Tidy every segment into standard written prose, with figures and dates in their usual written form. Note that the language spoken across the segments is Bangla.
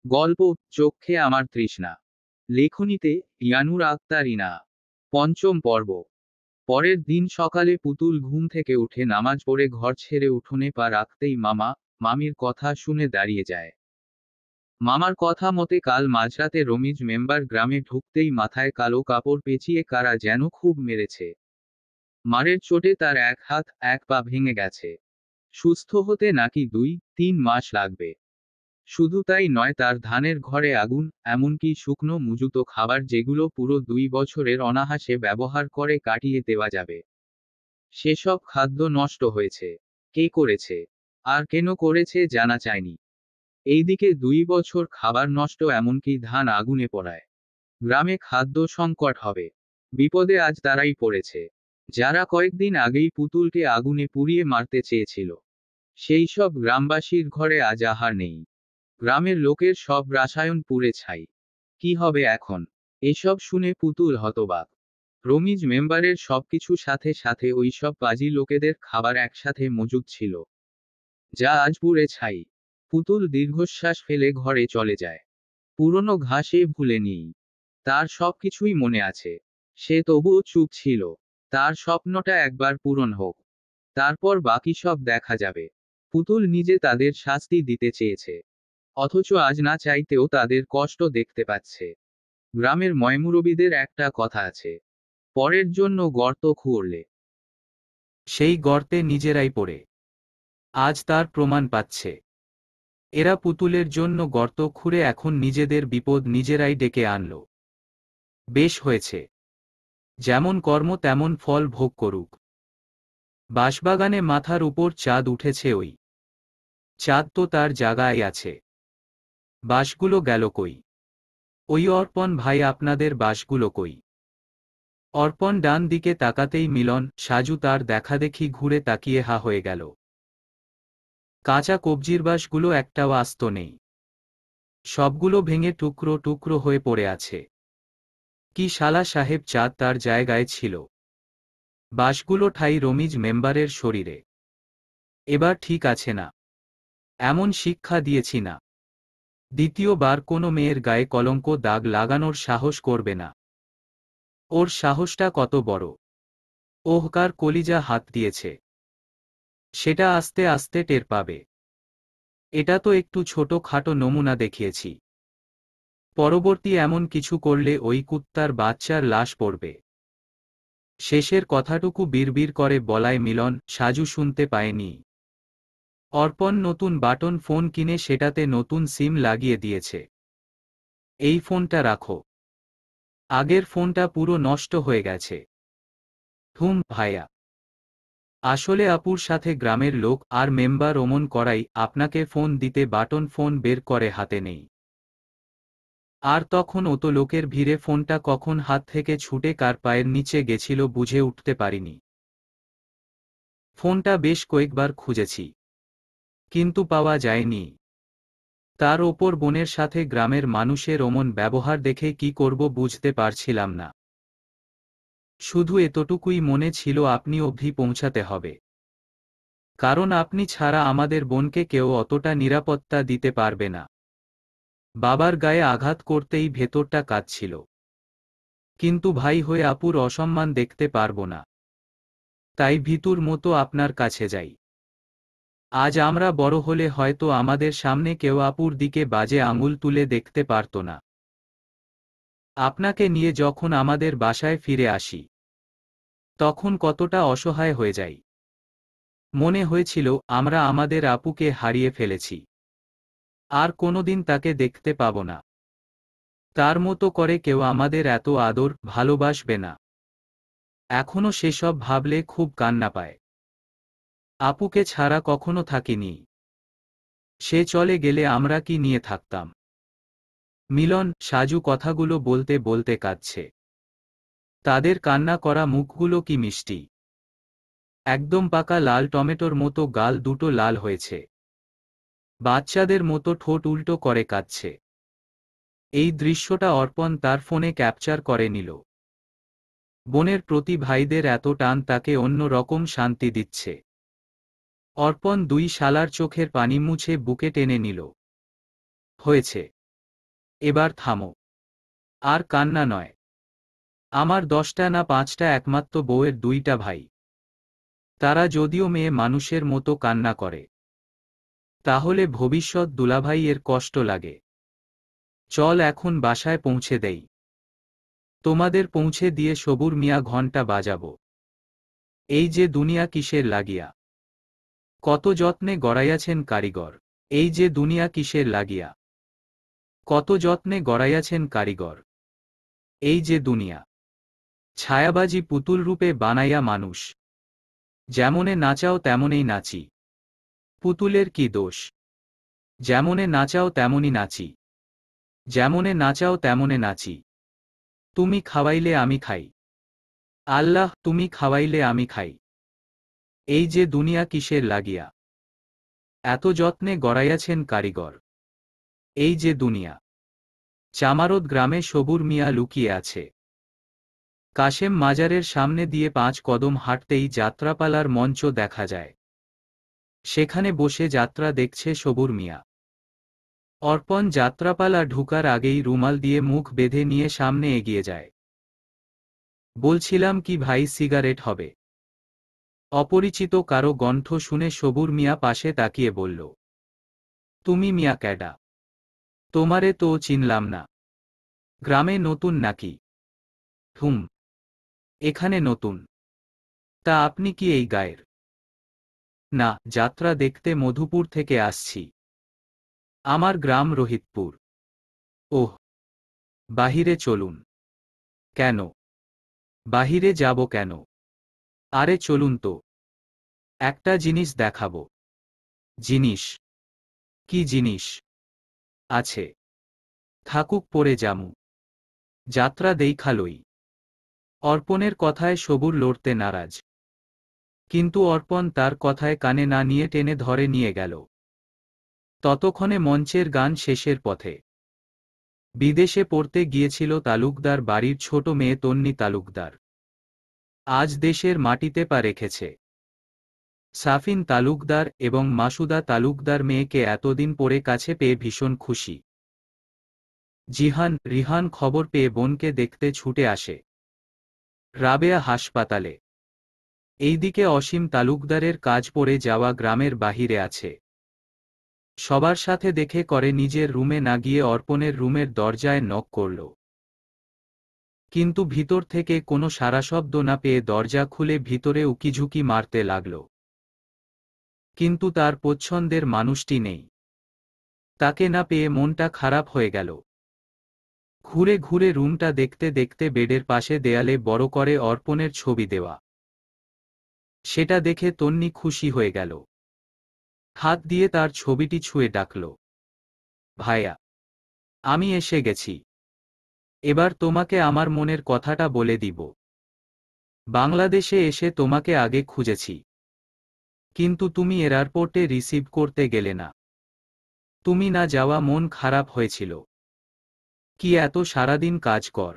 গল্প চক্ষে আমার তৃষ্ণা। লেখনীতে ইয়ানুর আক্তার ইনা। পঞ্চম পর্ব। পরের দিন সকালে পুতুল ঘুম থেকে উঠে নামাজ পড়ে ঘর ছেড়ে উঠোনে পা রাখতেই মামা মামির কথা শুনে দাঁড়িয়ে যায়। মামার কথা মতে কাল মাঝরাতে রমিজ মেম্বার গ্রামে ঢুকতেই মাথায় কালো কাপড় পেঁচিয়ে কারা যেন খুব মেরেছে। মারের চোটে তার এক হাত এক পা ভেঙে গেছে। সুস্থ হতে নাকি 2-3 মাস লাগবে। শুধু তাই নয়, তার ধানের ঘরে আগুন, এমনকি শুকনো মজুত খাবার যেগুলো পুরো 2 বছরের অনাহাসে ব্যবহার করে কাটিয়ে দেওয়া যাবে, সেসব খাদ্য নষ্ট হয়েছে। কে করেছে আর কেন করেছে জানা চায়নি। এইদিকে 2 বছর খাবার নষ্ট, এমনকি ধান আগুনে পোড়ায়। গ্রামে খাদ্য সংকট হবে। বিপদে আজ তারাই পড়েছে, যারা কয়েকদিন আগেই পুতুলকে আগুনে পুড়িয়ে মারতে চেয়েছিল। সেই সব গ্রামবাসীর ঘরে আজ আহার নেই। গ্রামের লোকের সব রাসায়ন পুড়ে ছাই। কি হবে এখন? এসব শুনে পুতুল হতবাক। রমিজ মেম্বারের সবকিছু সাথে সাথে ওই সব পাজি লোকেদের খাবার একসাথে মজুদ ছিল, যা আজ পুড়ে ছাই। পুতুল দীর্ঘশ্বাস ফেলে ঘরে চলে যায়। পুরনো ঘাসে ভুলে নেই, তার সবকিছুই মনে আছে। সে তবুও চুপ ছিল। তার স্বপ্নটা একবার পূরণ হোক, তারপর বাকি সব দেখা যাবে। পুতুল নিজে তাদের শাস্তি দিতে চেয়েছে, অথচ আজ না চাইতেও তাদের কষ্ট দেখতে পাচ্ছে। গ্রামের ময়মুরবিদের একটা কথা আছে, পরের জন্য গর্ত খুঁড়লে সেই গর্তে নিজেরাই পড়ে। আজ তার প্রমাণ পাচ্ছে। এরা পুতুলের জন্য গর্ত খুঁড়ে এখন নিজেদের বিপদ নিজেরাই ডেকে আনল। বেশ হয়েছে, যেমন কর্ম তেমন ফল ভোগ করুক। বাঁশবাগানে মাথার উপর চাঁদ উঠেছে, ওই চাঁদ তো তার জায়গায় আছে। বাঁশগুলো গেল কই? ওই অর্পণ ভাই, আপনাদের বাঁশগুলো কই? অর্পণ ডান দিকে তাকাতেই মিলন সাজু তার দেখাদেখি ঘুরে তাকিয়ে হা হয়ে গেল। কাঁচা কবজির বাঁশগুলো একটাও আস্ত নেই। সবগুলো ভেঙে টুকরো টুকরো হয়ে পড়ে আছে। কি শালা সাহেব চাঁদ তার জায়গায় ছিল। বাঁশগুলো ঠাই রমিজ মেম্বারের শরীরে। এবার ঠিক আছে না? এমন শিক্ষা দিয়েছি না, দ্বিতীয়বার কোনো মেয়ের গায়ে কলঙ্ক দাগ লাগানোর সাহস করবে না। ওর সাহসটা কত বড়! ওহকার কলিজা হাত দিয়েছে, সেটা আস্তে আস্তে টের পাবে। এটা তো একটু ছোট খাটো নমুনা দেখিয়েছি। পরবর্তী এমন কিছু করলে ওই কুত্তার বাচ্চার লাশ পড়বে। শেষের কথাটুকু বিড়বিড় করে বলায় মিলন সাজু শুনতে পায়নি। অর্পণ নতুন বাটন ফোন কিনে সেটাতে নতুন সিম লাগিয়ে দিয়েছে। এই ফোনটা রাখো, আগের ফোনটা পুরো নষ্ট হয়ে গেছে। হুম ভাইয়া, আসলে আপুর সাথে গ্রামের লোক আর মেম্বার অমন করাই আপনাকে ফোন দিতে বাটন ফোন বের করে হাতে নেই। আর তখন অত লোকের ভিড়ে ফোনটা কখন হাত থেকে ছুটে কার পায়ের নিচে গেছিল বুঝে উঠতে পারিনি। ফোনটা বেশ কয়েকবার খুঁজেছি, কিন্তু পাওয়া যায়নি। তার ওপর বোনের সাথে গ্রামের মানুষের অমন ব্যবহার দেখে কি করব বুঝতে পারছিলাম না। শুধু এতটুকুই মনে ছিল, আপনি অবধি পৌঁছাতে হবে। কারণ আপনি ছাড়া আমাদের বোনকে কেউ অতটা নিরাপত্তা দিতে পারবে না। বাবার গায়ে আঘাত করতেই ভেতরটা কাঁদছিল। কিন্তু ভাই হয়ে আপুর অসম্মান দেখতে পারব না, তাই ভীতুর মতো আপনার কাছে যাই। আজ আমরা বড় হলে হয়তো আমাদের সামনে কেউ আপুর দিকে বাজে আঙুল তুলে দেখতে পারত না। আপনাকে নিয়ে যখন আমাদের বাসায় ফিরে আসি, তখন কতটা অসহায় হয়ে যাই। মনে হয়েছিল আমরা আমাদের আপুকে হারিয়ে ফেলেছি, আর কোনোদিন তাকে দেখতে পাব না। তার মতো করে কেউ আমাদের এত আদর ভালোবাসবে না। এখনো সেসব ভাবলে খুব কান্না পায়। আপুকে ছাড়া কখনো থাকিনি। সে চলে গেলে আমরা কি নিয়ে থাকতাম? মিলন সাজু কথাগুলো বলতে বলতে কাঁদছে। তাদের কান্না করা মুখগুলো কি মিষ্টি! একদম পাকা লাল টমেটোর মতো গাল দুটো লাল হয়েছে। বাচ্চাদের মতো ঠোঁট উল্টো করে কাঁদছে। এই দৃশ্যটা অর্পণ তার ফোনে ক্যাপচার করে নিল। বোনের প্রতি ভাইদের এত টান তাকে অন্য রকম শান্তি দিচ্ছে। অর্পণ দুই শালার চোখের পানি মুছে বুকে টেনে নিল। হয়েছে। এবার থামো। আর কান্না নয়। আমার 10টা না 5টা একমাত্র বউয়ের 2টা ভাই। তারা যদিও মেয়ে মানুষের মতো কান্না করে, তাহলে ভবিষ্যৎ দুলাভাইয়ের কষ্ট লাগে। চল এখন বাসায় পৌঁছে দেই। তোমাদের পৌঁছে দিয়ে সবুর মিয়া ঘণ্টা বাজাবো। এই যে দুনিয়া কিসের লাগিয়া, কত যত্নে গড়াইয়াছেন কারিগর। এই যে দুনিয়া কিসের লাগিয়া, কত যত্নে গড়াইয়াছেন কারিগর। এই যে দুনিয়া ছায়াবাজি পুতুল রূপে বানাইয়া মানুষ, যেমনে নাচাও তেমনেই নাচি। পুতুলের কি দোষ, যেমনে নাচাও তেমনই নাচি, যেমনে নাচাও তেমনে নাচি। তুমি খাওয়াইলে আমি খাই, আল্লাহ তুমি খাওয়াইলে আমি খাই। এই যে দুনিয়া কিসের লাগিয়া, এত যত্নে গড়াইয়াছেন কারিগর। এই যে দুনিয়া। চামারদ গ্রামে সবুর মিয়া লুকিয়ে আছে। কাশেম মাজারের সামনে দিয়ে 5 কদম হাঁটতেই যাত্রাপালার মঞ্চ দেখা যায়। সেখানে বসে যাত্রা দেখছে সবুর মিয়া। অর্পণ যাত্রাপালা ঢুকার আগেই রুমাল দিয়ে মুখ বেঁধে নিয়ে সামনে এগিয়ে যায়। বলছিলাম কি ভাই, সিগারেট হবে? অপরিচিত কারো কণ্ঠ শুনে সবুর মিয়া পাশে তাকিয়ে বলল, তুমি মিয়া ক্যাডা? তোমারে তো চিনলাম না। গ্রামে নতুন নাকি? হুম, এখানে নতুন। তা আপনি কি এই গায়ের? না, যাত্রা দেখতে মধুপুর থেকে আসছি। আমার গ্রাম রোহিতপুর। ওহ, বাহিরে চলুন। কেন? বাহিরে যাব কেন? আরে চলুন তো, একটা জিনিস দেখাবো। জিনিস? কি জিনিস? আছে, থাকুক পরে যামু। যাত্রা দেইখালই। অর্পণের কথায় সবুর লড়তে নারাজ, কিন্তু অর্পণ তার কথায় কানে না নিয়ে টেনে ধরে নিয়ে গেল। ততক্ষণে মঞ্চের গান শেষের পথে। বিদেশে পড়তে গিয়েছিল তালুকদার বাড়ির ছোট মেয়ে তন্নি তালুকদার। আজ দেশের মাটিতে পা রেখেছে। সাফিন তালুকদার এবং মাসুদা তালুকদার মেয়েকে এতদিন পরে কাছে পেয়ে ভীষণ খুশি। জিহান, রিহান খবর পেয়ে বোনকে দেখতে ছুটে আসে। রাবেয়া হাসপাতালে। এইদিকে অসীম তালুকদারের কাজ পড়ে যাওয়া গ্রামের বাহিরে আছে। সবার সাথে দেখে করে নিজের রুমে না গিয়ে অর্পণের রুমের দরজায় নক করল। কিন্তু ভিতর থেকে কোনো সাড়াশব্দ না পেয়ে দরজা খুলে ভিতরে উকিঝুঁকি মারতে লাগল। কিন্তু তার পছন্দের মানুষটি নেই। তাকে না পেয়ে মনটা খারাপ হয়ে গেল। ঘুরে ঘুরে রুমটা দেখতে দেখতে বেডের পাশে দেয়ালে বড় করে অর্পণের ছবি দেওয়া। সেটা দেখে তন্নি খুশি হয়ে গেল। হাত দিয়ে তার ছবিটি ছুঁয়ে ডাকল, ভাইয়া, আমি এসে গেছি। এবার তোমাকে আমার মনের কথাটা বলে দিব। বাংলাদেশে এসে তোমাকে আগে খুঁজেছি, কিন্তু তুমি এয়ারপোর্টে রিসিভ করতে গেলে না। তুমি না যাওয়া মন খারাপ হয়েছিল। কি এত সারাদিন কাজ কর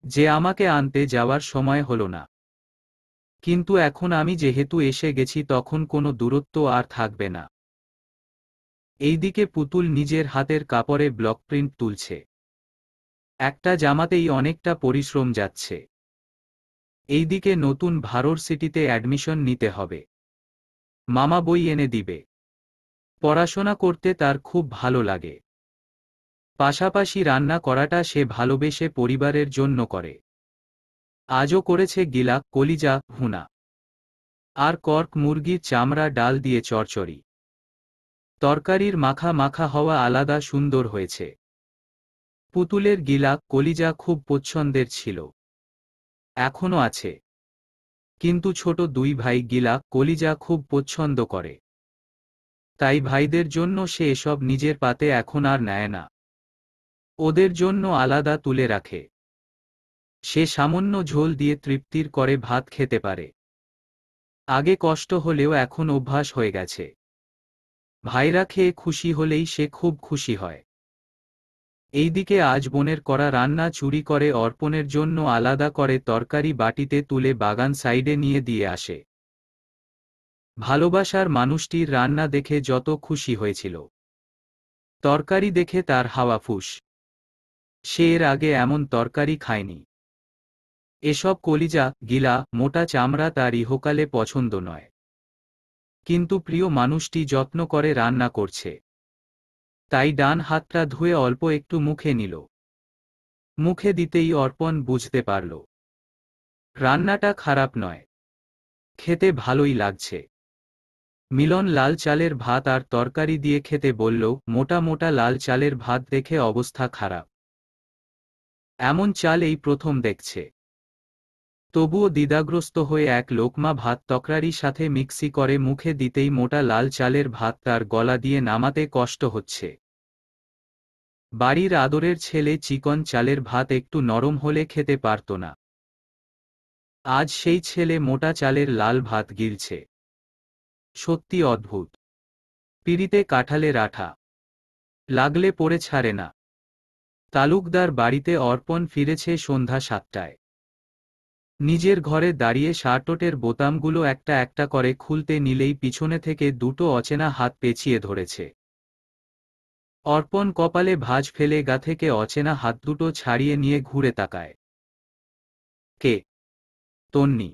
যে আমাকে আনতে যাওয়ার সময় হলো না। কিন্তু এখন আমি যেহেতু এসে গেছি তখন কোনো দূরত্ব আর থাকবে না। এইদিকে পুতুল নিজের হাতের কাপড়ে ব্লক প্রিন্ট তুলছে। একটা জামাতেই অনেকটা পরিশ্রম যাচ্ছে। এইদিকে নতুন ভার্সিটিতে অ্যাডমিশন নিতে হবে। মামা বই এনে দিবে। পড়াশোনা করতে তার খুব ভালো লাগে। পাশাপাশি রান্না করাটা সে ভালোবেসে পরিবারের জন্য করে। আজও করেছে গিলা, কলিজা, ভুনা আর কর্ক মুরগির চামড়া ডাল দিয়ে চচ্চড়ি। তরকারির মাখা মাখা হওয়া আলাদা সুন্দর হয়েছে। পুতুলের গিলা, কলিজা খুব পছন্দের ছিল। এখনো আছে। কিন্তু ছোট 2 ভাই গিলা, কলিজা খুব পছন্দ করে। তাই ভাইদের জন্য সে এসব নিজের পাতে এখন আর নেয় না। ওদের জন্য আলাদা তুলে রাখে। সে সামান্য ঝোল দিয়ে তৃপ্তির করে ভাত খেতে পারে। আগে কষ্ট হলেও এখন অভ্যাস হয়ে গেছে। ভাইরা খেয়ে খুশি হলেই সে খুব খুশি হয়। এইদিকে আজ বোনের করা রান্না চুরি করে অর্পণের জন্য আলাদা করে তরকারি বাটিতে তুলে বাগান সাইডে নিয়ে দিয়ে আসে। ভালোবাসার মানুষটির রান্না দেখে যত খুশি হয়েছিল, তরকারি দেখে তার হাওয়া ফুস। সে এর আগে এমন তরকারি খায়নি। এসব কলিজা, গিলা, মোটা চামড়া তার ইহকালে পছন্দ নয়। কিন্তু প্রিয় মানুষটি যত্ন করে রান্না করছে, তাই ডান হাতটা ধুয়ে অল্প একটু মুখে নিল। মুখে দিতেই অর্পণ বুঝতে পারল রান্নাটা খারাপ নয়, খেতে ভালোই লাগছে। মিলন লাল চালের ভাত আর তরকারি দিয়ে খেতে বলল। মোটা মোটা লাল চালের ভাত দেখে অবস্থা খারাপ। এমন চাল এই প্রথম দেখছে। তবুও দ্বিধাগ্রস্ত হয়ে এক লোকমা ভাত তরকারির সাথে মিক্সি করে মুখে দিতেই মোটা লাল চালের ভাত তার গলা দিয়ে নামাতে কষ্ট হচ্ছে। বাড়ির আদরের ছেলে চিকন চালের ভাত একটু নরম হলে খেতে পারত না। আজ সেই ছেলে মোটা চালের লাল ভাত গিলছে। সত্যি অদ্ভুত। পিঁড়িতে কাঁঠালের আঠা লাগলে পড়ে ছাড়ে না। তালুকদার বাড়িতে অর্পণ ফিরেছে সন্ধ্যা 7টায়। নিজের ঘরে দাঁড়িয়ে শার্টের বোতামগুলো একটা একটা করে খুলতে নিলেই পিছনে থেকে দুটো অচেনা হাত পেঁচিয়ে ধরেছে। অর্পণ কপালে ভাঁজ ফেলে গা থেকে অচেনা হাত দুটো ছাড়িয়ে নিয়ে ঘুরে তাকায়। কে? তন্নি।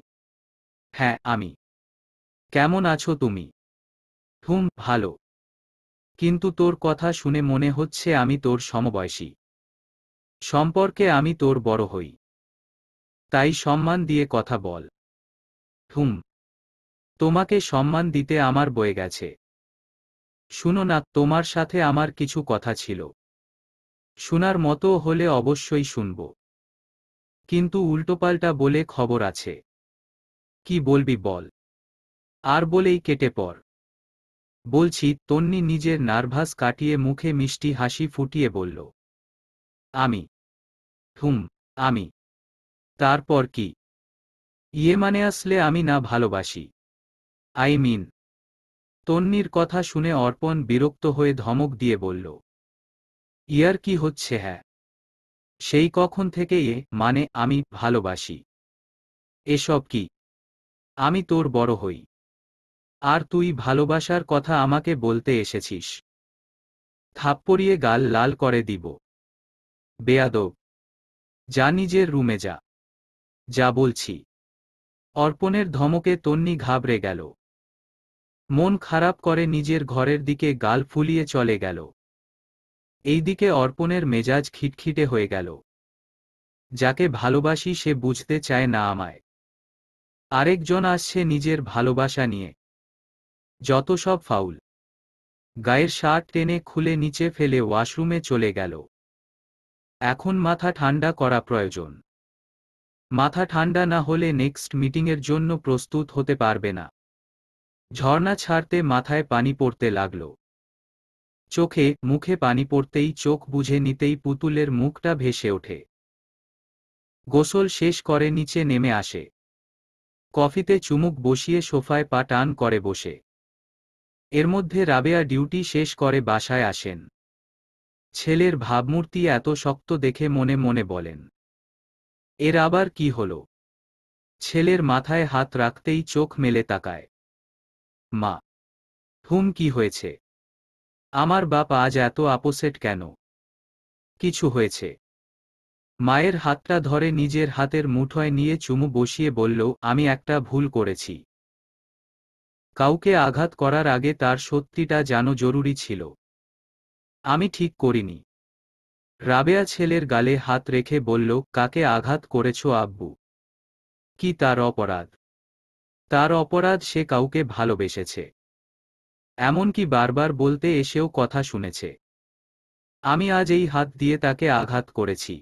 হ্যাঁ, আমি। কেমন আছো তুমি? ভালো। কিন্তু তোর কথা শুনে মনে হচ্ছে আমি তোর সমবয়সী। সম্পর্কে আমি তোর বড় হই। তাই সম্মান দিয়ে কথা বল। তোমাকে সম্মান দিতে আমার বয়ে গেছে। শুনো না, তোমার সাথে আমার কিছু কথা ছিল। শোনার মতো হলে অবশ্যই শুনব, কিন্তু উল্টোপাল্টা বলে খবর আছে। কি বলবি বল। আর বলেই কেটে পড়। বলছি, তন্নি নিজের নার্ভাস কাটিয়ে মুখে মিষ্টি হাসি ফুটিয়ে বলল। আমি? আমি? তারপর কি? মানে আসলে আমি না ভালোবাসি। তন্নির কথা শুনে অর্পণ বিরক্ত হয়ে ধমক দিয়ে বলল। ইয়ার কি হচ্ছে? হ্যাঁ, সেই কখন থেকে মানে আমি ভালোবাসি এসব কি? আমি তোর বড় হই, আর তুই ভালোবাসার কথা আমাকে বলতে এসেছিস? থাপ্পড়িয়ে গাল লাল করে দিব। বেয়াদব! যা নিজের রুমে যা। যা বলছি। অর্পণের ধমকে তন্নি ঘাবড়ে গেল। মন খারাপ করে নিজের ঘরের দিকে গাল ফুলিয়ে চলে গেল। এইদিকে অর্পণের মেজাজ খিটখিটে হয়ে গেল। যাকে ভালোবাসি সে বুঝতে চায় না আমায়। আরেকজন আসছে নিজের ভালোবাসা নিয়ে। যত সব ফাউল। গায়ের শার্ট টেনে খুলে নিচে ফেলে ওয়াশরুমে চলে গেল। এখন মাথা ঠান্ডা করা প্রয়োজন। মাথা ঠান্ডা না হলে নেক্সট মিটিংয়ের জন্য প্রস্তুত হতে পারবে না। ঝর্ণা ছাড়তে মাথায় পানি পড়তে লাগল। চোখে মুখে পানি পড়তেই চোখ বুঝে নিতেই পুতুলের মুখটা ভেসে ওঠে। গোসল শেষ করে নিচে নেমে আসে। কফিতে চুমুক বসিয়ে সোফায় পা টান করে বসে। এর মধ্যে রাবেয়া ডিউটি শেষ করে বাসায় আসেন। ছেলের ভাবমূর্তি এত শক্ত দেখে মনে মনে বলেন, এর আবার কি হলো? ছেলের মাথায় হাত রাখতেই চোখ মেলে তাকায়। মা। কি হয়েছে? আমার বাপ আজ এত আপসেট কেন? কিছু হয়েছে? মায়ের হাতটা ধরে নিজের হাতের মুঠোয় নিয়ে চুমু বসিয়ে বলল, আমি একটা ভুল করেছি। কাউকে আঘাত করার আগে তার সত্যিটা জানো জরুরি ছিল। আমি ঠিক করিনি। রাবেয়া ছেলের গালে হাত রেখে বলল, কাকে আঘাত করেছো আব্বু? কি তার অপরাধ? তার অপরাধ সে কাউকে ভালোবেসেছে। এমনকি বারবার বলতে এসেও কথা শুনেছে। আমি আজ এই হাত দিয়ে তাকে আঘাত করেছি।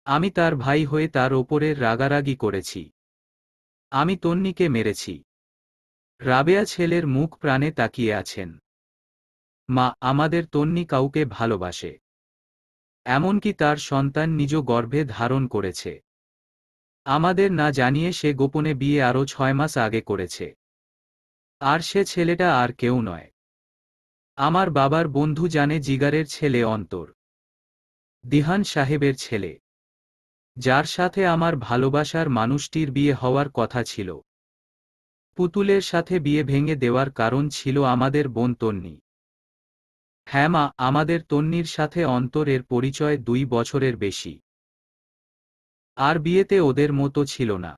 আমি তার ভাই হয়ে তার ওপরে রাগারাগি করেছি। আমি তন্নিকে মেরেছি। রাবেয়া ছেলের মুখ প্রাণে তাকিয়ে আছেন। মা, আমাদের তন্নি কাউকে ভালোবাসে। এমনকি তার সন্তান নিজ গর্ভে ধারণ করেছে। আমাদের না জানিয়ে সে গোপনে বিয়ে আরও 6 মাস আগে করেছে। আর সে ছেলেটা আর কেউ নয়। আমার বাবার বন্ধু জানে জিগারের ছেলে অন্তর। দিহান সাহেবের ছেলে। যার সাথে আমার ভালোবাসার মানুষটির বিয়ে হওয়ার কথা ছিল। পুতুলের সাথে বিয়ে ভেঙে দেওয়ার কারণ ছিল আমাদের বোন তন্নি। হ্যাঁ মা, আমাদের তন্নির সাথে অন্তরের পরিচয় 2 বছরের বেশি। আর বিয়েতে ওদের মতো ছিল না।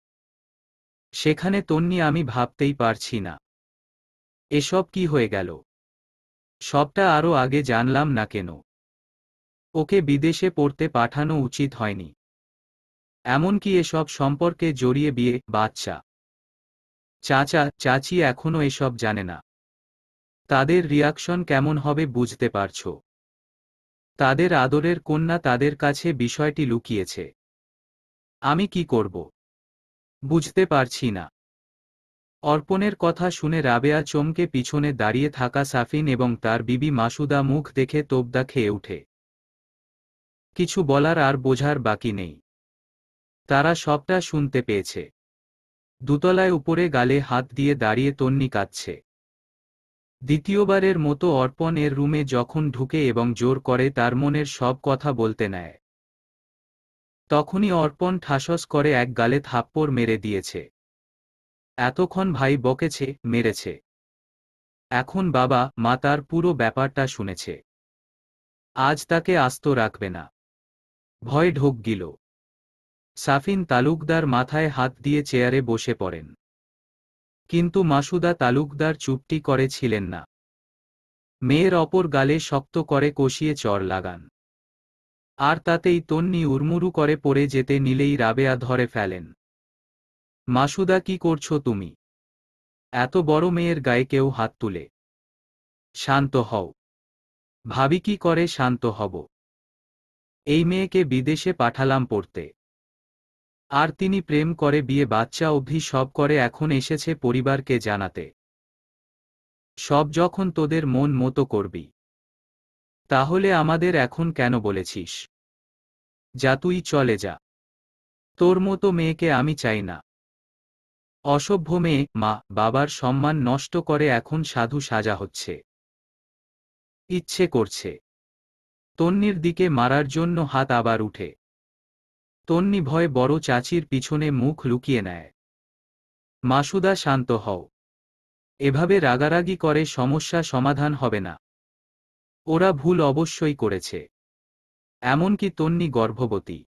সেখানে তন্নি আমি ভাবতেই পারছি না। এসব কি হয়ে গেল? সবটা আরো আগে জানলাম না কেন? ওকে বিদেশে পড়তে পাঠানো উচিত হয়নি। এমনকি এসব সম্পর্কে জড়িয়ে বিয়ে, বাচ্চা। চাচা, চাচি এখনো এসব জানে না। তাদের রিয়াকশন কেমন হবে বুঝতে পারছো? তাদের আদরের কন্যা তাদের কাছে বিষয়টি লুকিয়েছে। আমি কি করব? বুঝতে পারছি না। অর্পণের কথা শুনে রাবেয়া চমকে পিছনে দাঁড়িয়ে থাকা সাফিন এবং তার বিবি মাসুদা মুখ দেখে তোবদা খেয়ে ওঠে। কিছু বলার আর বোঝার বাকি নেই। তারা সবটা শুনতে পেয়েছে। দোতলায় উপরে গালে হাত দিয়ে দাঁড়িয়ে তন্নি কাঁদছে। দ্বিতীয়বারের মতো অর্পণ এর রুমে যখন ঢুকে এবং জোর করে তার মনের সব কথা বলতে নেয়, তখনই অর্পণ ঠাসস করে এক গালে থাপ্পড় মেরে দিয়েছে। এতক্ষণ ভাই বকেছে, মেরেছে। এখন বাবা, মা তার পুরো ব্যাপারটা শুনেছে। আজ তাকে আস্ত রাখবে না। ভয় ঢোক গিল। সাফিন তালুকদার মাথায় হাত দিয়ে চেয়ারে বসে পড়েন। কিন্তু মাসুদা তালুকদার চুপটি করে ছিলেন না। মেয়ের অপর গালে শক্ত করে কষিয়ে চড় লাগান। আর তাতেই তন্নি উড়মুড়ু করে পড়ে যেতে নিলেই রাবেয়া ধরে ফেলেন। মাসুদা, কি করছো তুমি? এত বড় মেয়ের গায়ে কেউ হাত তুলে? শান্ত হও। ভাবি কি করে শান্ত হব? এই মেয়েকে বিদেশে পাঠালাম পড়তে। আর তিনি প্রেম করে বিয়ে বাচ্চা অবধি সব করে এখন এসেছে পরিবারকে জানাতে। সব যখন তোদের মন মতো করবি, তাহলে আমাদের এখন কেন বলেছিস? যা, তুই চলে যা। তোর মতো মেয়েকে আমি চাই না। অসভ্য মেয়ে। মা বাবার সম্মান নষ্ট করে এখন সাধু সাজা হচ্ছে। ইচ্ছে করছে তন্নির দিকে মারার জন্য হাত আবার উঠে। তন্নি ভয়ে বড় চাচির পিছনে মুখ লুকিয়ে নেয়। মাসুদা, শান্ত হও। এভাবে রাগারাগি করে সমস্যা সমাধান হবে না। ওরা ভুল অবশ্যই করেছে। এমনকি তন্নি গর্ভবতী।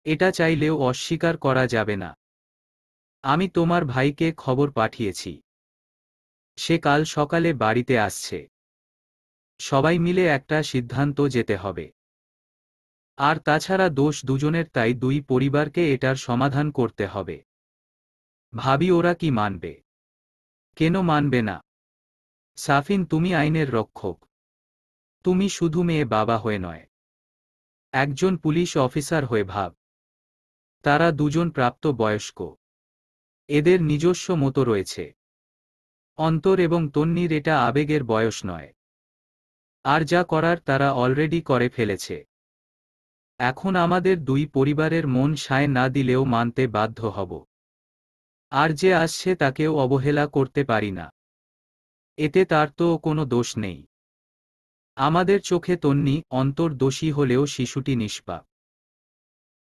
এটা চাইলেও অস্বীকার করা যাবে না। আমি তোমার ভাইকে খবর পাঠিয়েছি। সে কাল সকালে বাড়িতে আসছে। সবাই মিলে একটা সিদ্ধান্ত যেতে হবে। আর তাছাড়া দোষ দুজনের, তাই দুই পরিবারকে এটার সমাধান করতে হবে। ভাবি, ওরা কি মানবে? কেন মানবে না? সাফিন, তুমি আইনের রক্ষক। তুমি শুধু মেয়ে বাবা হয়ে নয়, একজন পুলিশ অফিসার হয়ে ভাব। তারা দুজন প্রাপ্ত বয়স্ক। এদের নিজস্ব মতো রয়েছে। অন্তর এবং তন্নির এটা আবেগের বয়স নয়। আর যা করার তারা অলরেডি করে ফেলেছে। এখন আমাদের দুই পরিবারের মন সায় না দিলেও মানতে বাধ্য হব। আর যে আসছে তাকেও অবহেলা করতে পারি না। এতে তার তো কোনো দোষ নেই। আমাদের চোখে তন্নি, অন্তর দোষী হলেও শিশুটি নিষ্পাপ।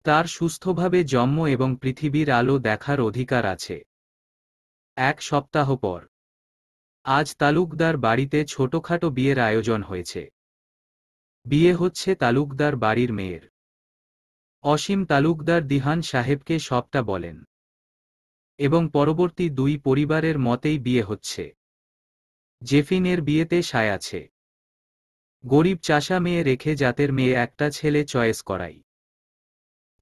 তার সুস্থভাবে জন্ম এবং পৃথিবীর আলো দেখার অধিকার আছে। 1 সপ্তাহ পর আজ তালুকদার বাড়িতে ছোটখাটো বিয়ের আয়োজন হয়েছে। বিয়ে হচ্ছে তালুকদার বাড়ির মেয়ের। অসীম তালুকদার দিহান সাহেবকে সবটা বলেন। এবং পরবর্তী দুই পরিবারের মতেই বিয়ে হচ্ছে। জেফিনের বিয়েতে সায় আছে। গরিব চাষা মেয়ে রেখে জাতের মেয়ে একটা ছেলে চয়েস করাই।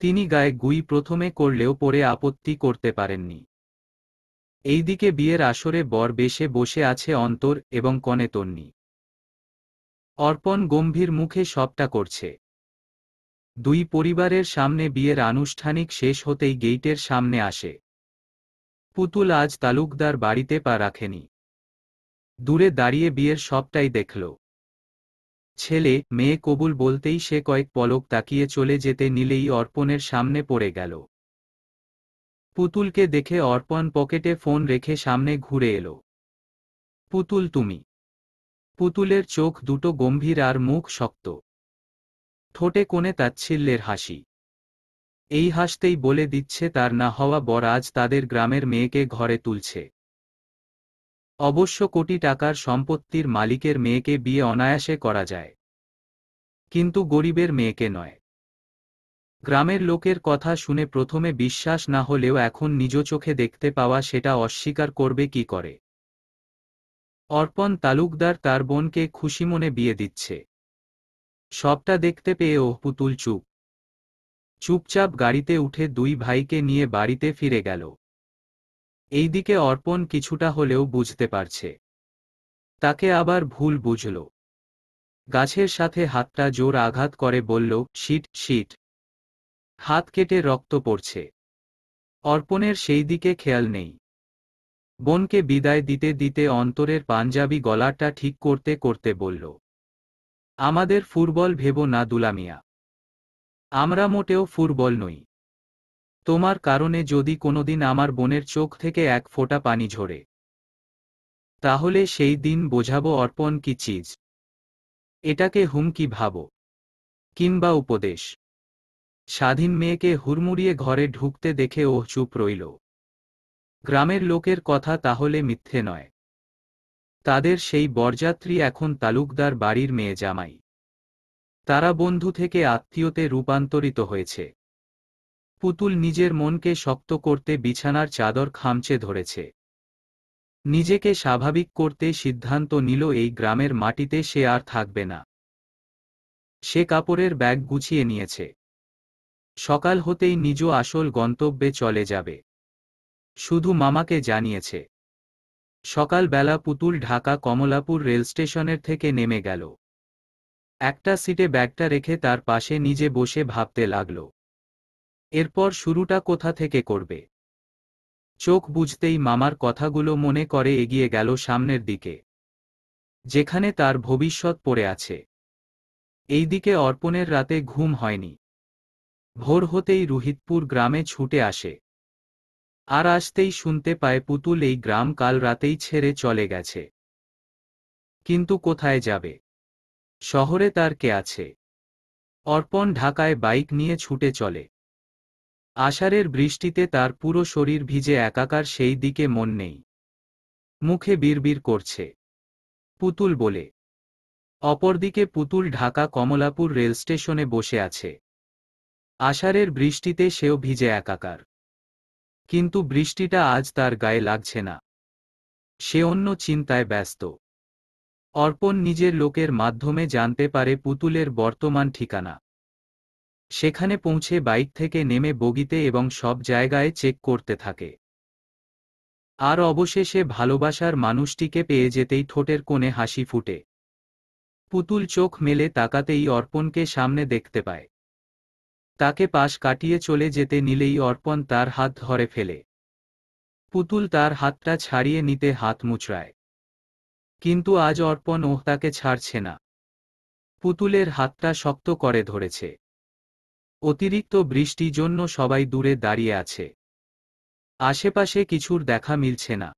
তিনি গায়ে গুই প্রথমে করলেও পরে আপত্তি করতে পারেননি। এইদিকে বিয়ের আসরে বর বেশে বসে আছে অন্তর এবং কনে তন্নি। অর্পণ গম্ভীর মুখে সবটা করছে। দুই পরিবারের সামনে বিয়ের আনুষ্ঠানিক শেষ হতেই গেইটের সামনে আসে। পুতুল আজ তালুকদার বাড়িতে পা রাখেনি। দূরে দাঁড়িয়ে বিয়ের সবটাই দেখল। ছেলে মেয়ে কবুল বলতেই সে কয়েক পলক তাকিয়ে চলে যেতে নিলেই অর্পণের সামনে পড়ে গেল। পুতুলকে দেখে অর্পণ পকেটে ফোন রেখে সামনে ঘুরে এলো। পুতুল, তুমি? পুতুলের চোখ দুটো গম্ভীর আর মুখ শক্ত। ঠোঁটে কোণে তাচ্ছিল্যের হাসি। এই হাসতেই বলে দিচ্ছে তার না হওয়া বর আজ তাদের গ্রামের মেয়েকে ঘরে তুলছে। অবশ্য কোটি টাকার সম্পত্তির মালিকের মেয়েকে বিয়ে অনায়াসে করা যায়, কিন্তু গরিবের মেয়েকে নয়। গ্রামের লোকের কথা শুনে প্রথমে বিশ্বাস না হলেও এখন নিজ চোখে দেখতে পাওয়া সেটা অস্বীকার করবে কি করে। অর্পণ তালুকদার তার বোনকে খুশিমনে বিয়ে দিচ্ছে। সবটা দেখতে পেয়ে পুতুল চুপচাপ গাড়িতে উঠে দুই ভাইকে নিয়ে বাড়িতে ফিরে গেল। এইদিকে অর্পণ কিছুটা হলেও বুঝতে পারছে, তাকে আবার ভুল বুঝল। গাছের সাথে হাতটা জোর আঘাত করে বলল, শিট শিট। হাত কেটে রক্ত পড়ছে। অর্পণের সেই দিকে খেয়াল নেই। বোনকে বিদায় দিতে দিতে অন্তরের পাঞ্জাবি গলাটা ঠিক করতে করতে বলল, আমাদের ফুটবল ভেবো না দুলামিয়া। আমরা মোটেও ফুটবল নই। তোমার কারণে যদি কোনোদিন আমার বোনের চোখ থেকে এক ফোঁটা পানি ঝরে, তাহলে সেই দিন বোঝাবো অর্পণ কি চিজ। এটাকে হুমকি ভাবো, কিংবা উপদেশ? স্বাধীন মেয়েকে হুড়মুড়িয়ে ঘরে ঢুকতে দেখে ও চুপ রইল। গ্রামের লোকের কথা তাহলে মিথ্যে নয়। তাদের সেই বরযাত্রী এখন তালুকদার বাড়ির মেয়ে জামাই। তারা বন্ধু থেকে আত্মীয়তে রূপান্তরিত হয়েছে। পুতুল নিজের মনকে শক্ত করতে বিছানার চাদর খামচে ধরেছে। নিজেকে স্বাভাবিক করতে সিদ্ধান্ত নিল এই গ্রামের মাটিতে সে আর থাকবে না। সে কাপড়ের ব্যাগ গুছিয়ে নিয়েছে। সকাল হতেই নিজ আসল গন্তব্যে চলে যাবে। শুধু মামাকে জানিয়েছে। সকালবেলা পুতুল ঢাকা কমলাপুর রেল স্টেশনের থেকে নেমে গেল। একটা সিটে ব্যাগটা রেখে তার পাশে নিজে বসে ভাবতে লাগল, এরপর শুরুটা কোথা থেকে করবে। চোখ বুঝতেই মামার কথাগুলো মনে করে এগিয়ে গেল সামনের দিকে, যেখানে তার ভবিষ্যৎ পড়ে আছে। এইদিকে অর্পণের রাতে ঘুম হয়নি। ভোর হতেই রুহিতপুর গ্রামে ছুটে আসে। আর আসতেই শুনতে পায় পুতুল এই গ্রাম কাল রাতেই ছেড়ে চলে গেছে। কিন্তু কোথায় যাবে? শহরে তার কে আছে? অর্পণ ঢাকায় বাইক নিয়ে ছুটে চলে। আষাঢ়ের বৃষ্টিতে তার পুরো শরীর ভিজে একাকার, সেই দিকে মন নেই। মুখে বিড়বিড় করছে পুতুল বলে। অপরদিকে পুতুল ঢাকা কমলাপুর রেল স্টেশনে বসে আছে। আষাঢ়ের বৃষ্টিতে সেও ভিজে একাকার। কিন্তু বৃষ্টিটা আজ তার গায়ে লাগছে না। সে অন্য চিন্তায় ব্যস্ত। অর্পণ নিজের লোকের মাধ্যমে জানতে পারে পুতুলের বর্তমান ঠিকানা। সেখানে পৌঁছে বাইক থেকে নেমে বগিতে এবং সব জায়গায় চেক করতে থাকে। আর অবশেষে ভালোবাসার মানুষটিকে পেয়ে যেতেই ঠোঁটের কোণে হাসি ফুটে। পুতুল চোখ মেলে তাকাতেই অর্পণকে সামনে দেখতে পায়। তাকে পাশ কাটিয়ে চলে যেতে নিলেই অর্পণ তার হাত ধরে ফেলে। পুতুল তার হাতটা ছাড়িয়ে নিতে হাত মুচড়ায়। কিন্তু আজ অর্পণ তাকে ছাড়ছে না। পুতুলের হাতটা শক্ত করে ধরেছে। অতিরিক্ত বৃষ্টির জন্য সবাই দূরে দাঁড়িয়ে আছে। আশেপাশে কিছুর দেখা মিলছে না।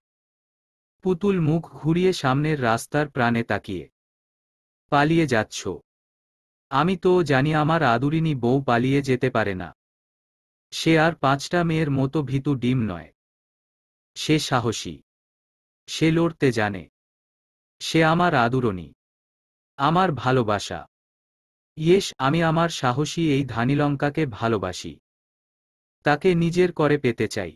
পুতুল মুখ ঘুরিয়ে সামনের রাস্তার প্রাণে তাকিয়ে। পালিয়ে যাচ্ছ? আমি তো জানি আমার আদুরিনী বউ পালিয়ে যেতে পারে না। সে আর 5টা মেয়ের মতো ভীতু ডিম নয়। সে সাহসী। সে লড়তে জানে। সে আমার আদুরনী। আমার ভালোবাসা। ইয়েস, আমি আমার সাহসী এই ধানীলঙ্কাকে ভালোবাসি। তাকে নিজের করে পেতে চাই।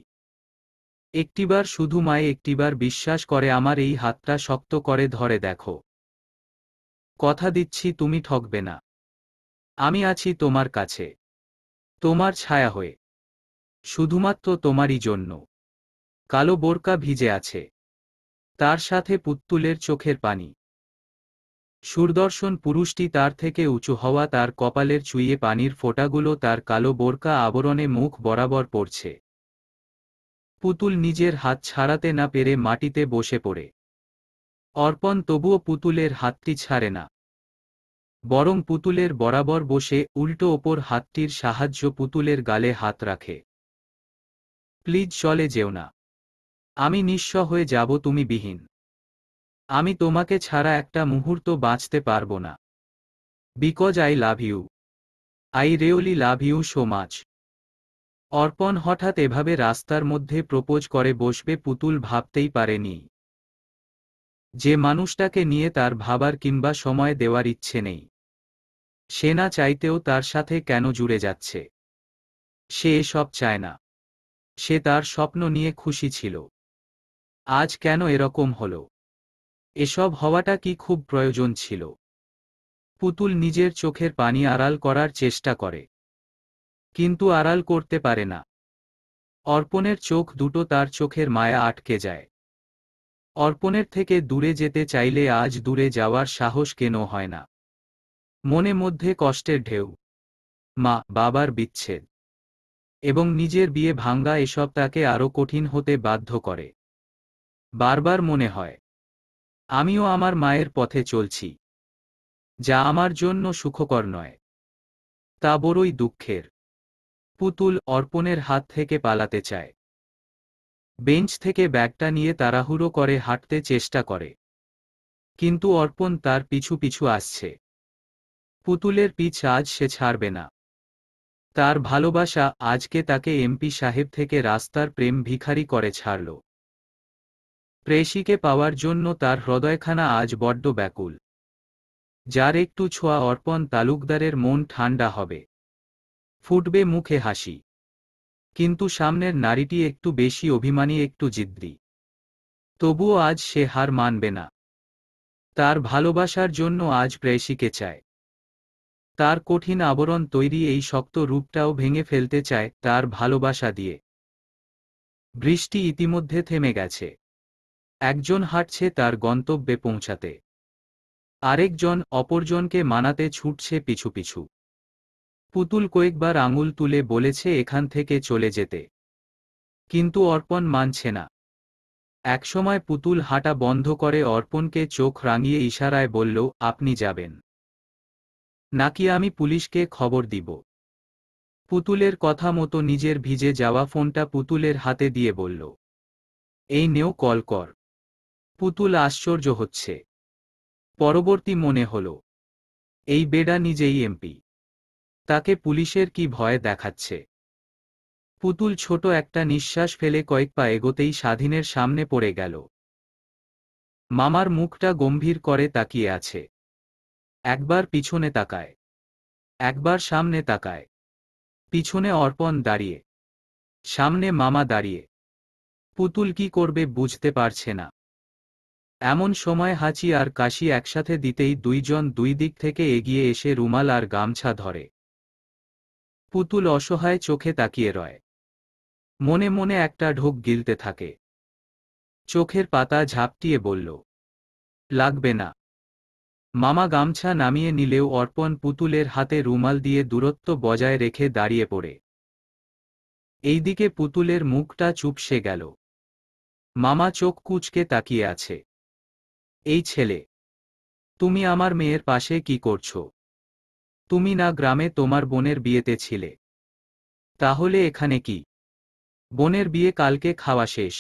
একটিবার শুধু মায়ে একটিবার বিশ্বাস করে আমার এই হাতটা শক্ত করে ধরে দেখো। কথা দিচ্ছি তুমি ঠকবে না। আমি আছি তোমার কাছে, তোমার ছায়া হয়ে, শুধুমাত্র তোমারই জন্য। কালো বোরকা ভিজে আছে। তার সাথে পুতুলের চোখের পানি। সুদর্শন পুরুষটি তার থেকে উঁচু হওয়া, তার কপালের চুইয়ে পানির ফোঁটাগুলো তার কালো বোরকা আবরণে মুখ বরাবর পড়ছে। পুতুল নিজের হাত ছাড়াতে না পেরে মাটিতে বসে পড়ে। অর্পণ তবুও পুতুলের হাতটি ছাড়ে না। বরং পুতুলের বরাবর বসে উল্টো ওপর হাতটির সাহায্য পুতুলের গালে হাত রাখে। প্লিজ চলে যেও না। আমি নিঃস্ব হয়ে যাব তুমি বিহীন। আমি তোমাকে ছাড়া একটা মুহূর্ত বাঁচতে পারবো না। Because I love you. I really love you so much. Arpan হঠাৎ এভাবে রাস্তার মধ্যে প্রপোজ করে বসবে পুতুল ভাবতেই পারেনি। যে মানুষটাকে নিয়ে তার ভাবার কিংবা সময় দেওয়ার ইচ্ছে নেই, সে না চাইতেও তার সাথে কেন জুড়ে যাচ্ছে? সে এসব চায় না। সে তার স্বপ্ন নিয়ে খুশি ছিল। আজ কেন এরকম হলো? এসব হওয়াটা কি খুব প্রয়োজন ছিল? পুতুল নিজের চোখের পানি আড়াল করার চেষ্টা করে, কিন্তু আড়াল করতে পারে না। অর্পণের চোখ দুটো তার চোখের মায়া আটকে যায়। অর্পণের থেকে দূরে যেতে চাইলে আজ দূরে যাওয়ার সাহস কেন হয় না? মনে মধ্যে কষ্টের ঢেউ, মা বাবার বিচ্ছেদ এবং নিজের বিয়ে ভাঙ্গা এসব তাকে আরো কঠিন হতে বাধ্য করে। বারবার মনে হয়, আমিও আমার মায়ের পথে চলছি, যা আমার জন্য সুখকর নয়। তা বড়ই দুঃখের। পুতুল অর্পণের হাত থেকে পালাতে চায়। বেঞ্চ থেকে ব্যাগটা নিয়ে তাড়াহুড়ো করে হাঁটতে চেষ্টা করে, কিন্তু অর্পণ তার পিছু পিছু আসছে। পুতুলের পিছ আজ সে ছাড়বে না। তার ভালোবাসা আজকে তাকে এমপি সাহেব থেকে রাস্তার প্রেম ভিখারি করে ছাড়ল। প্রেয়সীকে পাওয়ার জন্য তার হৃদয়খানা আজ বড্ড ব্যাকুল। যার একটু ছোঁয়া অর্পণ তালুকদারের মন ঠান্ডা হবে, ফুটবে মুখে হাসি। কিন্তু সামনের নারীটি একটু বেশি অভিমানী, একটু জিদ্দি। তবুও আজ সে হার মানবে না। তার ভালোবাসার জন্য আজ প্রেয়সীকে চায়। তার কঠিন আবরণ তৈরি এই শক্ত রূপটাও ভেঙে ফেলতে চায় তার ভালোবাসা দিয়ে। বৃষ্টি ইতিমধ্যে থেমে গেছে। একজন হাঁটছে তার গন্তব্যে পৌঁছাতে, আরেকজন অপরজনকে মানাতে ছুটছে পিছু পিছু। পুতুল কয়েকবার আঙুল তুলে বলেছে এখান থেকে চলে যেতে, কিন্তু অর্পণ মানছে না। একসময় পুতুল হাঁটা বন্ধ করে অর্পণকে চোখ রাঙিয়ে ইশারায় বলল, আপনি যাবেন নাকি আমি পুলিশকে খবর দিব? পুতুলের কথা মতো নিজের ভিজে যাওয়া ফোনটা পুতুলের হাতে দিয়ে বলল, এই নেও, কল কর। পুতুল আশ্চর্য হচ্ছে। পরবর্তী মনে হল, এই বেডা নিজেই এমপি, তাকে পুলিশের কি ভয় দেখাচ্ছে? পুতুল ছোট একটা নিঃশ্বাস ফেলে কয়েক পা এগোতেই স্বাধীনের সামনে পড়ে গেল। মামার মুখটা গম্ভীর করে তাকিয়ে আছে। একবার পিছনে তাকায়, একবার সামনে তাকায়। পিছনে অর্পণ দাঁড়িয়ে, সামনে মামা দাঁড়িয়ে। পুতুল কি করবে বুঝতে পারছে না। এমন সময় হাঁচি আর কাশি একসাথে দিতেই দুইজন দুই দিক থেকে এগিয়ে এসে রুমাল আর গামছা ধরে। পুতুল অসহায় চোখে তাকিয়ে রয়। মনে মনে একটা ঢোক গিলতে থাকে। চোখের পাতা ঝাপটিয়ে বলল, লাগবে না। মামা গামছা নামিয়ে নিলেও অর্পণ পুতুলের হাতে রুমাল দিয়ে দূরত্ব বজায় রেখে দাঁড়িয়ে পড়ে। এইদিকে পুতুলের মুখটা চুপসে গেল। মামা চোখ কুঁচকে তাকিয়ে আছে। এই ছেলে, তুমি আমার মেয়ের পাশে কি করছো? তুমি না গ্রামে তোমার বোনের বিয়েতে ছিলে? তাহলে এখানে কি? বোনের বিয়ে কালকে খাওয়া শেষ,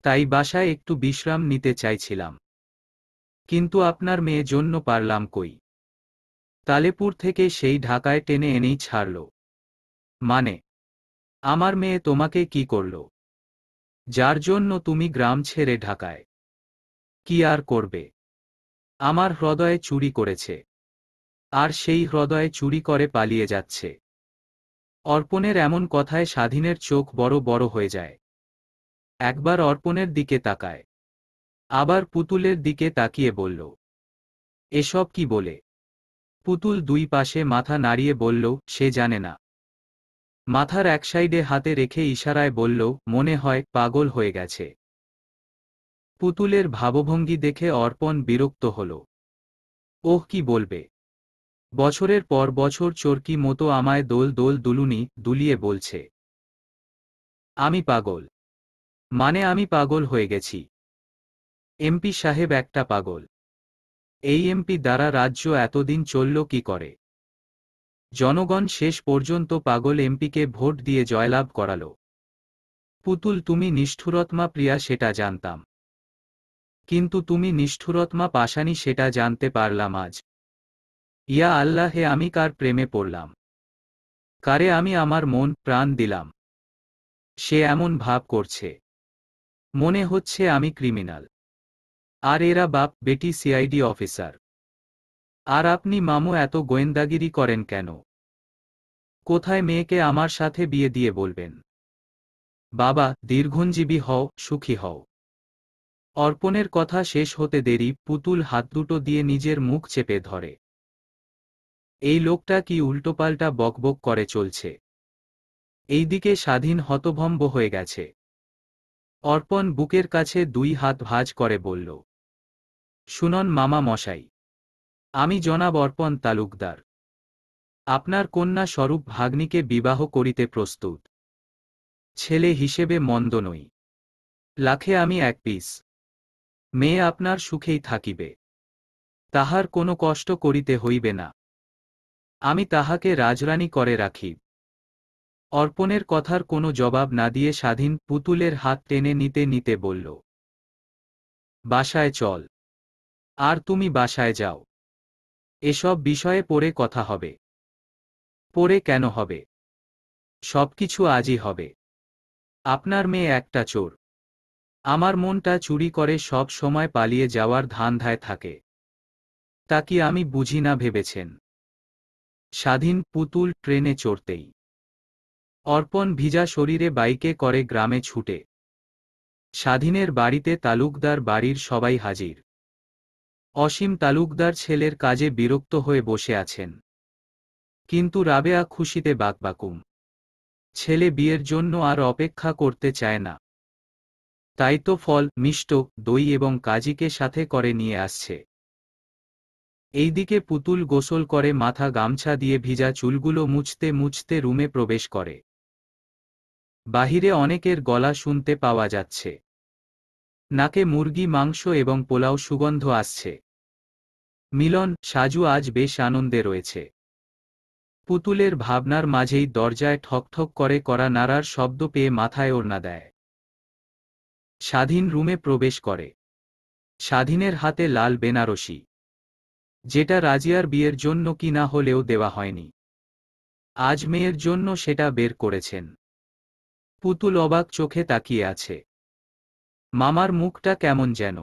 তাই বাসায় একটু বিশ্রাম নিতে চাইছিলাম, কিন্তু আপনার মেয়ে জন্য পারলাম কই। তালেপুর থেকে সেই ঢাকায় টেনে এনেই ছাড়ল। মানে, আমার মেয়ে তোমাকে কি করল, যার জন্য তুমি গ্রাম ছেড়ে ঢাকায়? কি আর করবে? আমার হৃদয়ে চুরি করেছে, আর সেই হৃদয়ে চুরি করে পালিয়ে যাচ্ছে। অর্পণের এমন কথায় স্বাধীনের চোখ বড় বড় হয়ে যায়। একবার অর্পণের দিকে তাকায়, আবার পুতুলের দিকে তাকিয়ে বলল, এসব কি বলে? পুতুল দুই পাশে মাথা নাড়িয়ে বলল, সে জানে না। মাথার এক সাইডে হাতে রেখে ইশারায় বলল, মনে হয় পাগল হয়ে গেছে। পুতুলের ভাবভঙ্গি দেখে অর্পণ বিরক্ত হল। ওহ, কি বলবে? বছরের পর বছর চোরকি মতো আমায় দোল দোল দুলুনি দুলিয়ে বলছে আমি পাগল। মানে আমি পাগল হয়ে গেছি? এমপি সাহেব একটা পাগল। এই এমপি দ্বারা রাজ্য এতদিন চলল কি করে? জনগণ শেষ পর্যন্ত পাগল এমপিকে ভোট দিয়ে জয়লাভ করাল। পুতুল, তুমি নিষ্ঠুরত্মা প্রিয়া সেটা জানতাম, কিন্তু তুমি নিষ্ঠুরত্মা পাশানি সেটা জানতে পারলাম আজ। ইয়া আল্লাহ, হে আমি কার প্রেমে পড়লাম? কারে আমি আমার মন প্রাণ দিলাম? সে এমন ভাব করছে, মনে হচ্ছে আমি ক্রিমিনাল। আর এরা বাপ বেটি সিআইডি অফিসার। আর আপনি মামু এত গোয়েন্দাগিরি করেন কেন? কোথায় মেয়েকে আমার সাথে বিয়ে দিয়ে বলবেন? বাবা, দীর্ঘজীবী হও, সুখী হও। অর্পণের কথা শেষ হতে দেরি পুতুল হাত দুটো দিয়ে নিজের মুখ চেপে ধরে। এই লোকটা কি উল্টোপাল্টা বকবক করে চলছে। এইদিকে স্বাধীন হতভম্ব হয়ে গেছে। অর্পণ বুকের কাছে দুই হাত ভাঁজ করে বলল, শুনন মামা মশাই, আমি জনাব অর্পণ তালুকদার আপনার কন্যা স্বরূপ ভাগ্নিকে বিবাহ করিতে প্রস্তুত। ছেলে হিসেবে মন্দ নই, লাখে আমি এক পিস। মেয়ে আপনার সুখেই থাকিবে, তাহার কোনো কষ্ট করিতে হইবে না। আমি তাহাকে রাজরানী করে রাখি। অর্পণের কথার কোনো জবাব না দিয়ে স্বাধীন পুতুলের হাত টেনে নিতে নিতে বলল, বাসায় চল। আর তুমি বাসায় যাও, এসব বিষয়ে পরে কথা হবে। পরে কেন হবে? সবকিছু আজই হবে। আপনার মেয়ে একটা চোর, আমার মনটা চুরি করে সব সময় পালিয়ে যাওয়ার ধান্ধায় থাকে। তা কি আমি বুঝি না ভেবেছেন? স্বাধীন পুতুল ট্রেনে চড়তেই অর্পণ ভিজা শরীরে বাইকে করে গ্রামে ছুটে। স্বাধীনের বাড়িতে তালুকদার বাড়ির সবাই হাজির। অসীম তালুকদার ছেলের কাজে বিরক্ত হয়ে বসে আছেন, কিন্তু রাবেয়া খুশিতে বাকবাকুম। ছেলে বিয়ের জন্য আর অপেক্ষা করতে চায় না, তাই তো ফল, মিষ্ট, দই এবং কাজিকে সাথে করে নিয়ে আসছে। এইদিকে পুতুল গোসল করে মাথা গামছা দিয়ে ভিজা চুলগুলো মুছতে মুছতে রুমে প্রবেশ করে। বাহিরে অনেকের গলা শুনতে পাওয়া যাচ্ছে, নাকে মুরগি মাংস এবং পোলাও সুগন্ধ আসছে। মিলন, সাজু আজ বেশ আনন্দে রয়েছে। পুতুলের ভাবনার মাঝেই দরজায় ঠকঠক করে করা নাড়ার শব্দ পেয়ে মাথায় ওড়না দেয়। স্বাধীন রুমে প্রবেশ করে। স্বাধীনের হাতে লাল বেনারসি, যেটা রাজিয়ার বিয়ের জন্য কি না হলেও দেওয়া হয়নি। আজ মেয়ের জন্য সেটা বের করেছেন। পুতুল অবাক চোখে তাকিয়ে আছে। মামার মুখটা কেমন যেন,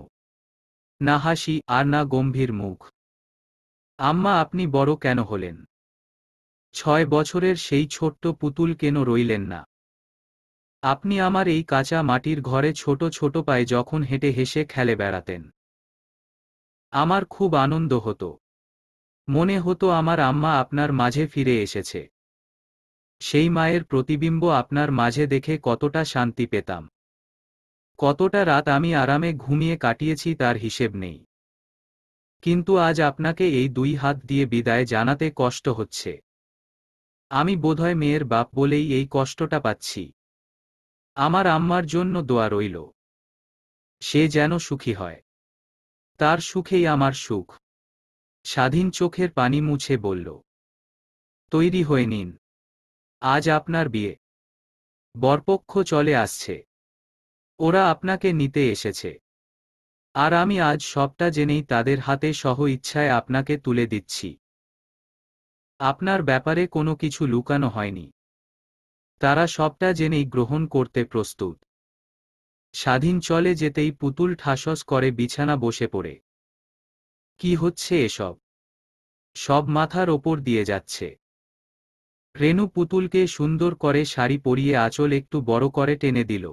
না হাসি আর না গম্ভীর মুখ। আম্মা আপনি বড় কেন হলেন? 6 বছরের সেই ছোট্ট পুতুল কেন রইলেন না? আপনি আমার এই কাঁচা মাটির ঘরে ছোট ছোট পায়ে যখন হেঁটে হেসে খেলে বেড়াতেন, আমার খুব আনন্দ হতো। মনে হতো আমার আম্মা আপনার মাঝে ফিরে এসেছে। সেই মায়ের প্রতিবিম্ব আপনার মাঝে দেখে কতটা শান্তি পেতাম। কতটা রাত আমি আরামে ঘুমিয়ে কাটিয়েছি তার হিসেব নেই। কিন্তু আজ আপনাকে এই 2 হাত দিয়ে বিদায় জানাতে কষ্ট হচ্ছে। আমি বোধহয় মেয়ের বাপ বলেই এই কষ্টটা পাচ্ছি। আমার আম্মার জন্য দোয়া রইল, সে যেন সুখী হয়। তার সুখেই আমার সুখ। স্বাধীন চোখের পানি মুছে বলল, তৈরি হয়ে নিন, আজ আপনার বিয়ে। বরপক্ষ চলে আসছে, ওরা আপনাকে নিতে এসেছে। আর আমি আজ সবটা জেনেই তাদের হাতে সহ ইচ্ছায় আপনাকে তুলে দিচ্ছি। আপনার ব্যাপারে কোনো কিছু লুকানো হয়নি, তারা সবটা জেনেই গ্রহণ করতে প্রস্তুত। স্বাধীন চলে যেতেই পুতুল ঠাসস করে বিছানা বসে পড়ে। কি হচ্ছে এসব? সব মাথার ওপর দিয়ে যাচ্ছে। রেনু পুতুলকে সুন্দর করে শাড়ি পরিয়ে আঁচল একটু বড় করে টেনে দিল।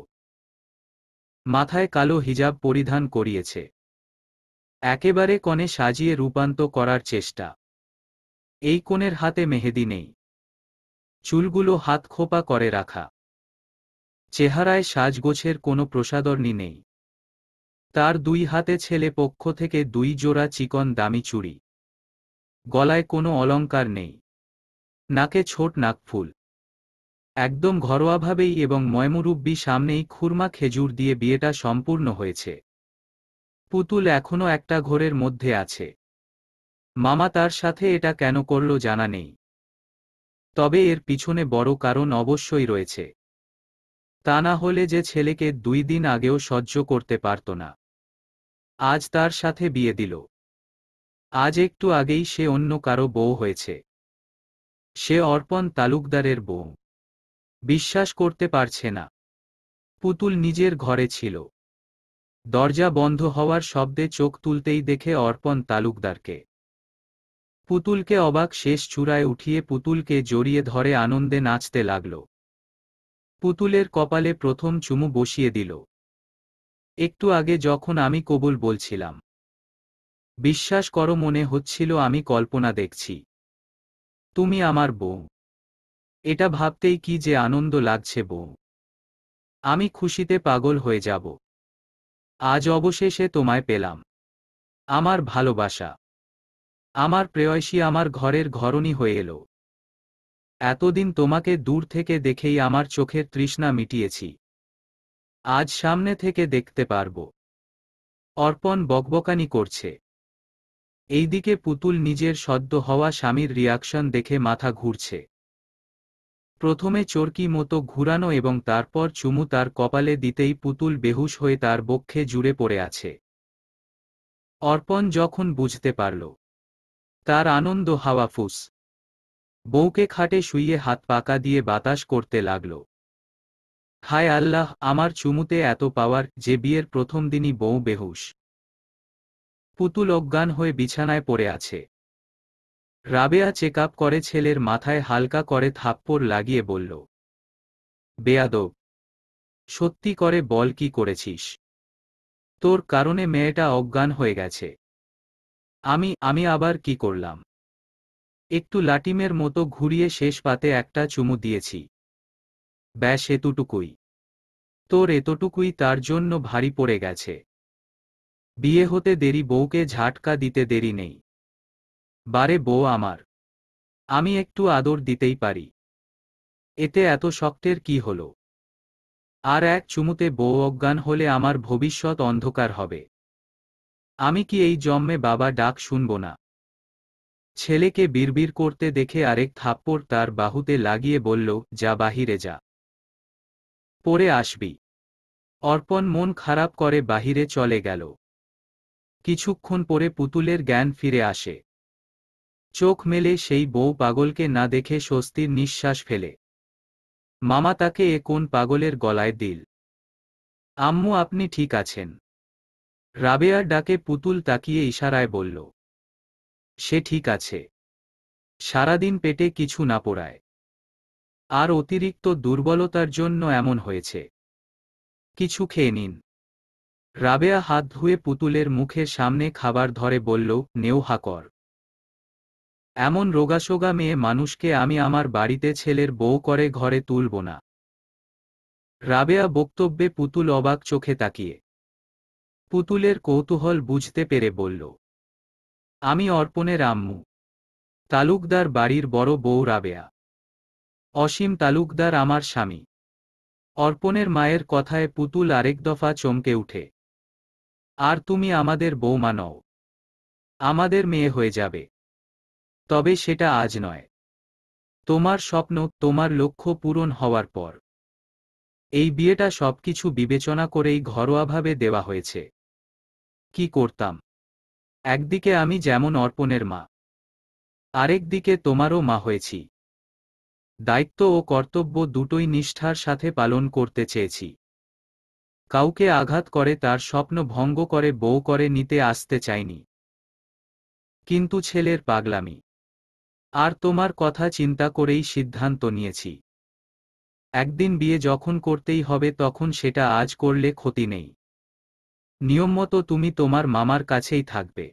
মাথায় কালো হিজাব পরিধান করিয়েছে। একেবারে কনে সাজিয়ে রূপান্ত করার চেষ্টা। এই কনের হাতে মেহেদি নেই, চুলগুলো হাত খোপা করে রাখা। চেহারায় সাজগোছের কোনো প্রসাদর্নি নেই। তার 2 হাতে ছেলে পক্ষ থেকে 2 জোড়া চিকন দামি চুড়ি। গলায় কোনো অলংকার নেই, নাকে ছোট নাকফুল। একদম ঘরোয়াভাবেই এবং ময়মুরুব্বি সামনেই খুরমা খেজুর দিয়ে বিয়েটা সম্পূর্ণ হয়েছে। পুতুল এখনো একটা ঘোরের মধ্যে আছে। মামা তার সাথে এটা কেন করল জানা নেই, তবে এর পিছনে বড় কারণ অবশ্যই রয়েছে। তা না হলে যে ছেলেকে 2 দিন আগেও সহ্য করতে পারত না, আজ তার সাথে বিয়ে দিল। আজ একটু আগেই সে অন্য কারো বউ হয়েছে। সে অর্পণ তালুকদারের বউ। বিশ্বাস করতে পারছে না। পুতুল নিজের ঘরে ছিল, দরজা বন্ধ হওয়ার শব্দে চোখ তুলতেই দেখে অর্পণ তালুকদারকে। পুতুলকে অবাক শেষ চূড়ায় উঠিয়ে পুতুলকে জড়িয়ে ধরে আনন্দে নাচতে লাগল। পুতুলের কপালে প্রথম চুমু বসিয়ে দিল। একটু আগে যখন আমি কবুল বলছিলাম, বিশ্বাস করো মনে হচ্ছিল আমি কল্পনা দেখছি। তুমি আমার বউ। এটা ভাবতেই কি যে আনন্দ লাগছে বউ। আমি খুশিতে পাগল হয়ে যাব। আজ অবশেষে তোমায় পেলাম। আমার ভালোবাসা, আমার প্রেয়সী আমার ঘরের ঘরণী হয়ে এলো। এতদিন তোমাকে দূর থেকে দেখেই আমার চোখের তৃষ্ণা মিটিয়েছি। আজ সামনে থেকে দেখতে পারবো। অর্পণ বকবকানি করছে। এইদিকে পুতুল নিজের সদ্য হওয়া স্বামীর রিয়াকশন দেখে মাথা ঘুরছে। প্রথমে চরকি মতো ঘুরানো এবং তারপর চুমু তার কপালে দিতেই পুতুল বেহুশ হয়ে তার বক্ষে জুড়ে পড়ে আছে। অর্পণ যখন বুঝতে পারল, তার আনন্দ হাওয়া ফুস। বউকে খাটে শুইয়ে হাত পাকা দিয়ে বাতাস করতে লাগল। হায় আল্লাহ, আমার চুমুতে এত পাওয়ার যে বিয়ের প্রথম দিনই বউ বেহুশ। পুতুল অজ্ঞান হয়ে বিছানায় পড়ে আছে। রাবেয়া চেক আপ করে ছেলের মাথায় হালকা করে থাপ্পড় লাগিয়ে বলল, বেয়াদব, সত্যি করে বল কি করেছিস? তোর কারণে মেয়েটা অজ্ঞান হয়ে গেছে। আমি আবার কি করলাম? একটু লাটিমের মতো ঘুরিয়ে শেষ পাতে একটা চুমু দিয়েছি। ব্যাস এতটুকুই। তোর এতটুকুই তার জন্য ভারী পড়ে গেছে। বিয়ে হতে দেরি, বউকে ঝাটকা দিতে দেরি নেই। বারে বউ আমার, আমি একটু আদর দিতেই পারি। এতে এত শক্তের কি হলো? আর এক চুমুতে বউ অজ্ঞান হলে আমার ভবিষ্যৎ অন্ধকার হবে। আমি কি এই জন্মে বাবা ডাক শুনব না? ছেলেকে বিড়বিড় করতে দেখে আরেক থাপ্পড় তার বাহুতে লাগিয়ে বলল, যা বাহিরে যা, পরে আসবি। অর্পণ মন খারাপ করে বাহিরে চলে গেল। কিছুক্ষণ পরে পুতুলের জ্ঞান ফিরে আসে। চোখ মেলে সেই বউ পাগলকে না দেখে স্বস্তির নিঃশ্বাস ফেলে। মামা তাকে এ কোন পাগলের গলায় দিল? আম্মু আপনি ঠিক আছেন? রাবেয়ার ডাকে পুতুল তাকিয়ে ইশারায় বলল, সে ঠিক আছে। সারাদিন পেটে কিছু না পোড়ায়। আর অতিরিক্ত দুর্বলতার জন্য এমন হয়েছে। কিছু খেয়ে নিন। রাবেয়া হাত ধুয়ে পুতুলের মুখের সামনে খাবার ধরে বলল, নেওহা কর। এমন রোগাসোগা মেয়ে মানুষকে আমি আমার বাড়িতে ছেলের বউ করে ঘরে তুলব না। রাবেয়া বক্তব্যে পুতুল অবাক চোখে তাকিয়ে। পুতুলের কৌতূহল বুঝতে পেরে বলল, আমি অর্পণের আম্মু। তালুকদার বাড়ির বড় বউ রাবেয়া। অসীম তালুকদার আমার স্বামী। অর্পণের মায়ের কথায় পুতুল আরেক দফা চমকে উঠে। আর তুমি আমাদের বৌমা নও। আমাদের মেয়ে হয়ে যাবে। তবে সেটা আজ নয়। তোমার স্বপ্ন, তোমার লক্ষ্য পূরণ হওয়ার পর। এই বিয়েটা সবকিছু বিবেচনা করেই ঘরোয়াভাবে দেওয়া হয়েছে। কি করতাম? একদিকে আমি যেমন অর্পণের মা, আরেক দিকে তোমারও মা হয়েছি। দায়িত্ব ও কর্তব্য দুটোই নিষ্ঠার সাথে পালন করতে চেয়েছি। কাউকে আঘাত করে তার স্বপ্ন ভঙ্গ করে বউ করে নিতে আসতে চাইনি। কিন্তু ছেলের পাগলামি আর তোমার কথা চিন্তা করেই সিদ্ধান্ত নিয়েছি। একদিন বিয়ে যখন করতেই হবে তখন সেটা আজ করলে ক্ষতি নেই। নিয়মমতো তুমি তোমার মামার কাছেই থাকবে।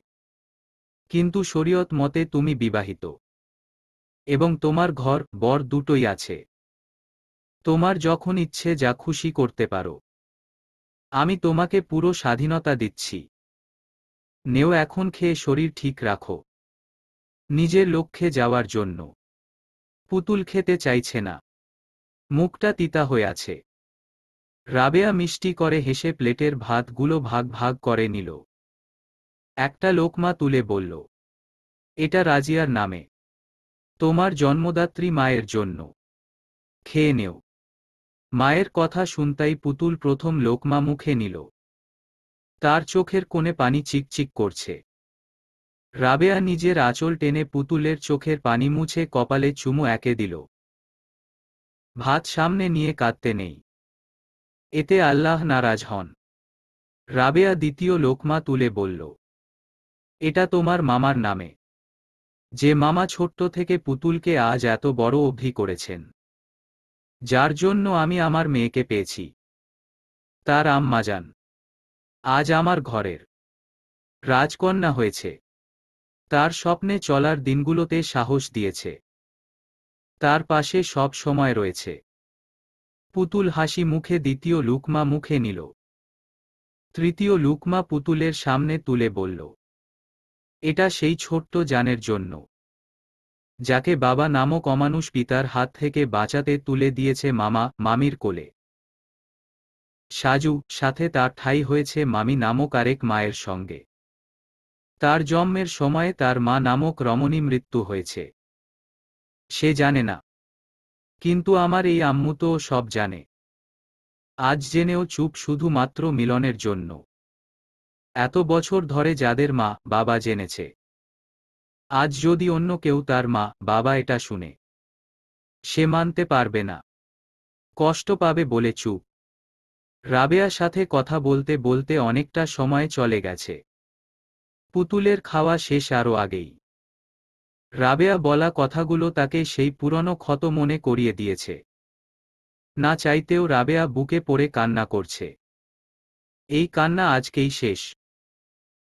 কিন্তু শরীয়ত মতে তুমি বিবাহিত। এবং তোমার ঘর বর দুটোই আছে। তোমার যখন ইচ্ছে যা খুশি করতে পারো। আমি তোমাকে পুরো স্বাধীনতা দিচ্ছি। নেও এখন খেয়ে শরীর ঠিক রাখো। নিজের লক্ষ্যে যাওয়ার জন্য। পুতুল খেতে চাইছে না। মুখটা তিতা হয়ে আছে। রাবেয়া মিষ্টি করে হেসে প্লেটের ভাতগুলো ভাগ ভাগ করে নিল। একটা লোকমা তুলে বলল, এটা রাজিয়ার নামে। তোমার জন্মদাত্রী মায়ের জন্য। খেয়ে নেও। মায়ের কথা শুনতাই পুতুল প্রথম লোকমা মুখে নিল। তার চোখের কোণে পানি চিকচিক করছে। রাবেয়া নিজের আঁচল টেনে পুতুলের চোখের পানি মুছে কপালে চুমু এঁকে দিল। ভাত সামনে নিয়ে কাঁদতে নেই। এতে আল্লাহ নারাজ হন। রাবেয়া দ্বিতীয় লোকমা তুলে বলল, এটা তোমার মামার নামে, যে মামা ছোট্ট থেকে পুতুলকে আজ এত বড় অবধি করেছেন, যার জন্য আমি আমার মেয়েকে পেয়েছি। তার আম্মাজান আজ আমার ঘরের রাজকন্যা হয়েছে। তার স্বপ্নে চলার দিনগুলোতে সাহস দিয়েছে, তার পাশে সব সময় রয়েছে। পুতুল হাসি মুখে দ্বিতীয় লুকমা মুখে নিল। তৃতীয় লুকমা পুতুলের সামনে তুলে বলল, এটা সেই ছোট্ট জানের জন্য, যাকে বাবা নামক অমানুষ পিতার হাত থেকে বাঁচাতে তুলে দিয়েছে মামা মামির কোলে। সাজু, সাথে তার ঠাঁই হয়েছে মামি নামক আরেক মায়ের সঙ্গে। তার জন্মের সময়ে তার মা নামক রমণী মৃত্যু হয়েছে। সে জানে না, কিন্তু আমার এই আম্মু তো সব জানে। আজ জেনেও চুপ, শুধুমাত্র মিলনের জন্য। এত বছর ধরে যাদের মা বাবা জেনেছে, আজ যদি অন্য কেউ তার মা বাবা এটা শুনে, সে মানতে পারবে না, কষ্ট পাবে বলে চুপ। রাবেয়ার সাথে কথা বলতে বলতে অনেকটা সময় চলে গেছে। পুতুলের খাওয়া শেষ আরও আগেই। রাবেয়া বলা কথাগুলো তাকে সেই পুরনো ক্ষত মনে করিয়ে দিয়েছে। না চাইতেও রাবেয়া বুকে পড়ে কান্না করছে। এই কান্না আজকেই শেষ।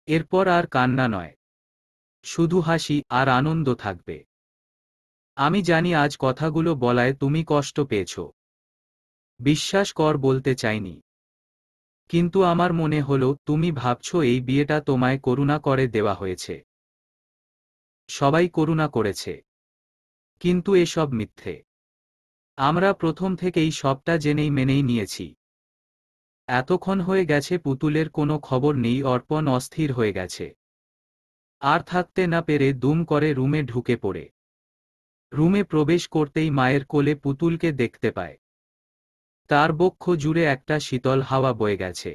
এরপর আর কান্না নয়, শুধু হাসি আর আনন্দ থাকবে। আমি জানি আজ কথাগুলো বলায় তুমি কষ্ট পেয়েছ। বিশ্বাস কর, বলতে চাইনি, কিন্তু আমার মনে হলো তুমি ভাবছ এই বিয়েটা তোমায় করুণা করে দেওয়া হয়েছে। সবাই করুণা করেছে, কিন্তু এসব মিথ্যে। আমরা প্রথম থেকেই সবটা জেনেই মেনেই নিয়েছি। এতক্ষণ হয়ে গেছে পুতুলের কোনো খবর নেই। অর্পণ অস্থির হয়ে গেছে। আর থাকতে না পেরে দুম করে রুমে ঢুকে পড়ে। রুমে প্রবেশ করতেই মায়ের কোলে পুতুলকে দেখতে পায়। তার বক্ষ জুড়ে একটা শীতল হাওয়া বয়ে গেছে।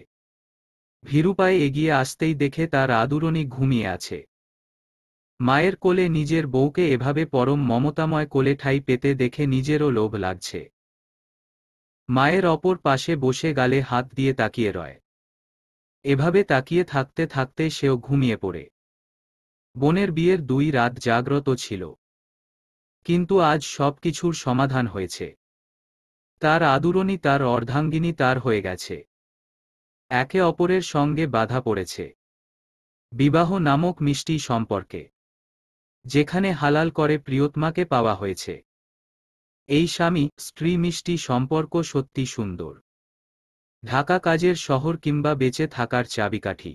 ভীরু পায়ে এগিয়ে আসতেই দেখে তার আদুরণী ঘুমিয়ে আছে। মায়ের কোলে নিজের বউকে এভাবে পরম মমতাময় কোলে ঠাঁই পেতে দেখে নিজেরও লোভ লাগছে। মায়ের অপর পাশে বসে গালে হাত দিয়ে তাকিয়ে রয়। এভাবে তাকিয়ে থাকতে থাকতে সেও ঘুমিয়ে পড়ে। বোনের বিয়ের 2 রাত জাগ্রত ছিল, কিন্তু আজ সব কিছুর সমাধান হয়েছে। তার আদুরণী, তার অর্ধাঙ্গিনী তার হয়ে গেছে। একে অপরের সঙ্গে বাধা পড়েছে বিবাহ নামক মিষ্টি সম্পর্কে, যেখানে হালাল করে প্রিয়তমাকে পাওয়া হয়েছে। এই স্বামী স্ত্রী মিষ্টি সম্পর্ক সত্যি সুন্দর। ঢাকা কাজের শহর কিংবা বেঁচে থাকার চাবিকাঠি।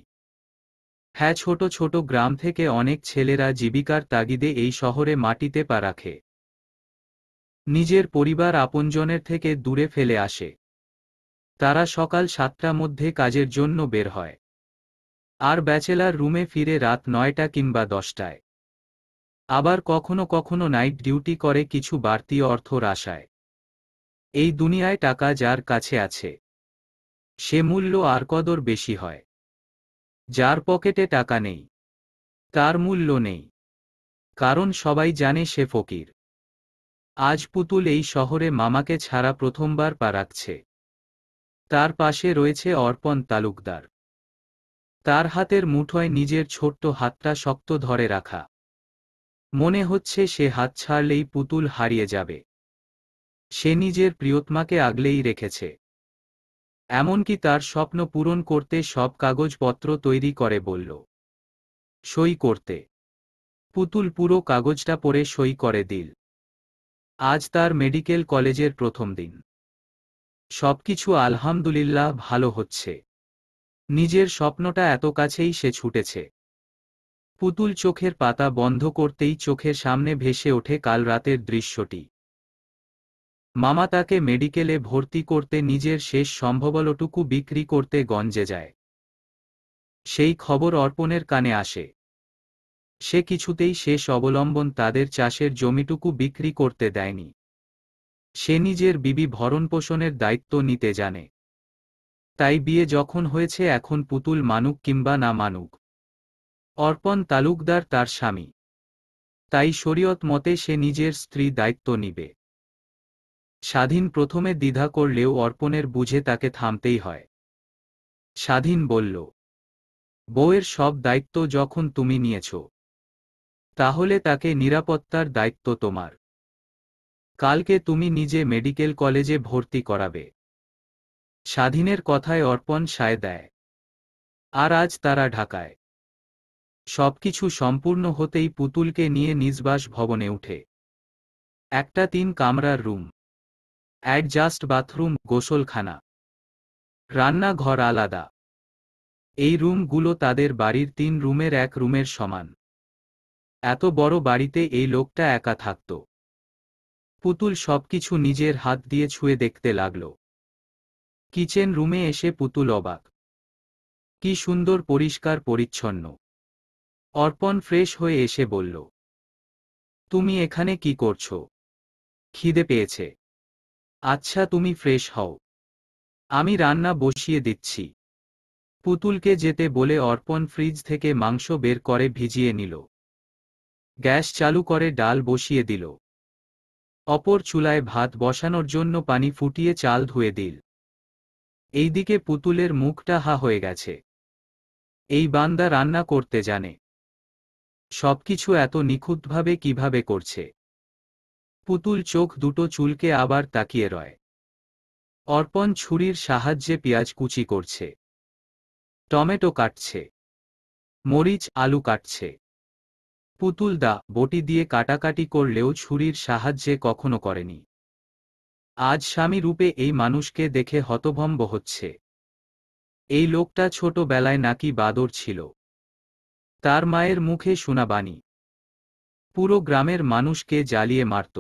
হ্যাঁ, ছোট ছোট গ্রাম থেকে অনেক ছেলেরা জীবিকার তাগিদে এই শহরে মাটিতে পা রাখে। নিজের পরিবার আপনজনের থেকে দূরে ফেলে আসে। তারা সকাল 7টার মধ্যে কাজের জন্য বের হয়, আর ব্যাচেলার রুমে ফিরে রাত 9টা কিংবা 10টায়। আবার কখনো কখনো নাইট ডিউটি করে কিছু বাড়তি অর্থর আশায়। এই দুনিয়ায় টাকা যার কাছে আছে, সে মূল্য আর কদর বেশি হয়। যার পকেটে টাকা নেই, তার মূল্য নেই, কারণ সবাই জানে সে ফকির। আজ পুতুল এই শহরে মামাকে ছাড়া প্রথমবার পা রাখছে। তার পাশে রয়েছে অর্পণ তালুকদার। তার হাতের মুঠোয় নিজের ছোট্ট হাতটা শক্ত ধরে রাখা। মনে হচ্ছে সে হাত ছাড়লেই পুতুল হারিয়ে যাবে। সে নিজের প্রিয়তমাকে আগলেই রেখেছে, এমনকি তার স্বপ্ন পূরণ করতে সব কাগজপত্র তৈরি করে বলল সই করতে। পুতুল পুরো কাগজটা পড়ে সই করে দিল। আজ তার মেডিকেল কলেজের প্রথম দিন। সবকিছু আলহামদুলিল্লাহ ভালো হচ্ছে। নিজের স্বপ্নটা এত কাছেই সে ছুটেছে। পুতুল চোখের পাতা বন্ধ করতেই চোখের সামনে ভেসে ওঠে কাল রাতের দৃশ্যটি। মামা তাকে মেডিকেলে ভর্তি করতে নিজের শেষ সম্বলটুকু বিক্রি করতে গঞ্জে যায়। সেই খবর অর্পণের কানে আসে। সে কিছুতেই শেষ অবলম্বন তাদের চাষের জমিটুকু বিক্রি করতে দেয়নি। সে নিজের বিবি ভরণপোষণের দায়িত্ব নিতে জানে। তাই বিয়ে যখন হয়েছে, এখন পুতুল মানুক কিংবা না মানুক, অর্পণ তালুকদার তার স্বামী। তাই শরীয়ত মতে সে নিজের স্ত্রী দায়িত্ব নিবে। স্বাধীন প্রথমে দ্বিধা করলেও অর্পণের বুঝে তাকে থামতেই হয়। স্বাধীন বলল, বউয়ের সব দায়িত্ব যখন তুমি নিয়েছ, তাহলে তাকে নিরাপত্তার দায়িত্ব তোমার। কালকে তুমি নিজে মেডিকেল কলেজে ভর্তি করাবে। স্বাধীনের কথায় অর্পণ সায় দেয়। আর আজ তারা ঢাকায়। সবকিছু সম্পূর্ণ হতেই পুতুলকে নিয়ে নিজবাস ভবনে উঠে। একটা 3 কামরার রুম, অ্যাডজাস্ট বাথরুম, গোসলখানা, রান্নাঘর আলাদা। এই রুমগুলো তাদের বাড়ির 3 রুমের এক রুমের সমান। এত বড় বাড়িতে এই লোকটা একা থাকত। পুতুল সবকিছু নিজের হাত দিয়ে ছুঁয়ে দেখতে লাগল। কিচেন রুমে এসে পুতুল অবাক। কি সুন্দর পরিষ্কার পরিচ্ছন্ন। অর্পণ ফ্রেশ হয়ে এসে বলল, তুমি এখানে কি করছো? খিদে পেয়েছে? আচ্ছা তুমি ফ্রেশ হও, আমি রান্না বসিয়ে দিচ্ছি। পুতুলকে যেতে বলে অর্পণ ফ্রিজ থেকে মাংস বের করে ভিজিয়ে নিল। গ্যাস চালু করে ডাল বসিয়ে দিল। অপর চুলায় ভাত বসানোর জন্য পানি ফুটিয়ে চাল ধুয়ে দিল। এইদিকে পুতুলের মুখটা হা হয়ে গেছে। এই বান্দা রান্না করতে জানে। সবকিছু এত নিখুঁতভাবে কিভাবে করছে? পুতুল চোখ দুটো চুলকে আবার তাকিয়ে রয়। অর্পণ ছুরির সাহায্যে পেঁয়াজ কুচি করছে, টমেটো কাটছে, মরিচ আলু কাটছে। পুতুল বটি দিয়ে কাটাকাটি করলেও ছুরির সাহায্যে কখনো করেনি। আজ স্বামী রূপে এই মানুষকে দেখে হতভম্ব হচ্ছে। এই লোকটা ছোটবেলায় নাকি বাদর ছিল। তার মায়ের মুখে শোনা বাণী। পুরো গ্রামের মানুষকে জ্বালিয়ে মারত।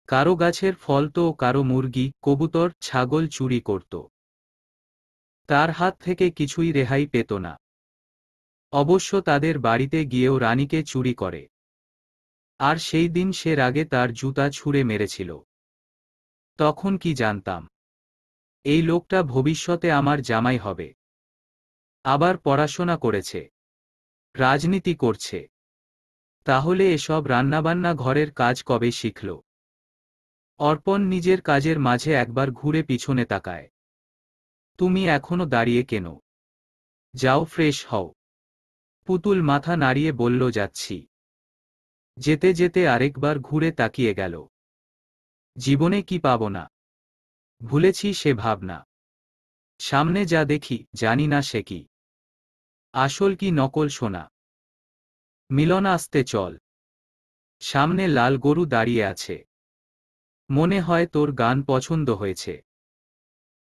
কারো গাছের ফল তো কারো মুরগি, কবুতর, ছাগল চুরি করত। তার হাত থেকে কিছুই রেহাই পেত না। অবশ্য তাদের বাড়িতে গিয়েও রানীকে চুরি করে। আর সেই দিন সে রাগে তার জুতা ছুঁড়ে মেরেছিল। তখন কি জানতাম, এই লোকটা ভবিষ্যতে আমার জামাই হবে। আবার পড়াশোনা করেছে, রাজনীতি করছে। তাহলে এসব রান্নাবান্না ঘরের কাজ কবে শিখল? অর্পণ নিজের কাজের মাঝে একবার ঘুরে পিছনে তাকায়। তুমি এখনো দাঁড়িয়ে কেন? যাও ফ্রেশ হও। পুতুল মাথা নাড়িয়ে বলল, যাচ্ছি। যেতে যেতে আরেকবার ঘুরে তাকিয়ে গেল। জীবনে কি পাব না, ভুলেছি সে ভাবনা। সামনে যা দেখি জানি না সে কি আসল কি নকল সোনা। মিলন, আসতে চল। সামনে লাল গরু দাঁড়িয়ে আছে। মনে হয় তোর গান পছন্দ হয়েছে।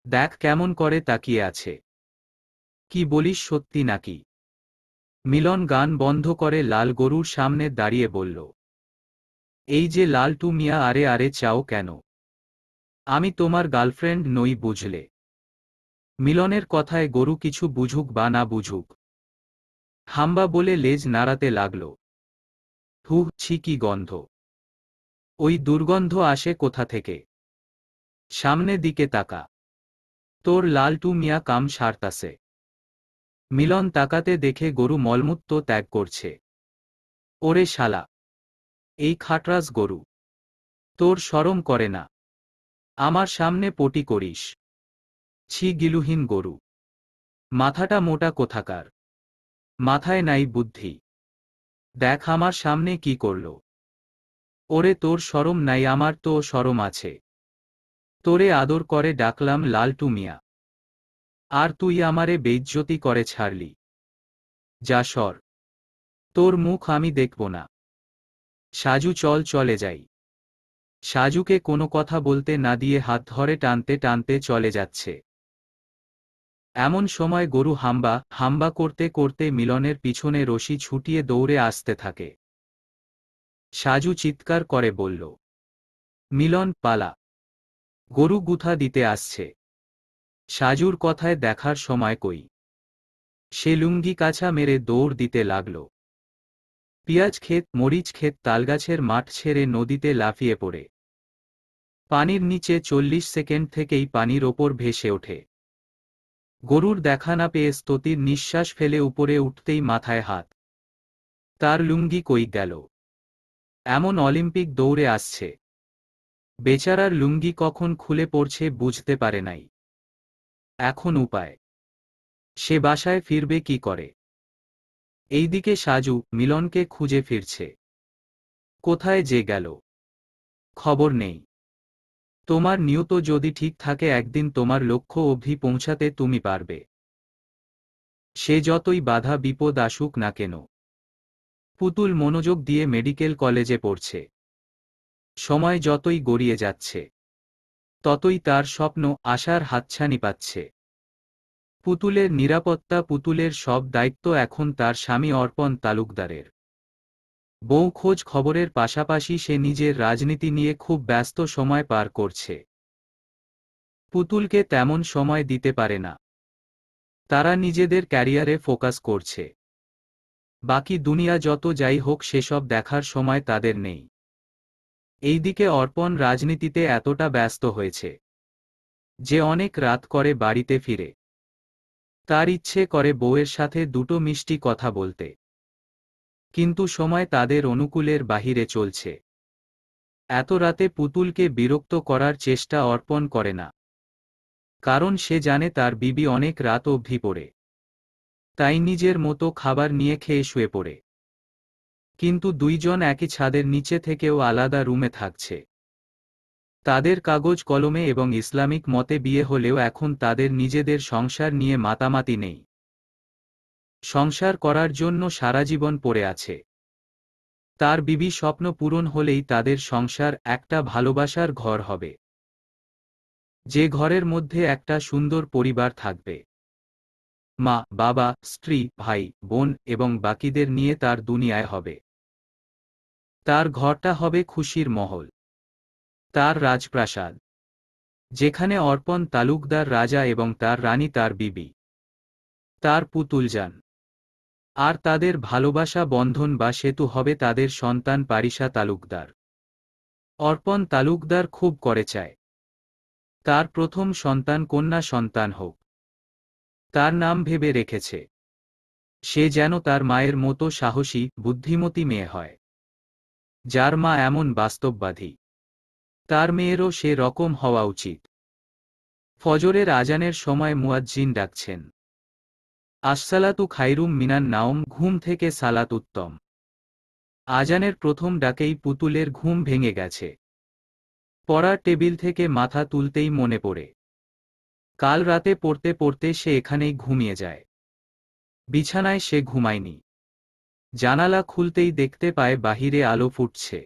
দেখ কেমন করে তাকিয়ে আছে। কি বলিস, সত্যি নাকি? মিলন গান বন্ধ করে লাল গরুর সামনে দাঁড়িয়ে বলল, এই যে লালটু মিয়া, আরে আরে চাও কেন? আমি তোমার গার্লফ্রেন্ড নই, বুঝলে? মিলনের কথায় গরু কিছু বুঝুক বা না বুঝুক, হাম্বা বলে লেজ নাড়াতে লাগল। হুহ, ছি কি গন্ধ! ওই দুর্গন্ধ আসে কোথা থেকে? সামনে দিকে তাকা, তোর লালটু মিয়া কাম সারতাছে। মিলন তাকাতে দেখে গরু মলমূত্র ত্যাগ করছে। ওরে শালা, এই খাটরাজ গরু, তোর শরম করে না? আমার সামনে পটি করিস? ছি গিলুহীন গরু, মাথাটা মোটা কোথাকার, মাথায় নাই বুদ্ধি। দেখ আমার সামনে কি করল। ওরে তোর শরম নাই? আমার তো শরম আছে। তোরে আদর করে ডাকলাম লালটু মিয়া, আর তুই আমারে বেইজ্জতি করে ছাড়লি। যা সর, তোর মুখ আমি দেখব না। সাজু চল, চলে যাই। সাজুকে কোনো কথা বলতে না দিয়ে হাত ধরে টানতে টানতে চলে যাচ্ছে। এমন সময় গরু হাম্বা হাম্বা করতে করতে মিলনের পিছনে রশি ছুটিয়ে দৌড়ে আসতে থাকে। সাজু চিৎকার করে বলল, মিলন পালা, গরু গুথা দিতে আসছে। সাজুর কথায় দেখার সময় কই, সে লুঙ্গি কাছা মেরে দৌড় দিতে লাগল। পিঁয়াজ ক্ষেত, মরিচ ক্ষেত, তালগাছের মাঠ ছেড়ে নদীতে লাফিয়ে পড়ে। পানির নিচে 40 সেকেন্ড থেকেই পানির ওপর ভেসে ওঠে। গরুর দেখা না পেয়ে স্তুতির নিঃশ্বাস ফেলে উপরে উঠতেই মাথায় হাত। তার লুঙ্গি কই গেল? এমন অলিম্পিক দৌড়ে আসছে, বেচারার লুঙ্গি কখন খুলে পড়ছে বুঝতে পারে নাই। এখন উপায়, সে বাসায় ফিরবে কি করে? এইদিকে সাজু মিলনকে খুঁজে ফিরছে। কোথায় যে গেল? খবর নেই। তোমার নিয়ত যদি ঠিক থাকে একদিন তোমার লক্ষ্য অবধি পৌঁছাতে তুমি পারবে। সে যতই বাধা বিপদ আসুক না কেন। পুতুল মনোযোগ দিয়ে মেডিকেল কলেজে পড়ছে। সময় যতই গড়িয়ে যাচ্ছে ততই তার স্বপ্ন আশার হাতছানি পাচ্ছে। পুতুলের নিরাপত্তা, পুতুলের সব দায়িত্ব এখন তার স্বামী অর্পণ তালুকদারের। বউ খোঁজ খবরের পাশাপাশি সে নিজের রাজনীতি নিয়ে খুব ব্যস্ত সময় পার করছে। পুতুলকে তেমন সময় দিতে পারে না। তারা নিজেদের ক্যারিয়ারে ফোকাস করছে। বাকি দুনিয়া যত যাই হোক সেসব দেখার সময় তাদের নেই। এইদিকে অর্পণ রাজনীতিতে এতটা ব্যস্ত হয়েছে যে অনেক রাত করে বাড়িতে ফিরে। তার ইচ্ছে করে বউয়ের সাথে দুটো মিষ্টি কথা বলতে, কিন্তু সময় তাদের অনুকূলের বাহিরে চলছে। এত রাতে পুতুলকে বিরক্ত করার চেষ্টা অর্পণ করে না, কারণ সে জানে তার বিবি অনেক রাত অবধি পড়ে। তাই নিজের মতো খাবার নিয়ে খেয়ে শুয়ে পড়ে। কিন্তু দুইজন একই ছাদের নিচে থেকেও আলাদা রুমে থাকছে। তাদের কাগজ কলমে এবং ইসলামিক মতে বিয়ে হলেও এখন তাদের নিজেদের সংসার নিয়ে মাতামাতি নেই। সংসার করার জন্য সারা জীবন পড়ে আছে। তার বিবি স্বপ্ন পূরণ হলেই তাদের সংসার একটা ভালোবাসার ঘর হবে, যে ঘরের মধ্যে একটা সুন্দর পরিবার থাকবে। মা, বাবা, স্ত্রী, ভাই, বোন এবং বাকিদের নিয়ে তার দুনিয়ায় হবে। তার ঘরটা হবে খুশির মহল, তার রাজপ্রাসাদ, যেখানে অর্পণ তালুকদার রাজা এবং তার রানী তার বিবি, তার পুতুলজান। আর তাদের ভালোবাসা বন্ধন বা সেতু হবে তাদের সন্তান পারিশা তালুকদার। অর্পণ তালুকদার খুব করে চায় তার প্রথম সন্তান কন্যা সন্তান হোক। তার নাম ভেবে রেখেছে সে যেন তার মায়ের মতো সাহসী, বুদ্ধিমতী মেয়ে হয়। যার মা এমন বাস্তববাদী, তার মেয়েরও সে রকম হওয়া উচিত। ফজরের আজানের সময় মুয়াজ্জিন ডাকছেন, আসসালাতু খাইরুম মিনান নাওম, ঘুম থেকে সালাত উত্তম। আজানের প্রথম ডাকেই পুতুলের ঘুম ভেঙে গেছে। পড়ার টেবিল থেকে মাথা তুলতেই মনে পড়ে কাল রাতে পড়তে পড়তে সে এখানেই ঘুমিয়ে যায়। বিছানায় সে ঘুমায়নি। জানালা খুলতেই দেখতে পায় বাহিরে আলো ফুটছে।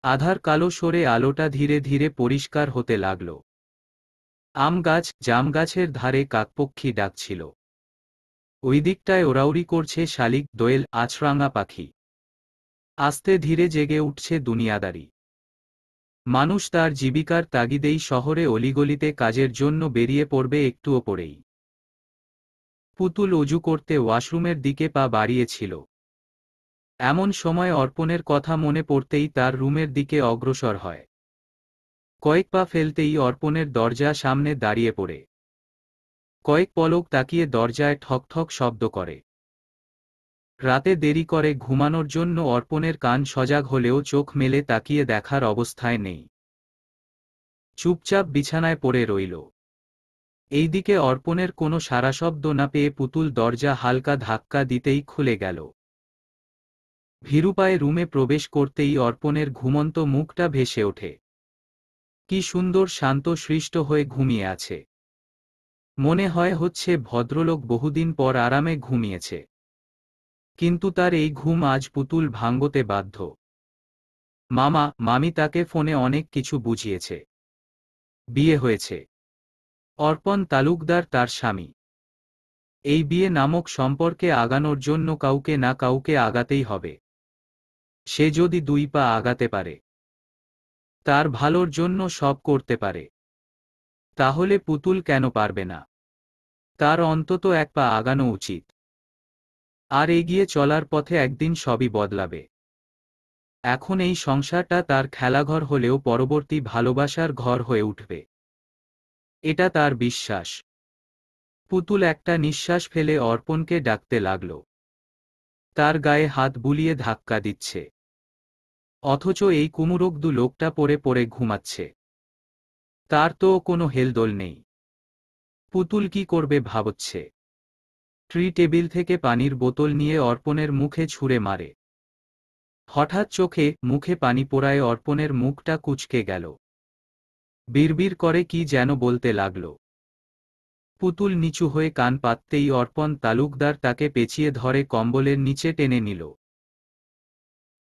আধার কালো সরে আলোটা ধীরে ধীরে পরিষ্কার হতে লাগল। আম গাছ, জাম গাছের ধারে কাকপক্ষী ডাকছিল। ওই দিকটায় ওরাউরি করছে শালিক, দোয়েল, আছরাঙা পাখি। আস্তে ধীরে জেগে উঠছে দুনিয়াদারি। মানুষ তার জীবিকার তাগিদেই শহরে অলিগলিতে কাজের জন্য বেরিয়ে পড়বে একটুও পরেই। পুতুল অজু করতে ওয়াশরুমের দিকে পা বাড়িয়েছিল। এমন সময় অর্পণের কথা মনে পড়তেই তার রুমের দিকে অগ্রসর হয়। কয়েক পা ফেলতেই অর্পণের দরজা সামনে দাঁড়িয়ে পড়ে। কয়েক পলক তাকিয়ে দরজায় ঠক ঠক শব্দ করে। রাতে দেরি করে ঘুমানোর জন্য অর্পণের কান সজাগ হলেও চোখ মেলে তাকিয়ে দেখার অবস্থায় নেই। চুপচাপ বিছানায় পড়ে রইল। এইদিকে অর্পণের কোনো সাড়াশব্দ না পেয়ে পুতুল দরজা হালকা ধাক্কা দিতেই খুলে গেল। ভীরুপায়ে রুমে প্রবেশ করতেই অর্পণের ঘুমন্ত মুখটা ভেসে ওঠে। কি সুন্দর শান্ত সৃষ্ট হয়ে ঘুমিয়ে আছে। মনে হচ্ছে ভদ্রলোক বহুদিন পর আরামে ঘুমিয়েছে। কিন্তু তার এই ঘুম আজ পুতুল ভাঙতে বাধ্য। মামা, মামি তাকে ফোনে অনেক কিছু বুঝিয়েছে। বিয়ে হয়েছে। অর্পণ তালুকদার তার স্বামী। এই বিয়ে নামক সম্পর্কে আগানোর জন্য কাউকে না কাউকে আগাতেই হবে। সে যদি দুই পা আগাতে পারে, তার ভালোর জন্য সব করতে পারে, তাহলে পুতুল কেন পারবে না? তার অন্তত এক পা আগানো উচিত। আর এগিয়ে চলার পথে একদিন সবই বদলাবে। এখন এই সংসারটা তার খেলাঘর হলেও পরবর্তী ভালোবাসার ঘর হয়ে উঠবে, এটা তার বিশ্বাস। পুতুল একটা নিঃশ্বাস ফেলে অর্পণকে ডাকতে লাগল। তার গায়ে হাত বুলিয়ে ধাক্কা দিচ্ছে, অথচ এই কুমুরোগদু লোকটা পড়ে পড়ে ঘুমাচ্ছে। তার তো কোনো হেলদোল নেই। পুতুল কি করবে ভাবছে। টেবিল থেকে পানির বোতল নিয়ে অর্পণের মুখে ছুঁড়ে মারে। হঠাৎ চোখে মুখে পানি পড়ায় অর্পণের মুখটা কুঁচকে গেল। বিড়বিড় করে কি যেন বলতে লাগল। পুতুল নিচু হয়ে কান পাততেই অর্পণ তালুকদার তাকে পেঁচিয়ে ধরে কম্বলের নিচে টেনে নিল।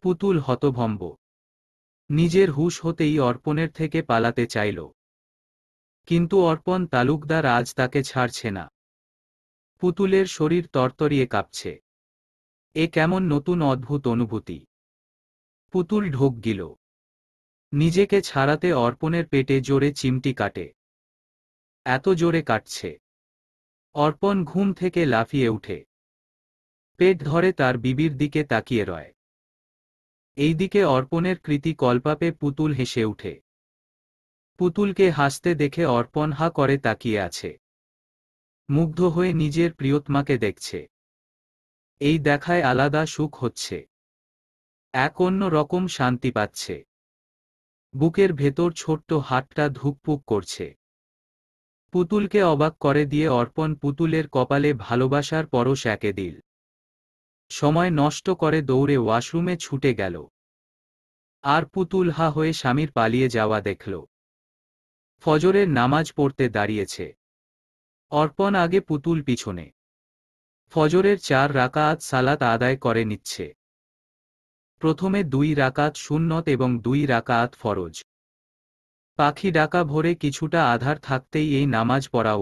পুতুল হতভম্ব। নিজের হুঁশ হতেই অর্পণের থেকে পালাতে চাইল, কিন্তু অর্পণ তালুকদার আজ তাকে ছাড়ছে না। পুতুলের শরীর তরতরিয়ে কাঁপছে। এ কেমন নতুন অদ্ভুত অনুভূতি। পুতুল ঢোক গিল। নিজেকে ছাড়াতে অর্পণের পেটে জোরে চিমটি কাটে। এত জোরে কাটছে। অর্পণ ঘুম থেকে লাফিয়ে উঠে পেট ধরে তার বিবির দিকে তাকিয়ে রয়। এইদিকে অর্পণের কৃতি কল্পাপে পুতুল হেসে উঠে। পুতুলকে হাসতে দেখে অর্পণ হা করে তাকিয়ে আছে। মুগ্ধ হয়ে নিজের প্রিয়তমাকে দেখছে। এই দেখায় আলাদা সুখ হচ্ছে। এক অন্য রকম শান্তি পাচ্ছে। বুকের ভেতর ছোট্ট হাতটা ধুকপুক করছে। পুতুলকে অবাক করে দিয়ে অর্পণ পুতুলের কপালে ভালোবাসার পরশ এঁকে দিল। সময় নষ্ট করে দৌড়ে ওয়াশরুমে ছুটে গেল। আর পুতুল হা হয়ে স্বামীর পালিয়ে যাওয়া দেখল। ফজরের নামাজ পড়তে দাঁড়িয়েছে। অর্পণ আগে, পুতুল পিছনে। ফজরের 4 রাকাত সালাত আদায় করে নিচ্ছে। প্রথমে 2 রাকাত সুন্নত এবং 2 রাকাত ফরজ। পাখি ডাকা ভোরে কিছুটা আধার থাকতেই এই নামাজ পড়া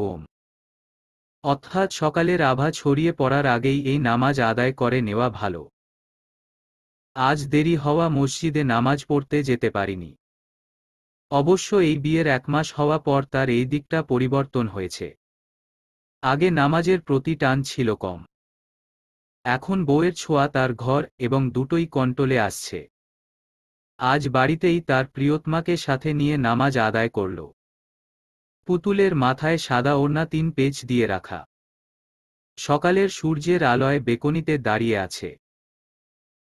অর্থাৎ সকালের আভা ছড়িয়ে পড়ার আগেই এই নামাজ আদায় করে নেওয়া ভালো। আজ দেরি হওয়া মসজিদে নামাজ পড়তে যেতে পারিনি। অবশ্য এই বিয়ের 1 মাস হওয়া পর তার এই দিকটা পরিবর্তন হয়েছে। আগে নামাজের প্রতি টান ছিল কম। এখন বউয়ের ছোঁয়া তার ঘর এবং দুটোই কন্ট্রোলে আসছে। আজ বাড়িতেই তার প্রিয়তমাকে সাথে নিয়ে নামাজ আদায় করল। পুতুলের মাথায় সাদা ওড়না 3 পেচ দিয়ে রাখা। সকালের সূর্যের আলোয় বেকনিতে দাঁড়িয়ে আছে।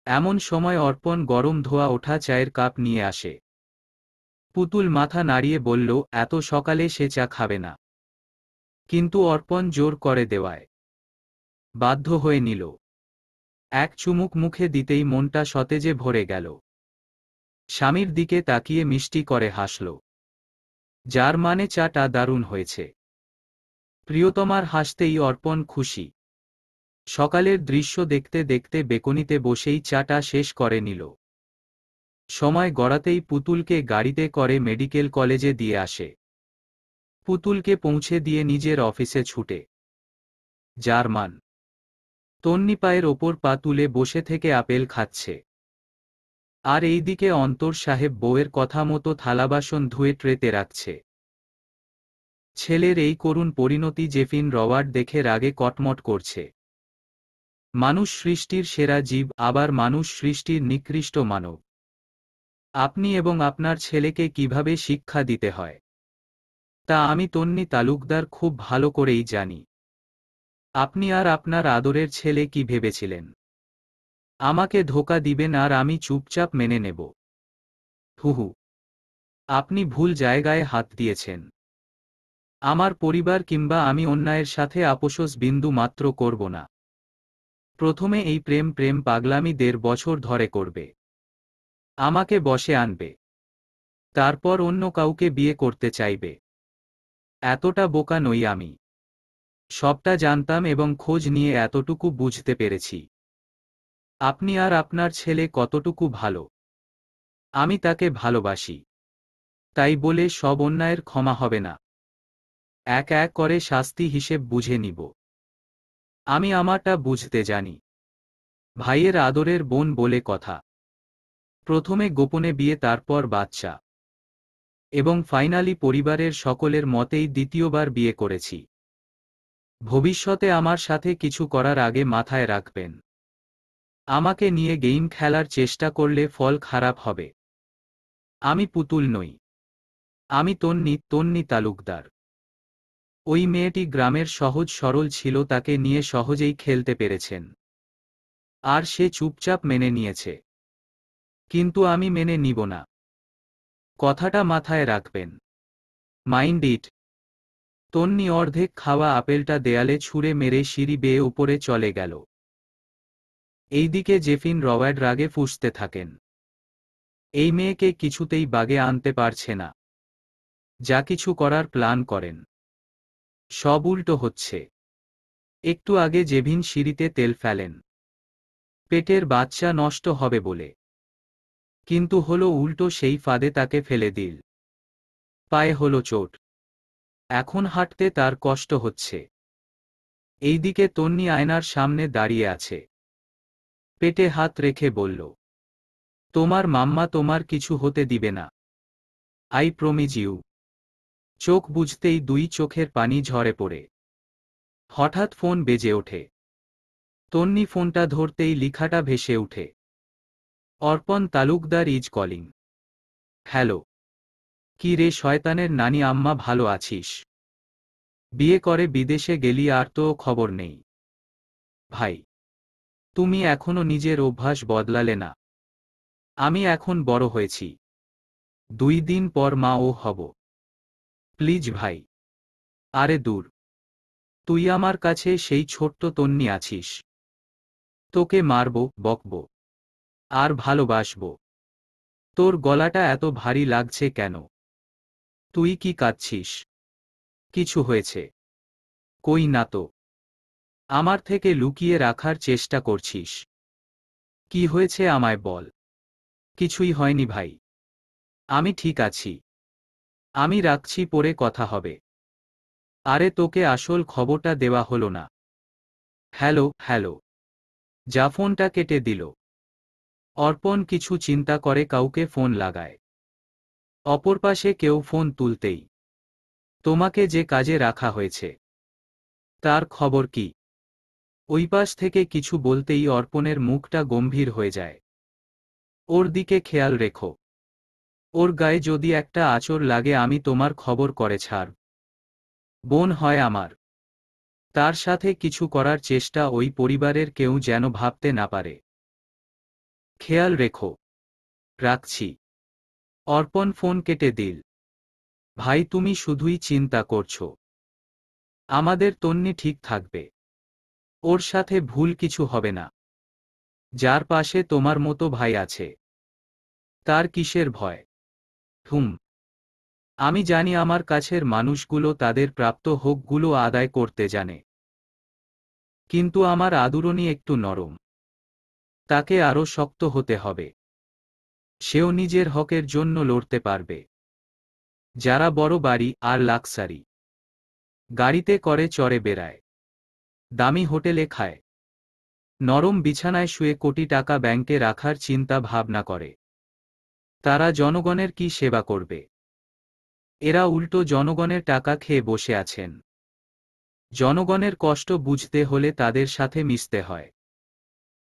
এমন সময় অর্পণ গরম ধোয়া ওঠা চায়ের কাপ নিয়ে আসে। পুতুল মাথা নাড়িয়ে বলল, এত সকালে সে চা খাবে না। কিন্তু অর্পণ জোর করে দেওয়ায় বাধ্য হয়ে নিল। এক চুমুক মুখে দিতেই মনটা সতেজে ভরে গেল। স্বামীর দিকে তাকিয়ে মিষ্টি করে হাসল। যার মানে চাটা দারুণ হয়েছে। প্রিয়তমার হাসতেই অর্পণ খুশি। সকালের দৃশ্য দেখতে দেখতে বেকনিতে বসেই চাটা শেষ করে নিল। সময় গড়াতেই পুতুলকে গাড়িতে করে মেডিকেল কলেজে দিয়ে আসে। পুতুলকে পৌঁছে দিয়ে নিজের অফিসে ছুটে। জার্মান তন্নি পায়ের ওপর পা তুলে বসে থেকে আপেল খাচ্ছে। আর এইদিকে অন্তর সাহেব বউয়ের কথা মতো থালাবাসন ধুয়ে ট্রেতে রাখছে। ছেলের এই করুণ পরিণতি জেফিন রবার্ট দেখে রাগে কটমট করছে। মানুষ সৃষ্টির সেরা জীব, আবার মানুষ সৃষ্টির নিকৃষ্ট মানব। আপনি এবং আপনার ছেলেকে কিভাবে শিক্ষা দিতে হয় তা আমি তন্নি তালুকদার খুব ভালো করেই জানি। আপনি আর আপনার আদরের ছেলে কি ভেবেছিলেন আমাকে ধোঁকা দিবেন আর আমি চুপচাপ মেনে নেব? হুহু, আপনি ভুল জায়গায় হাত দিয়েছেন। আমার পরিবার কিংবা আমি অন্যায়ের সাথে আপোষস বিন্দু মাত্র করব না। প্রথমে এই প্রেম পাগলামি 1.5 বছর ধরে করবে। আমাকে বশে আনবে। তারপর অন্য কাউকে বিয়ে করতে চাইবে। এতটা বোকা নই আমি। সবটা জানতাম এবং খোঁজ নিয়ে এতটুকু বুঝতে পেরেছি আপনি আর আপনার ছেলে কতটুকু ভালো। আমি তাকে ভালোবাসি। তাই বলে সব অন্যায়ের ক্ষমা হবে না। এক এক করে শাস্তি হিসেব বুঝে নিব। আমি আমারটা বুঝতে জানি। ভাইয়ের আদরের বোন বলে কথা। প্রথমে গোপনে বিয়ে, তারপর বাচ্চা, এবং ফাইনালি পরিবারের সকলের মতেই দ্বিতীয়বার বিয়ে করেছি। ভবিষ্যতে আমার সাথে কিছু করার আগে মাথায় রাখবেন, আমাকে নিয়ে গেম খেলার চেষ্টা করলে ফল খারাপ হবে। আমি পুতুল নই। আমি তন্নি তালুকদার। ওই মেয়েটি গ্রামের সহজ সরল ছিল, তাকে নিয়ে সহজেই খেলতে পেরেছেন। আর সে চুপচাপ মেনে নিয়েছে। কিন্তু আমি মেনে নিব না। কথাটা মাথায় রাখবেন। Mind it. তন্নি অর্ধেক খাওয়া আপেলটা দেয়ালে ছুঁড়ে মেরে সিঁড়ি বেয়ে উপরে চলে গেল। এইদিকে জেফিন রবার্ট রাগে ফুঁসতে থাকেন। এই মেয়েকে কিছুতেই বাগে আনতে পারছে না। যা কিছু করার প্ল্যান করেন, সব উল্টো হচ্ছে। একটু আগে জেভিন সিঁড়িতে তেল ফেলেন পেটের বাচ্চা নষ্ট হবে বলে, কিন্তু হলো উল্টো, সেই ফাঁদে তাকে ফেলে দিল। পায়ে হলো চোট, এখন হাঁটতে তার কষ্ট হচ্ছে। এইদিকে তন্নি আয়নার সামনে দাঁড়িয়ে আছে, পেটে হাত রেখে বলল, তোমার মাম্মা তোমার কিছু হতে দিবে না, আই প্রমিজ ইউ। চোখ বুঝতেই দুই চোখের পানি ঝরে পড়ে। হঠাৎ ফোন বেজে ওঠে। তন্নি ফোনটা ধরতেই লিখাটা ভেসে উঠে, অর্পণ তালুকদার ইজ কলিং। হ্যালো। কি রে শয়তানের নানি, আম্মা ভালো আছিস? বিয়ে করে বিদেশে গেলি আর তো খবর নেই। ভাই, তুমি এখনো নিজের অভ্যাস বদলালে না। আমি এখন বড় হয়েছি, 2 দিন পর মা ও হব। প্লিজ ভাই। আরে দূর, তুই আমার কাছে সেই ছোট্ট তন্নি আছিস। তোকে মারব, বকব, আর ভালোবাসব। তোর গলাটা এত ভারী লাগছে কেন? তুই কি কাঁদছিস? কিছু হয়েছে? কই না তো। আমার থেকে লুকিয়ে রাখার চেষ্টা করছিস। কি হয়েছে আমায় বল। কিছুই হয়নি ভাই, আমি ঠিক আছি। আমি রাখছি, পরে কথা হবে। আরে তোকে আসল খবরটা দেওয়া হলো না। Hello hello. যা ফোনটা কেটে দিল। অর্পণ কিছু চিন্তা করে কাউকে ফোন লাগায়। অপর পাশে কেউ ফোন তুলতেই, তোমাকে যে কাজে রাখা হয়েছে তার খবর কি? ওই পাশ থেকে কিছু বলতেই অর্পণের মুখটা গম্ভীর হয়ে যায়। ওর দিকে খেয়াল রেখো, ওর গায়ে যদি একটা আঁচড় লাগে আমি তোমার খবর করে ছাড়। বোন হয় আমার, তার সাথে কিছু করার চেষ্টা ওই পরিবারের কেউ যেন ভাবতে না পারে। খেয়াল রেখো। রাখছি। অর্পণ ফোন কেটে দিল। ভাই তুমি শুধুই চিন্তা করছো, আমাদের তন্নি ঠিক থাকবে, ওর সাথে ভুল কিছু হবে না। যার পাশে তোমার মতো ভাই আছে, তার কিসের ভয়? হুম, আমি জানি আমার কাছের মানুষগুলো তাদের প্রাপ্ত হকগুলো আদায় করতে জানে, কিন্তু আমার আদুরনি একটু নরম, তাকে আরও শক্ত হতে হবে। সেও নিজের হকের জন্য লড়তে পারবে। যারা বড় বাড়ি আর লাক্সারি গাড়িতে করে চড়ে বেড়ায়, দামি হোটেলে খায়, নরম বিছানায় শুয়ে কোটি টাকা ব্যাংকে রাখার চিন্তা ভাবনা করে, তারা জনগণের কি সেবা করবে? এরা উল্টো জনগণের টাকা খেয়ে বসে আছেন। জনগণের কষ্ট বুঝতে হলে তাদের সাথে মিশতে হয়,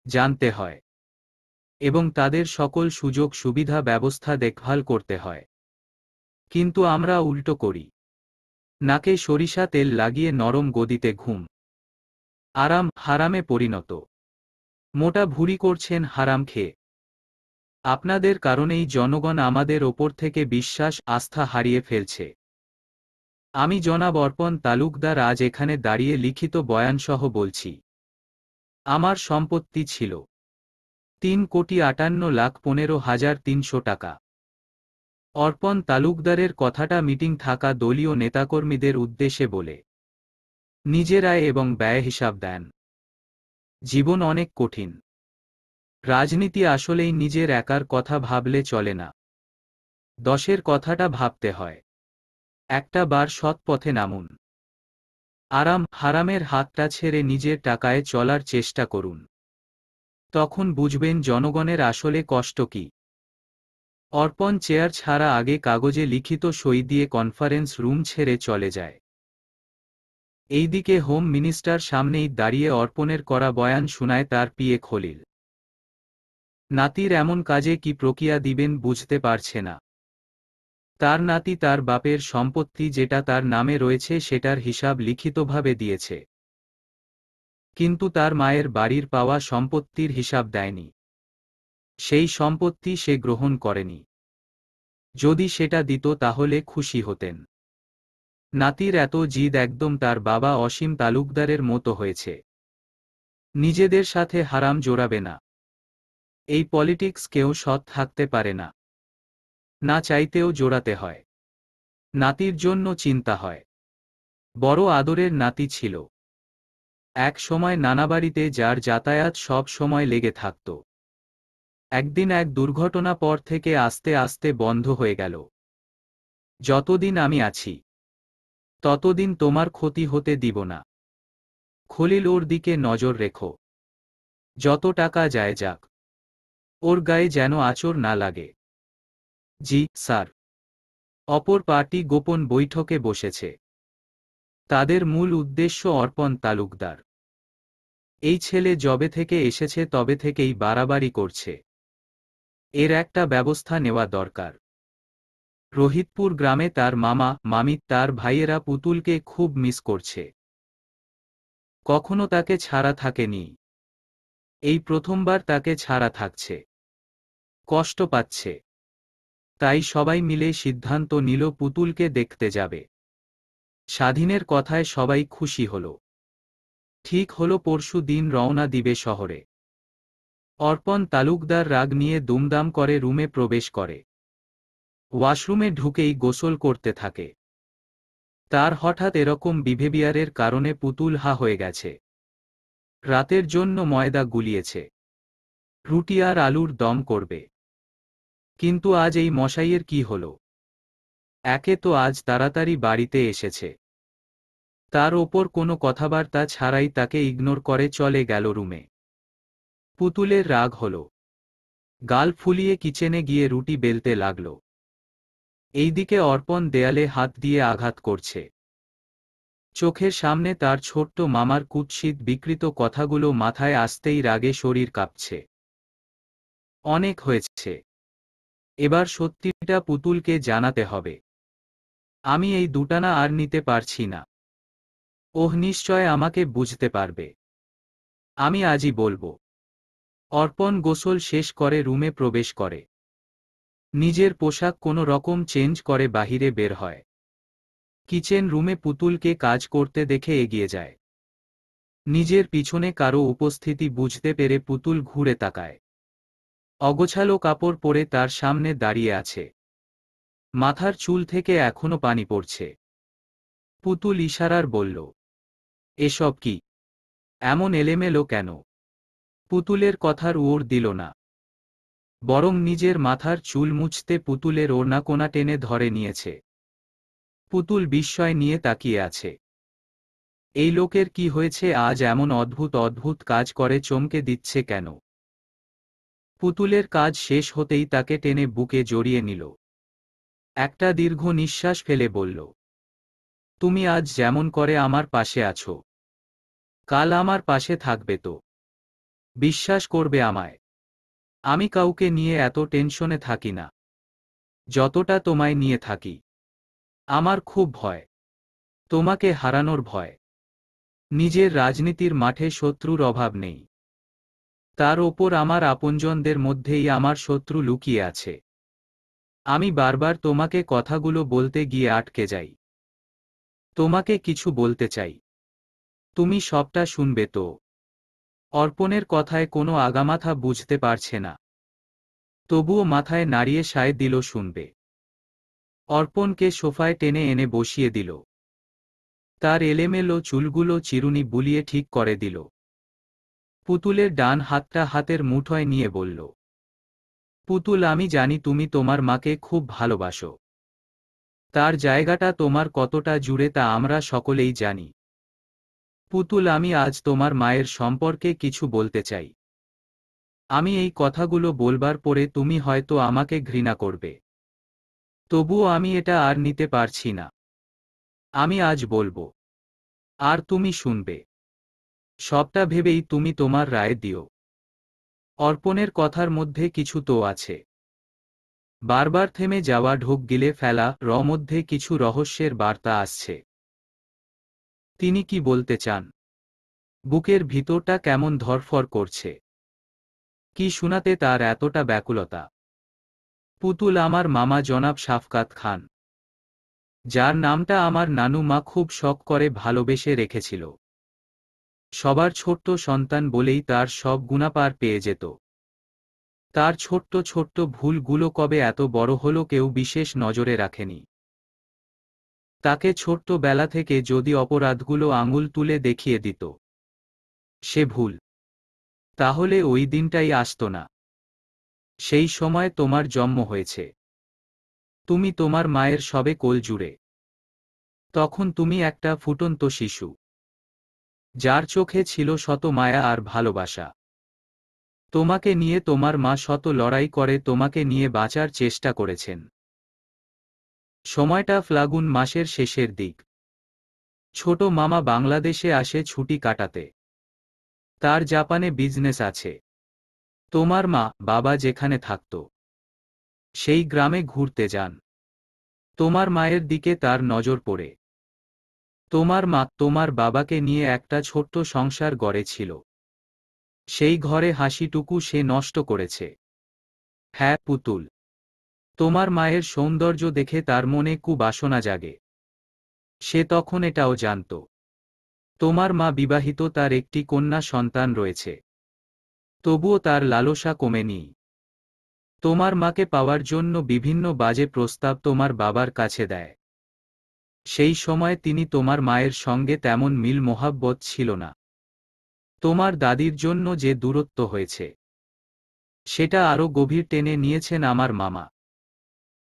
জানতে হয়, এবং তাদের সকল সুযোগ সুবিধা ব্যবস্থা দেখভাল করতে হয়। কিন্তু আমরা উল্টো করি, নাকে সরিষা তেল লাগিয়ে নরম গদিতে ঘুম, আরাম হারামে পরিণত। মোটা ভুঁড়ি করছেন হারাম খেয়ে। আপনাদের কারণেই জনগণ আমাদের ওপর থেকে বিশ্বাস আস্থা হারিয়ে ফেলছে। আমি জনাব অর্পণ তালুকদার আজ এখানে দাঁড়িয়ে লিখিত বয়ানসহ বলছি, আমার সম্পত্তি ছিল 3,58,15,300 টাকা। অর্পণ তালুকদারের কথাটা মিটিং থাকা দলীয় নেতাকর্মীদের উদ্দেশ্যে বলে নিজের আয় এবং ব্যয় হিসাব দেন। জীবন অনেক কঠিন। রাজনীতি আসলেই নিজের একার কথা ভাবলে চলে না, 10-এর কথাটা ভাবতে হয়। একটা বার সৎ পথে নামুন, আরাম হারামের হাতটা ছেড়ে নিজের টাকায় চলার চেষ্টা করুন। তখন বুঝবেন জনগণের আসলে কষ্ট কি। অর্পণ চেয়ার ছাড়া আগে কাগজে লিখিত সই দিয়ে কনফারেন্স রুম ছেড়ে চলে যায়। এইদিকে হোম মিনিস্টার সামনেই দাঁড়িয়ে অর্পণের করা বয়ান শোনায় তার পিএ খলিল। নাতির এমন কাজে কি প্রক্রিয়া দিবেন বুঝতে পারছে না। তার নাতি তার বাপের সম্পত্তি যেটা তার নামে রয়েছে সেটার হিসাব লিখিতভাবে দিয়েছে, কিন্তু তার মায়ের বাড়ির পাওয়া সম্পত্তির হিসাব দেয়নি। সেই সম্পত্তি সে গ্রহণ করেনি। যদি সেটা দিত তাহলে খুশি হতেন। নাতির এত জিদ একদম তার বাবা অসীম তালুকদারের মতো হয়েছে। নিজেদের সাথে হারাম জোড়াবে না। এই পলিটিক্স কেউ সৎ থাকতে পারে না, না চাইতেও জোড়াতে হয়। নাতির জন্য চিন্তা হয়। বড় আদরের নাতি ছিল। এক সময় নানাবাড়িতে যার যাতায়াত সব সময় লেগে থাকত। একদিন এক দুর্ঘটনা পর থেকে আস্তে আস্তে বন্ধ হয়ে গেল। যতদিন আমি আছি ততদিন তোমার ক্ষতি হতে দিব না। খলিল ওর দিকে নজর রেখো। যত টাকা যায় যাক, ওর গায়ে যেন আঁচড় না লাগে। জি স্যার। অপর পার্টি গোপন বৈঠকে বসেছে। তাদের মূল উদ্দেশ্য অর্পণ তালুকদার। এই ছেলে যবে থেকে এসেছে তবে থেকেই বাড়াবাড়ি করছে। এর একটা ব্যবস্থা নেওয়া দরকার। রোহিতপুর গ্রামে তার মামা মামি তার ভাইয়েরা পুতুলকে খুব মিস করছে। কখনো তাকে ছাড়া থাকেনি, এই প্রথমবার তাকে ছাড়া থাকছে। কষ্ট পাচ্ছে। তাই সবাই মিলে সিদ্ধান্ত নিল পুতুলকে দেখতে যাবে। স্বাধীনের কথায় সবাই খুশি হল। ঠিক হলো পরশু দিন রওনা দিবে শহরে। অর্পণ তালুকদার রাগ নিয়ে দুমদাম করে রুমে প্রবেশ করে। ওয়াশরুমে ঢুকেই গোসল করতে থাকে। তার হঠাৎ এরকম বিহেভিয়ারের কারণে পুতুল হা হয়ে গেছে। রাতের জন্য ময়দা গুলিয়েছে, রুটি আর আলুর দম করবে। কিন্তু আজ এই মশাইয়ের কি হলো? একে তো আজ তাড়াতাড়ি বাড়িতে এসেছে, তার ওপর কোনো কথাবার্তা ছাড়াই তাকে ইগনোর করে চলে গেল রুমে। পুতুলের রাগ হল। গাল ফুলিয়ে কিচেনে গিয়ে রুটি বেলতে লাগল। এইদিকে অর্পণ দেয়ালে হাত দিয়ে আঘাত করছে। চোখের সামনে তার ছোট্ট মামার কুৎসিত বিকৃত কথাগুলো মাথায় আসতেই রাগে শরীর কাঁপছে। অনেক হয়েছে। এবার সত্যিটা পুতুলকে জানাতে হবে। আমি এই দুটানা আর নিতে পারছি না। ওহ নিশ্চয় আমাকে বুঝতে পারবে। আমি আজই বলবো। অর্পণ গোসল শেষ করে রুমে প্রবেশ করে। নিজের পোশাক কোনো রকম চেঞ্জ করে বাহিরে বের হয়। কিচেন রুমে পুতুলকে কাজ করতে দেখে এগিয়ে যায়। নিজের পিছনে কারো উপস্থিতি বুঝতে পেরে পুতুল ঘুরে তাকায়। অগোছালো কাপড় পরে তার সামনে দাঁড়িয়ে আছে। মাথার চুল থেকে এখনো পানি পড়ছে। পুতুল ইশারার বলল, এসব কি? এমন এলেমেলো কেন? পুতুলের কথার ওড় দিল না, বরং নিজের মাথার চুল মুছতে পুতুলের ওড়নাকোনা টেনে ধরে নিয়েছে। পুতুল বিস্ময় নিয়ে তাকিয়ে আছে। এই লোকের কি হয়েছে আজ এমন অদ্ভুত অদ্ভুত কাজ করে চমকে দিচ্ছে কেন? পুতুলের কাজ শেষ হতেই তাকে টেনে বুকে জড়িয়ে নিল। একটা দীর্ঘ নিঃশ্বাস ফেলে বলল, তুমি আজ যেমন করে আমার পাশে আছো, কাল আমার পাশে থাকবে তো? বিশ্বাস করবে আমায়, আমি কাউকে নিয়ে এত টেনশনে থাকি না যতটা তোমায় নিয়ে থাকি। আমার খুব ভয়, তোমাকে হারানোর ভয়। নিজের রাজনীতির মাঠে শত্রুর অভাব নেই, তার ওপর আমার আপনজনদের মধ্যেই আমার শত্রু লুকিয়ে আছে। আমি বারবার তোমাকে কথাগুলো বলতে গিয়ে আটকে যাই। তোমাকে কিছু বলতে চাই, তুমি সবটা শুনবে তো? অর্পণের কথায় কোনো আগামাথা বুঝতে পারছে না, তবুও মাথায় নাড়িয়ে সায় দিল শুনবে। অর্পণকে সোফায় টেনে এনে বসিয়ে দিল। তার এলেমেলো চুলগুলো চিরুনি বুলিয়ে ঠিক করে দিল। পুতুলের ডান হাতটা হাতের মুঠোয় নিয়ে বলল, পুতুল আমি জানি তুমি তোমার মাকে খুব ভালোবাসো। তার জায়গাটা তোমার কতটা জুড়ে তা আমরা সকলেই জানি। পুতুল আমি আজ তোমার মায়ের সম্পর্কে কিছু বলতে চাই। আমি এই কথাগুলো বলবার পরে তুমি হয়তো আমাকে ঘৃণা করবে, তবুও আমি এটা আর নিতে পারছি না। আমি আজ বলবো, আর তুমি শুনবে। সবটা ভেবেই তুমি তোমার রায় দিও। অর্পণের কথার মধ্যে কিছু তো আছে। বারবার থেমে যাওয়া ঢোক গিলে ফেলা মধ্যে কিছু রহস্যের বার্তা আসছে। তিনি কি বলতে চান? বুকের ভিতরটা কেমন ধরফর করছে। কি শোনাতে তার এতটা ব্যাকুলতা? পুতুল আমার মামা জনাব শাফকাত খান। যার নামটা আমার নানু মা খুব শখ করে ভালোবেসে রেখেছিল। সবার ছোট্ট সন্তান বলেই তার সব গুণাপার পেয়ে যেত। তার ছোট্ট ছোট্ট ভুলগুলো কবে এত বড় হলো কেউ বিশেষ নজরে রাখেনি। তাকে ছোট্টবেলা থেকে যদি অপরাধগুলো আঙুল তুলে দেখিয়ে দিত সে ভুল, তাহলে ওই দিনটাই আসতো না। সেই সময় তোমার জন্ম হয়েছে। তুমি তোমার মায়ের সবে কোল জুড়ে। তখন তুমি একটা ফুটন্ত শিশু, যার চোখে ছিল শত মায়া আর ভালোবাসা। তোমাকে নিয়ে তোমার মা শত লড়াই করে তোমাকে নিয়ে বাঁচার চেষ্টা করেছেন। সময়টা ফাল্গুন মাসের শেষের দিক। ছোট মামা বাংলাদেশে আসে ছুটি কাটাতে। তার জাপানে বিজনেস আছে। তোমার মা বাবা যেখানে থাকত সেই গ্রামে ঘুরতে যান। তোমার মায়ের দিকে তার নজর পড়ে। তোমার মা তোমার বাবাকে নিয়ে একটা ছোট্ট সংসার গড়েছিল। সেই ঘরে হাসিটুকু সে নষ্ট করেছে। হ্যাঁ পুতুল, তোমার মায়ের সৌন্দর্য দেখে তার মনে কুবাসনা জাগে। সে তখন এটাও জানত তোমার মা বিবাহিত, তার একটি কন্যা সন্তান রয়েছে। তবুও তার লালসা কমেনি। তোমার মাকে পাওয়ার জন্য বিভিন্ন বাজে প্রস্তাব তোমার বাবার কাছে দেয়। সেই সময় তিনি তোমার মায়ের সঙ্গে তেমন মিল মোহাব্বত ছিল না। তোমার দাদির জন্য যে দূরত্ব হয়েছে সেটা আরও গভীর টেনে নিয়েছেন আমার মামা।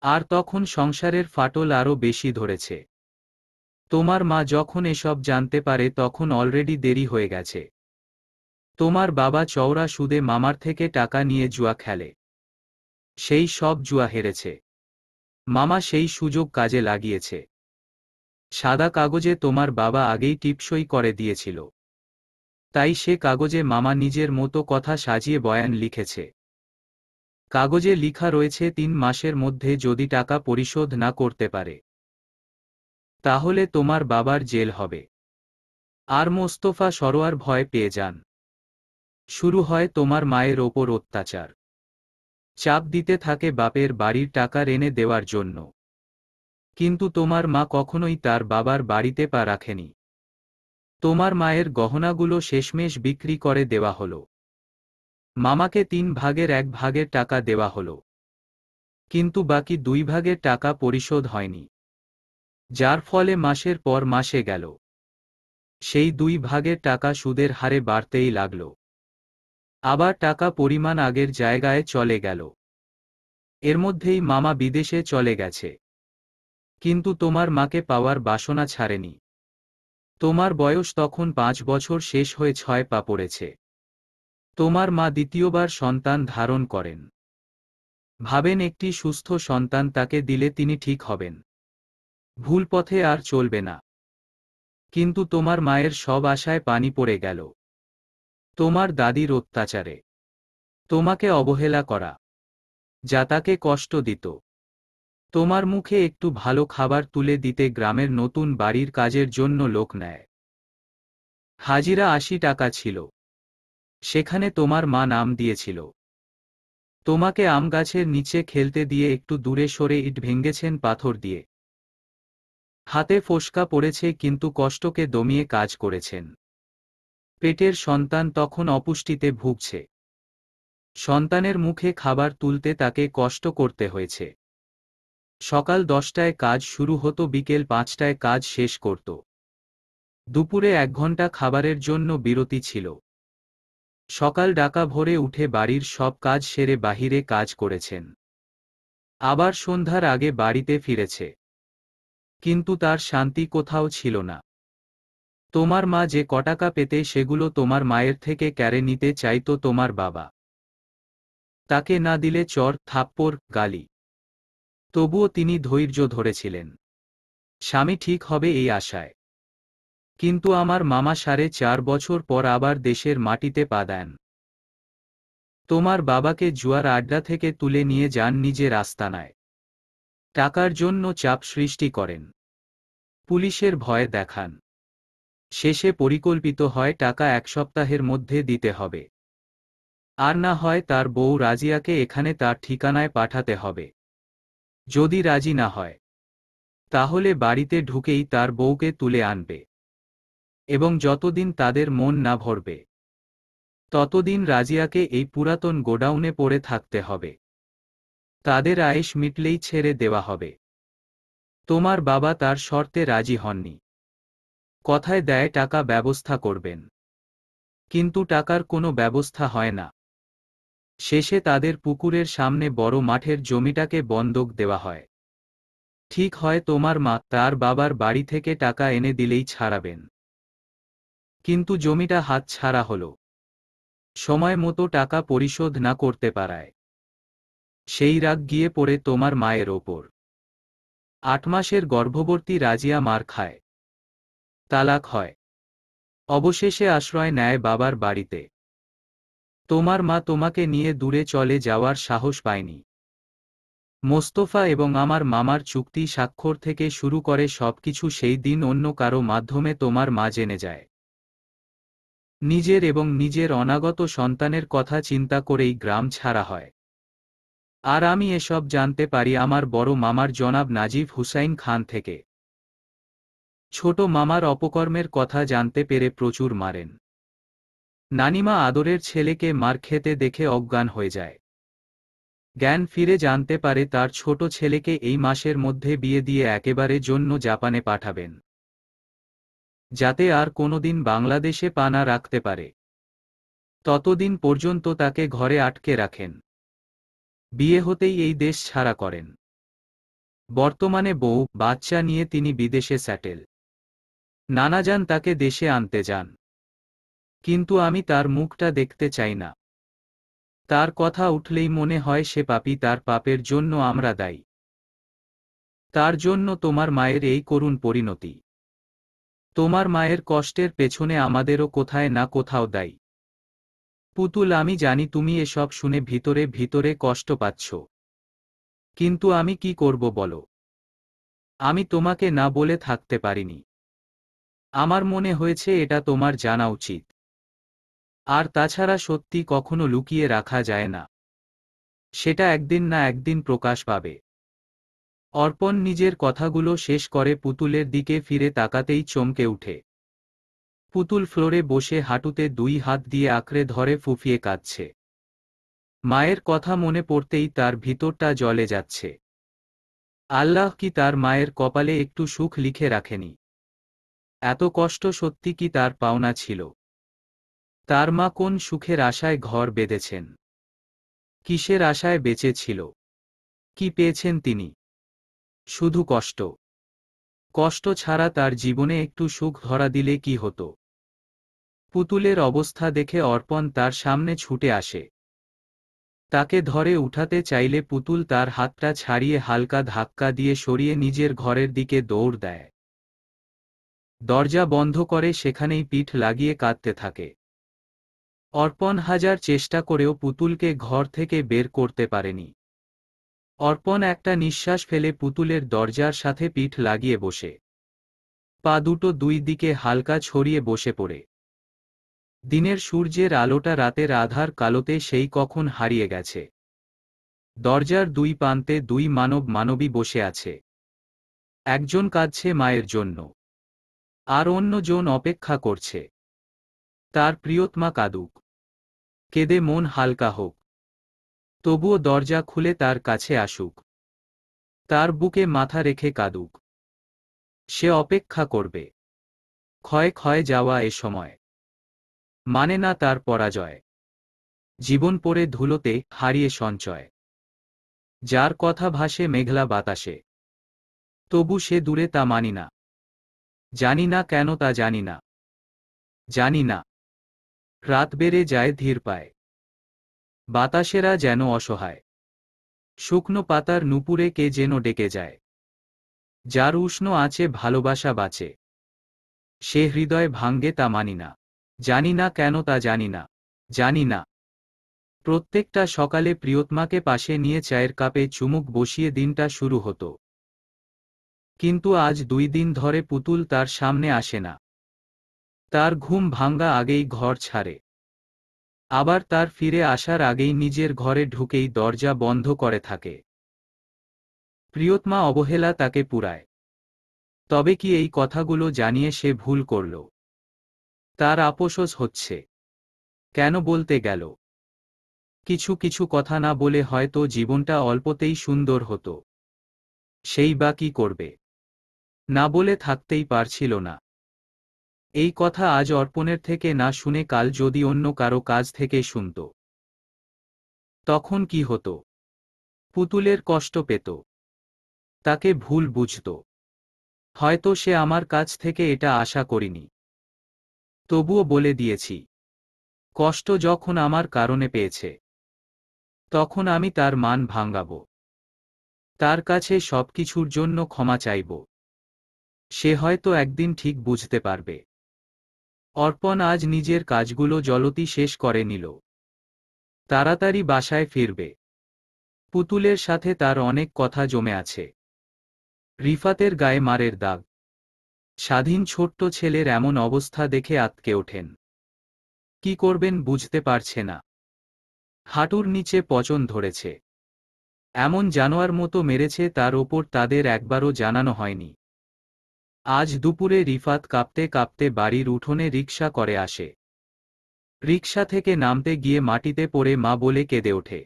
আর তখন সংসারের ফাটল আরও বেশি ধরেছে। তোমার মা যখন এসব জানতে পারে তখন অলরেডি দেরি হয়ে গেছে। তোমার বাবা চওড়া সুদে মামার থেকে টাকা নিয়ে জুয়া খেলে। সেই সব জুয়া হেরেছে। মামা সেই সুযোগ কাজে লাগিয়েছে। সাদা কাগজে তোমার বাবা আগেই টিপসই করে দিয়েছিল। তাই সে কাগজে মামা নিজের মতো কথা সাজিয়ে বয়ান লিখেছে। কাগজে লিখা রয়েছে ৩ মাসের মধ্যে যদি টাকা পরিশোধ না করতে পারে তাহলে তোমার বাবার জেল হবে। আর মোস্তফা সরোয়ার ভয় পেয়ে যান। শুরু হয় তোমার মায়ের ওপর অত্যাচার। চাপ দিতে থাকে বাপের বাড়ির টাকা এনে দেওয়ার জন্য। কিন্তু তোমার মা কখনোই তার বাবার বাড়িতে পা রাখেনি। তোমার মায়ের গহনাগুলো শেষমেশ বিক্রি করে দেওয়া হলো। মামাকে ৩ ভাগের ১ ভাগের টাকা দেওয়া হলো। কিন্তু বাকি ২ ভাগের টাকা পরিশোধ হয়নি। যার ফলে মাসের পর মাসে গেল। সেই ২ ভাগের টাকা সুদের হারে বাড়তেই লাগল। আবার টাকা পরিমাণ আগের জায়গায় চলে গেল। এর মধ্যেই মামা বিদেশে চলে গেছে। কিন্তু তোমার মাকে পাওয়ার বাসনা ছাড়েনি। তোমার বয়স তখন ৫ বছর শেষ হয়ে ৬ পা পড়েছে। তোমার মা দ্বিতীয়বার সন্তান ধারণ করেন। ভাবেন একটি সুস্থ সন্তান তাকে দিলে তিনি ঠিক হবেন, ভুল পথে আর চলবে না। কিন্তু তোমার মায়ের সব আশায় পানি পড়ে গেল। তোমার দাদির অত্যাচারে, তোমাকে অবহেলা করা, যা তাকে কষ্ট দিত। তোমার মুখে একটু ভালো খাবার তুলে দিতে গ্রামের নতুন বাড়ির কাজের জন্য লোক নেয়। হাজিরা ৮০ টাকা ছিল। সেখানে তোমার মা নাম দিয়েছিল। তোমাকে আম গাছের নিচে খেলতে দিয়ে একটু দূরে সরে ইট ভেঙেছেন পাথর দিয়ে। হাতে ফোস্কা পড়েছে কিন্তু কষ্টকে দমিয়ে কাজ করেছেন। পেটের সন্তান তখন অপুষ্টিতে ভুগছে। সন্তানের মুখে খাবার তুলতে তাকে কষ্ট করতে হয়েছে। সকাল ১০টায় কাজ শুরু হতো, বিকেল ৫টায় কাজ শেষ করত। দুপুরে ১ ঘন্টা খাবারের জন্য বিরতি ছিল। সকাল ডাকা ভোরে উঠে বাড়ির সব কাজ সেরে বাহিরে কাজ করেছেন। আবার সন্ধ্যার আগে বাড়িতে ফিরেছে। কিন্তু তার শান্তি কোথাও ছিল না। তোমার মা যে কটাকা পেতে সেগুলো তোমার মায়ের থেকে কেড়ে নিতে চাইত তোমার বাবা। তাকে না দিলে চর, থাপ্পড়, গালি। তবুও তিনি ধৈর্য ধরেছিলেন। স্বামী ঠিক হবে এই আশায়। কিন্তু আমার মামা ৪.৫ বছর পর আবার দেশের মাটিতে পা দেন। তোমার বাবাকে জুয়ার আড্ডা থেকে তুলে নিয়ে যান নিজের আস্তানায়। টাকার জন্য চাপ সৃষ্টি করেন। পুলিশের ভয় দেখান। শেষে পরিকল্পিত হয় টাকা ১ সপ্তাহের মধ্যে দিতে হবে। আর না হয় তার বউ রাজিয়াকে এখানে তার ঠিকানায় পাঠাতে হবে। যদি রাজি না হয় তাহলে বাড়িতে ঢুকেই তার বউকে তুলে আনবে, এবং যতদিন তাদের মন না ভরবে ততদিন রাজিয়াকে এই পুরাতন গোডাউনে পড়ে থাকতে হবে। তাদের আয়েশ মিটলেই ছেড়ে দেওয়া হবে। তোমার বাবা তার শর্তে রাজি হননি। কথায় দেয় টাকা ব্যবস্থা করবেন, কিন্তু টাকার কোনো ব্যবস্থা হয় না। শেষে তাদের পুকুরের সামনে বড় মাঠের জমিটাকে বন্ধক দেওয়া হয়। ঠিক হয় তোমার মা তার বাবার বাড়ি থেকে টাকা এনে দিলেই ছাড়াবেন, কিন্তু জমিটা হাত ছাড়া হলো। সময় মতো টাকা পরিশোধ না করতে পারায় সেই রাগ গিয়ে পড়ে তোমার মায়ের ওপর। 8 মাসের গর্ভবতী রাজিয়া মার খায়, তালাক হয়, অবশেষে আশ্রয় নেয় বাবার বাড়িতে। তোমার মা তোমাকে নিয়ে দূরে চলে যাওয়ার সাহস পায়নি। মোস্তফা এবং আমার মামার চুক্তি স্বাক্ষর থেকে শুরু করে সবকিছু সেই দিন অন্য কারো মাধ্যমে তোমার মা জেনে যায়। নিজের এবং নিজের অনাগত সন্তানের কথা চিন্তা করেই গ্রাম ছাড়া হয়। আর আমি এসব জানতে পারি আমার বড় মামার জনাব নাজিব হুসাইন খান থেকে। ছোট মামার অপকর্মের কথা জানতে পেরে প্রচুর মারেন। নানিমা আদরের ছেলেকে মার খেতে দেখে অজ্ঞান হয়ে যায়। জ্ঞান ফিরে জানতে পারে তার ছোট ছেলেকে এই মাসের মধ্যে বিয়ে দিয়ে একেবারে জন্য জাপানে পাঠাবেন, যাতে আর কোনোদিন বাংলাদেশে পা না রাখতে পারে। ততদিন পর্যন্ত তাকে ঘরে আটকে রাখেন। বিয়ে হতেই এই দেশ ছাড়া করেন। বর্তমানে বউ বাচ্চা নিয়ে তিনি বিদেশে সেটেল। নানাজান তাকে দেশে আনতে যান, কিন্তু আমি তার মুখটা দেখতে চাই না। তার কথা উঠলেই মনে হয় সে পাপী, তার পাপের জন্য আমরা দায়ী। তার জন্য তোমার মায়ের এই করুণ পরিণতি। তোমার মায়ের কষ্টের পেছনে আমাদেরও কোথায় না কোথাও দায়ী। পুতুল, আমি জানি তুমি এসব শুনে ভিতরে ভিতরে কষ্ট পাচ্ছ, কিন্তু আমি কি করব বলো? আমি তোমাকে না বলে থাকতে পারিনি। আমার মনে হয়েছে এটা তোমার জানা উচিত। আর তাছাড়া সত্যি কখনো লুকিয়ে রাখা যায় না, সেটা একদিন না একদিন প্রকাশ পাবে। অর্পণ নিজের কথাগুলো শেষ করে পুতুলের দিকে ফিরে তাকাতেই চমকে উঠে। পুতুল ফ্লোরে বসে হাঁটুতে 2 হাত দিয়ে আঁকড়ে ধরে ফুঁফিয়ে কাঁদছে। মায়ের কথা মনে পড়তেই তার ভিতরটা জ্বলে যাচ্ছে। আল্লাহ কি তার মায়ের কপালে একটু সুখ লিখে রাখেনি? এত কষ্ট সত্যি কি তার পাওনা ছিল? তার মা কোন সুখের আশায় ঘর বেঁধেছেন? কিসের আশায় বেঁচে ছিল? কি পেয়েছেন তিনি? শুধু কষ্ট। কষ্ট ছাড়া তার জীবনে একটু সুখ ধরা দিলে কি হতো? পুতুলের অবস্থা দেখে অর্পণ তার সামনে ছুটে আসে। তাকে ধরে উঠাতে চাইলে পুতুল তার হাতটা ছাড়িয়ে হালকা ধাক্কা দিয়ে সরিয়ে নিজের ঘরের দিকে দৌড় দেয়। দরজা বন্ধ করে সেখানেই পিঠ লাগিয়ে কাঁদতে থাকে। অর্পণ হাজার চেষ্টা করেও পুতুলকে ঘর থেকে বের করতে পারেনি। অর্পণ একটা নিঃশ্বাস ফেলে পুতুলের দরজার সাথে পিঠ লাগিয়ে বসে, পা দুটো 2 দিকে হালকা ছড়িয়ে বসে পড়ে। দিনের সূর্যের আলোটা রাতের আধার কালোতে সেই কখন হারিয়ে গেছে। দরজার 2 প্রান্তে 2 মানবী বসে আছে। একজন কাঁদছে মায়ের জন্য, আর অন্যজন অপেক্ষা করছে তার প্রিয়তমা কাঁদুক, কেঁদে মন হালকা হোক। তবুও দরজা খুলে তার কাছে আসুক, তার বুকে মাথা রেখে কাঁদুক। সে অপেক্ষা করবে। ক্ষয়ে ক্ষয়ে যাওয়া এ সময় মানে না তার পরাজয়। জীবন পড়ে ধুলোতে হারিয়ে সঞ্চয়। যার কথা ভাসে মেঘলা বাতাসে, তবু সে দূরে তা মানি না। জানি না কেন তা জানি না। জানি না। রাত বেড়ে যায় ধীর পায়। বাতাসেরা যেন অসহায়। শুকনো পাতার নুপুরে কে যেন ডেকে যায়। যার উষ্ণ আছে ভালোবাসা বাঁচে, সে হৃদয় ভাঙ্গে তা মানি না। জানি না কেন তা জানি না। জানি না। প্রত্যেকটা সকালে প্রিয়তমাকে পাশে নিয়ে চায়ের কাপে চুমুক বসিয়ে দিনটা শুরু হতো। কিন্তু আজ 2 দিন ধরে পুতুল তার সামনে আসে না। তার ঘুম ভাঙ্গা আগেই ঘর ছাড়ে, আবার তার ফিরে আসার আগেই নিজের ঘরে ঢুকেই দরজা বন্ধ করে থাকে। প্রিয়তমা অবহেলা তাকে পুরায়। তবে কি এই কথাগুলো জানিয়ে সে ভুল করল? তার আফসোস হচ্ছে। কেন বলতে গেল? কিছু কিছু কথা না বলে হয়তো জীবনটা অল্পতেই সুন্দর হতো। সেই বা কি করবে? না বলে থাকতেই পারছিল না। এই কথা আজ অর্পণের থেকে না শুনে কাল যদি অন্য কারো কাছ থেকে শুনত, তখন কি হতো? পুতুলের কষ্ট পেত, তাকে ভুল বুঝত। হয়তো সে আমার কাছ থেকে এটা আশা করিনি। তবুও বলে দিয়েছি। কষ্ট যখন আমার কারণে পেয়েছে, তখন আমি তার মান ভাঙাব। তার কাছে সবকিছুর জন্য ক্ষমা চাইব। সে হয়তো একদিন ঠিক বুঝতে পারবে। অর্পণ আজ নিজের কাজগুলো জলদি শেষ করে নিল। তাড়াতাড়ি বাসায় ফিরবে। পুতুলের সাথে তার অনেক কথা জমে আছে। রিফাতের গায়ে মারের দাগ। স্বাধীন ছোট্ট ছেলের এমন অবস্থা দেখে আঁতকে ওঠেন। কি করবেন বুঝতে পারছে না। হাঁটুর নিচে পচন ধরেছে। এমন জানোয়ার মতো মেরেছে তার ওপর তাদের একবারও জানানো হয়নি। আজ দুপুরে রিফাত কাঁপতে কাঁপতে বাড়ির উঠোনে রিকশা করে আসে। রিকশা থেকে নামতে গিয়ে মাটিতে পড়ে মা বলে কেঁদে ওঠে।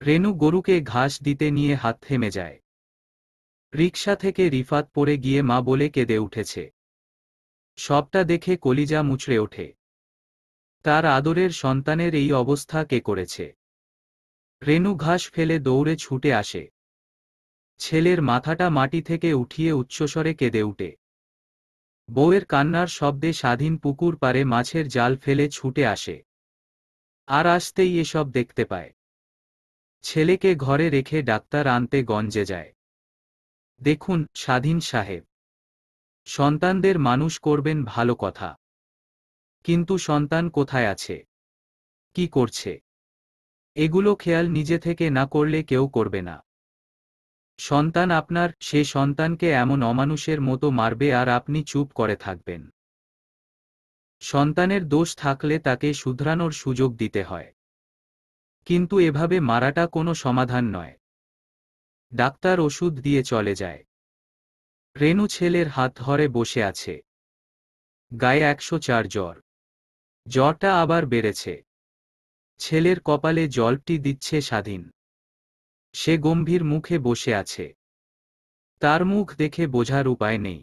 রেনু গরুকে ঘাস দিতে নিয়ে হাত থেমে যায়। রিকশা থেকে রিফাত পড়ে গিয়ে মা বলে কেঁদে উঠেছে। সবটা দেখে কলিজা মুচড়ে ওঠে। তার আদরের সন্তানের এই অবস্থা কে করেছে? রেনু ঘাস ফেলে দৌড়ে ছুটে আসে। ছেলের মাথাটা মাটি থেকে উঠিয়ে উচ্চস্বরে কেঁদে উঠে। বউয়ের কান্নার শব্দে স্বাধীন পুকুর পাড়ে মাছের জাল ফেলে ছুটে আসে। আর আসতেই এসব দেখতে পায়। ছেলেকে ঘরে রেখে ডাক্তার আনতে গঞ্জে যায়। দেখুন স্বাধীন সাহেব, সন্তানদের মানুষ করবেন ভালো কথা, কিন্তু সন্তান কোথায় আছে, কি করছে, এগুলো খেয়াল নিজে থেকে না করলে কেউ করবে না। সন্তান আপনার, সে সন্তানকে এমন অমানুষের মতো মারবে আর আপনি চুপ করে থাকবেন? সন্তানের দোষ থাকলে তাকে শুধরানোর সুযোগ দিতে হয়, কিন্তু এভাবে মারাটা কোনো সমাধান নয়। ডাক্তার ওষুধ দিয়ে চলে যায়। রেনু ছেলের হাত ধরে বসে আছে। গায়ে 104 জ্বর। জ্বরটা আবার বেড়েছে। ছেলের কপালে জলটি দিচ্ছে স্বাধীন। সে গম্ভীর মুখে বসে আছে। তার মুখ দেখে বোঝার উপায় নেই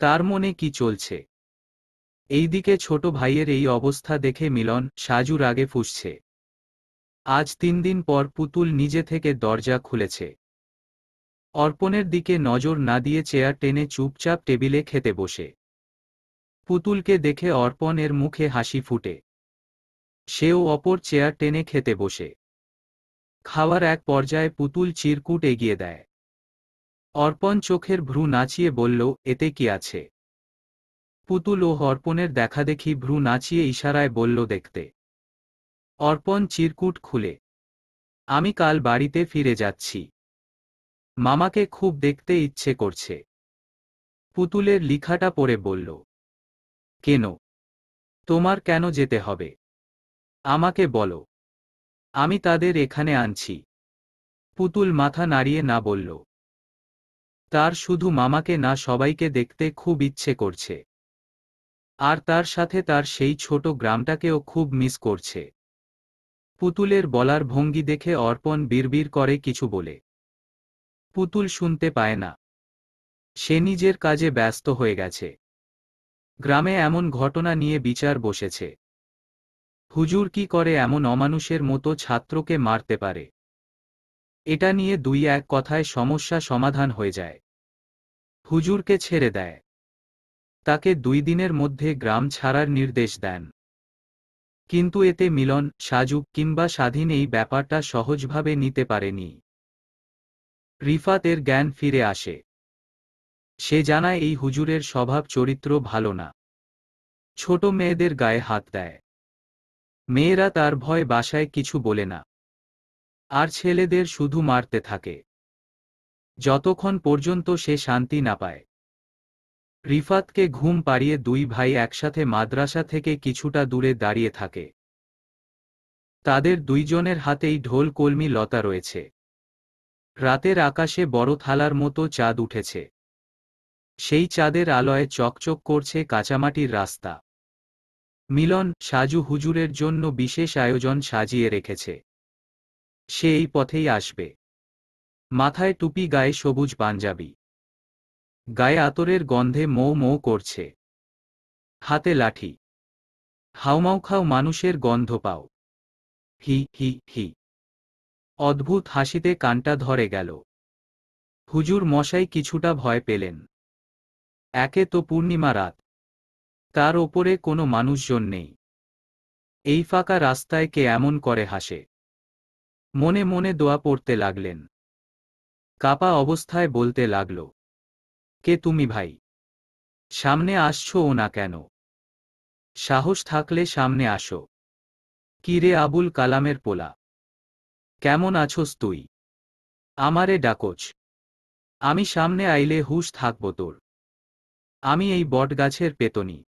তার মনে কি চলছে। এইদিকে ছোট ভাইয়ের এই অবস্থা দেখে মিলন সাজু রাগে ফুঁসছে। আজ 3 দিন পর পুতুল নিজে থেকে দরজা খুলেছে। অর্পণের দিকে নজর না দিয়ে চেয়ার টেনে চুপচাপ টেবিলে খেতে বসে। পুতুলকে দেখে অর্পণের মুখে হাসি ফুটে। সেও অপর চেয়ার টেনে খেতে বসে। খাওয়ার এক পর্যায়ে পুতুল চিরকুট এগিয়ে দেয়। অর্পণ চোখের ভ্রু নাচিয়ে বলল, এতে কি আছে? পুতুল ও অর্পণের দেখাদেখি ভ্রু নাচিয়ে ইশারায় বলল, দেখতে। অর্পণ চিরকুট খুলে, আমি কাল বাড়িতে ফিরে যাচ্ছি। মামাকে খুব দেখতে ইচ্ছে করছে। পুতুলের লিখাটা পড়ে বলল, কেন? তোমার কেন যেতে হবে? আমাকে বলো, আমি তাদের এখানে আনছি। পুতুল মাথা নাড়িয়ে না বলল। তার শুধু মামাকে না, সবাইকে দেখতে খুব ইচ্ছে করছে। আর তার সাথে তার সেই ছোট গ্রামটাকেও খুব মিস করছে। পুতুলের বলার ভঙ্গি দেখে অর্পণ বিড়বিড় করে কিছু বলে। পুতুল শুনতে পায় না। সে নিজের কাজে ব্যস্ত হয়ে গেছে। গ্রামে এমন ঘটনা নিয়ে বিচার বসেছে। হুজুর কি করে এমন অমানুষের মতো ছাত্রকে মারতে পারে? এটা নিয়ে দুই এক কথায় সমস্যা সমাধান হয়ে যায়। হুজুরকে ছেড়ে দেয়। তাকে 2 দিনের মধ্যে গ্রাম ছাড়ার নির্দেশ দেন। কিন্তু এতে মিলন, সাজু কিংবা স্বাধীন এই ব্যাপারটা সহজভাবে নিতে পারেনি। রিফাতের জ্ঞান ফিরে আসে। সে জানায় এই হুজুরের স্বভাব চরিত্র ভালো না। ছোট মেয়েদের গায়ে হাত দেয়। মেয়েরা তার ভয় বাসায় কিছু বলে না। আর ছেলেদের শুধু মারতে থাকে, যতক্ষণ পর্যন্ত সে শান্তি না পায়। রিফাতকে ঘুম পাড়িয়ে 2 ভাই একসাথে মাদ্রাসা থেকে কিছুটা দূরে দাঁড়িয়ে থাকে। তাদের 2 জনের হাতেই ঢোল কলমি লতা রয়েছে। রাতের আকাশে বড় থালার মতো চাঁদ উঠেছে। সেই চাঁদের আলোয় চকচক করছে কাঁচামাটির রাস্তা। মিলন, সাজু হুজুরের জন্য বিশেষ আয়োজন সাজিয়ে রেখেছে। সে এই পথেই আসবে। মাথায় টুপি, গায়ে সবুজ পাঞ্জাবি, গায়ে আতরের গন্ধে মৌ মৌ করছে, হাতে লাঠি। হাউমাউ খাও, মানুষের গন্ধ পাও। হি হি হি। অদ্ভুত হাসিতে কানটা ধরে গেল। হুজুর মশাই কিছুটা ভয় পেলেন। একে তো পূর্ণিমা রাত, তার ওপরে কোনো মানুষজন নেই। এই ফাঁকা রাস্তায় কে এমন করে হাসে? মনে মনে দোয়া পড়তে লাগলেন। কাপা অবস্থায় বলতে লাগল, কে তুমি ভাই? সামনে আসছো ও না কেন? সাহস থাকলে সামনে আসো। কি রে আবুল কালামের পোলা, কেমন আছোস তুই? আমারে ডাকোচ। আমি সামনে আইলে হুশ থাকব তোর। আমি এই বটগাছের পেতনি।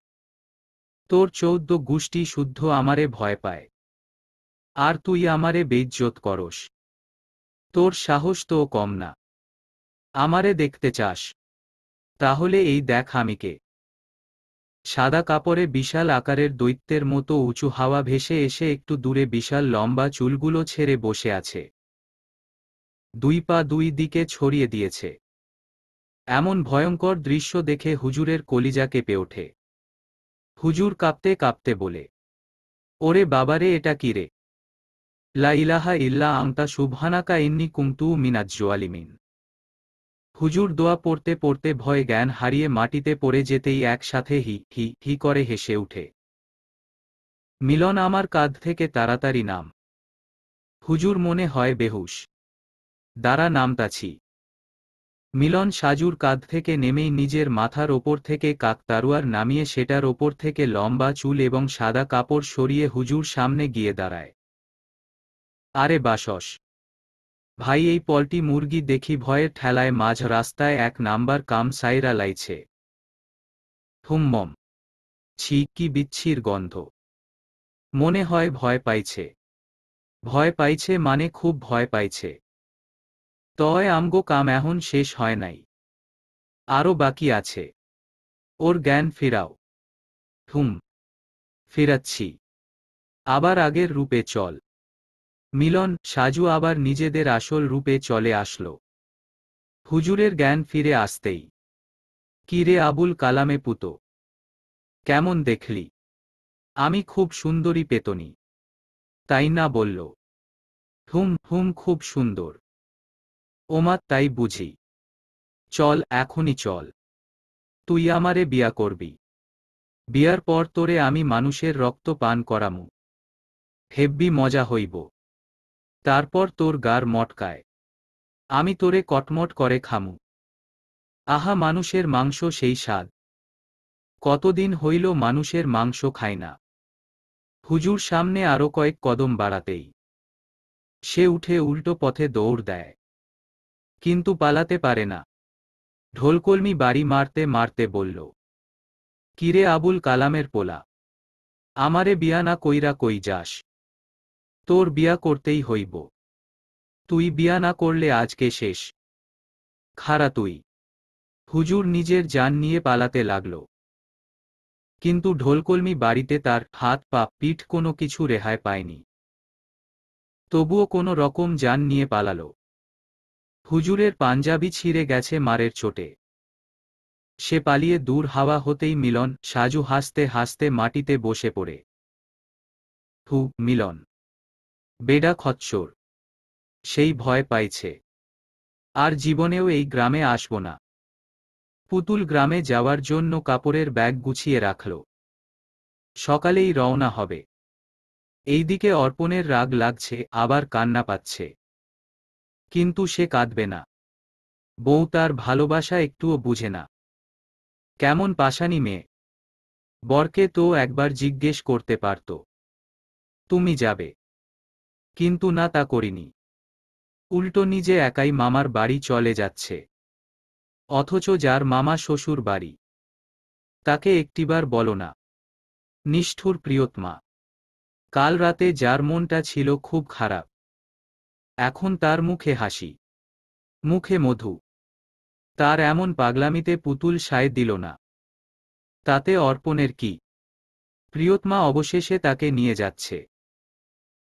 তোর 14 গোষ্ঠী শুদ্ধ আমারে ভয় পায়, আর তুই আমারে বেইজ্জত করস। তোর সাহস তো কম না। আমারে দেখতে চাস? তাহলে এই দেখ আমি কে। সাদা কাপড়ে বিশাল আকারের দৈত্যের মতো উঁচু হাওয়া ভেসে এসে একটু দূরে বিশাল লম্বা চুলগুলো ছেড়ে বসে আছে। দুই পা দুই দিকে ছড়িয়ে দিয়েছে। এমন ভয়ঙ্কর দৃশ্য দেখে হুজুরের কলিজা কেঁপে ওঠে। হুজুর কাঁপতে কাঁপতে বলে, ওরে বাবারে, এটা কি রে? লা ইলাহা ইল্লা আনতা সুবহানাকা ইন্নী কুনতু মিনাজ জালিমিন। হুজুর দোয়া পড়তে পড়তে ভয় জ্ঞান হারিয়ে মাটিতে পড়ে যেতেই একসাথে হি হি হি করে হেসে উঠে। মিলন, আমার কাঁধ থেকে তাড়াতাড়ি নাম। হুজুর মনে হয় বেহুশ। দাঁড়া, নামতাছি। মিলন সাজুর কাঁধ থেকে নেমেই নিজের মাথার ওপর থেকে কাকতারুয়ার নামিয়ে সেটার ওপর থেকে লম্বা চুল এবং সাদা কাপড় সরিয়ে হুজুর সামনে গিয়ে দাঁড়ায়। আরে বাসস ভাই, এই পলটি মুরগি দেখি ভয়ের ঠেলায় মাঝ রাস্তায় 1 নাম্বার কাম সাইরা লাইছে। হুম্মম। ছি, কি বিচ্ছির গন্ধ। মনে হয় ভয় পাইছে। ভয় পাইছে মানে খুব ভয় পাইছে। তয় আমগো কাম এখন শেষ হয় নাই, আরও বাকি আছে। ওর জ্ঞান ফিরাও। হুম, ফিরাচ্ছি। আবার আগের রূপে চল। মিলন, সাজু আবার নিজেদের আসল রূপে চলে আসলো। হুজুরের জ্ঞান ফিরে আসতেই, কি রে আবুল কালামে পুতো, কেমন দেখলি? আমি খুব সুন্দরী পেতনি, তাই না? বলল। হুম হুম, খুব সুন্দর। ওমা, তাই বুঝি। চল, এখনই চল। তুই আমারে বিয়া করবি। বিয়ার পর তোরে আমি মানুষের রক্ত পান করামু। হেব্বি মজা হইব। তারপর তোর গার মটকায় আমি তোরে কটমট করে খামু। আহা, মানুষের মাংস সেই স্বাদ। কতদিন হইল মানুষের মাংস খাই না। হুজুর সামনে আরো কয়েক কদম বাড়াতেই সে উঠে উল্টো পথে দৌড় দেয়, কিন্তু পালাতে পারে না। ঢোলকলমি বাড়ি মারতে মারতে বলল, কিরে আবুল কালামের পোলা, আমারে বিয়া না কইরা কই যাস? তোর বিয়া করতেই হইব। তুই বিয়া না করলে আজকে শেষ। খারা তুই। হুজুর নিজের জান নিয়ে পালাতে লাগল, কিন্তু ঢোলকলমি বাড়িতে তার হাত পা পিঠ কোনো কিছু রেহাই পায়নি। তবুও কোনো রকম জান নিয়ে পালালো। হুজুরের পাঞ্জাবি ছিঁড়ে গেছে মারের চোটে। সে পালিয়ে দূর হাওয়া হতেই মিলন, সাজু হাসতে হাসতে মাটিতে বসে পড়ে। হু, মিলন বেডা খচ্চর। সেই ভয় পাইছে। আর জীবনেও এই গ্রামে আসব না। পুতুল গ্রামে যাওয়ার জন্য কাপড়ের ব্যাগ গুছিয়ে রাখল। সকালেই রওনা হবে। এইদিকে অর্পণের রাগ লাগছে, আবার কান্না পাচ্ছে। কিন্তু সে কাঁদবে না। বউ তার ভালোবাসা একটুও বুঝে না। কেমন পাষাণী মেয়ে। বরকে তো একবার জিজ্ঞেস করতে পারত, তুমি যাবে। কিন্তু না, তা করিনি। উল্টো নিজে একাই মামার বাড়ি চলে যাচ্ছে। অথচ যার মামা শ্বশুর বাড়ি, তাকে একটিবার বলো না। নিষ্ঠুর প্রিয়তমা। কাল রাতে যার মনটা ছিল খুব খারাপ, এখন তার মুখে হাসি, মুখে মধু। তার এমন পাগলামিতে পুতুল সায় দিল না। তাতে অর্পণের কি? প্রিয়তমা অবশেষে তাকে নিয়ে যাচ্ছে,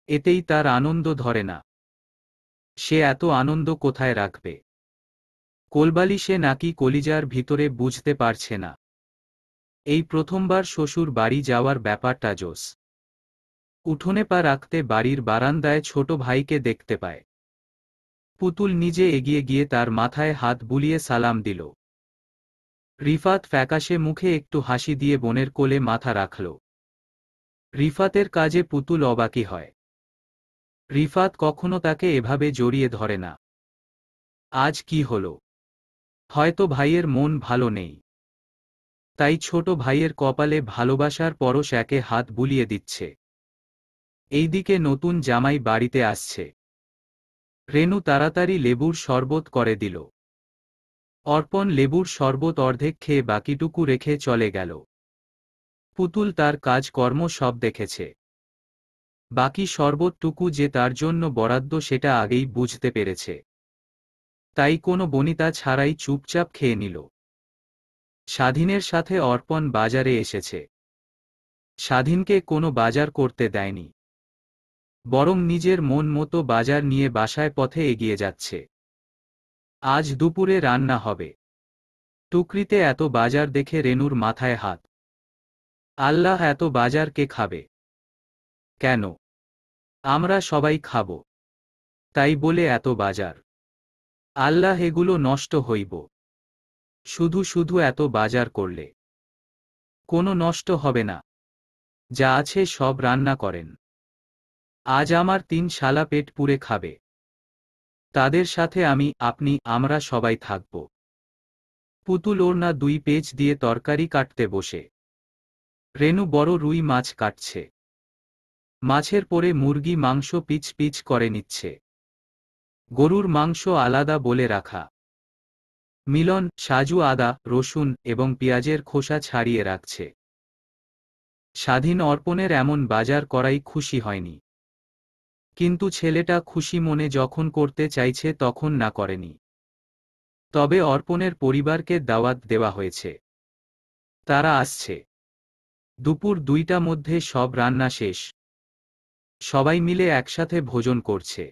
এতেই তার আনন্দ ধরে না। সে এত আনন্দ কোথায় রাখবে? কোলবালিশে নাকি কলিজার ভিতরে বুঝতে পারছে না। এই প্রথমবার শ্বশুর বাড়ি যাওয়ার ব্যাপারটা জোস। উঠোনে পা রাখতে বাড়ির বারান্দায় ছোট ভাইকে দেখতে পায়। পুতুল নিজে এগিয়ে গিয়ে তার মাথায় হাত বুলিয়ে সালাম দিল। রিফাত ফ্যাকাশে মুখে একটু হাসি দিয়ে বোনের কোলে মাথা রাখল। রিফাতের কাজে পুতুল অবাকি হয়। রিফাত কখনো তাকে এভাবে জড়িয়ে ধরে না। আজ কি হলো? হয়তো ভাইয়ের মন ভালো নেই, তাই ছোট ভাইয়ের কপালে ভালোবাসার পরশ একে হাত বুলিয়ে দিচ্ছে। এইদিকে নতুন জামাই বাড়িতে আসছে। রেনু তাড়াতাড়ি লেবুর শরবত করে দিল। অর্পণ লেবুর শরবত অর্ধেক খেয়ে বাকিটুকু রেখে চলে গেল। পুতুল তার কাজকর্ম সব দেখেছে। বাকি শরবতটুকু যে তার জন্য বরাদ্দ সেটা আগেই বুঝতে পেরেছে। তাই কোনো বনিতা ছাড়াই চুপচাপ খেয়ে নিল। স্বাধীনের সাথে অর্পণ বাজারে এসেছে। স্বাধীনকে কোনো বাজার করতে দেয়নি, বরং নিজের মন মতো বাজার নিয়ে বাসায় পথে এগিয়ে যাচ্ছে। আজ দুপুরে রান্না হবে। টুকরিতে এত বাজার দেখে রেনুর মাথায় হাত। আল্লাহ, এত বাজার কে খাবে? কেন? আমরা সবাই খাব, তাই বলে এত বাজার? আল্লাহ, এগুলো নষ্ট হইব। শুধু শুধু এত বাজার করলে কোনো নষ্ট হবে না, যা আছে সব রান্না করেন। আজ আমার 3 শালা পেট পুরে খাবে, তাদের সাথে আমি, আপনি, আমরা সবাই থাকব। পুতুল ওড়না 2 পেঁচ দিয়ে তরকারি কাটতে বসে। রেনু বড় রুই মাছ কাটছে। মাছের পরে মুরগি মাংস পিচ পিচ করে নিচ্ছে। গরুর মাংস আলাদা বলে রাখা। মিলন সাজু আদা, রসুন এবং পেঁয়াজের খোসা ছাড়িয়ে রাখছে। স্বাধীন অর্পণের এমন বাজার করাই খুশি হয়নি, কিন্তু ছেলেটা খুশি মনে যখন করতে চাইছে তখন না করেনি। তবে অর্পণের পরিবারকে দাওয়াত দেওয়া হয়েছে, তারা আসছে। দুপুর 2টার মধ্যে সব রান্না শেষ। সবাই মিলে একসাথে ভোজন করছে।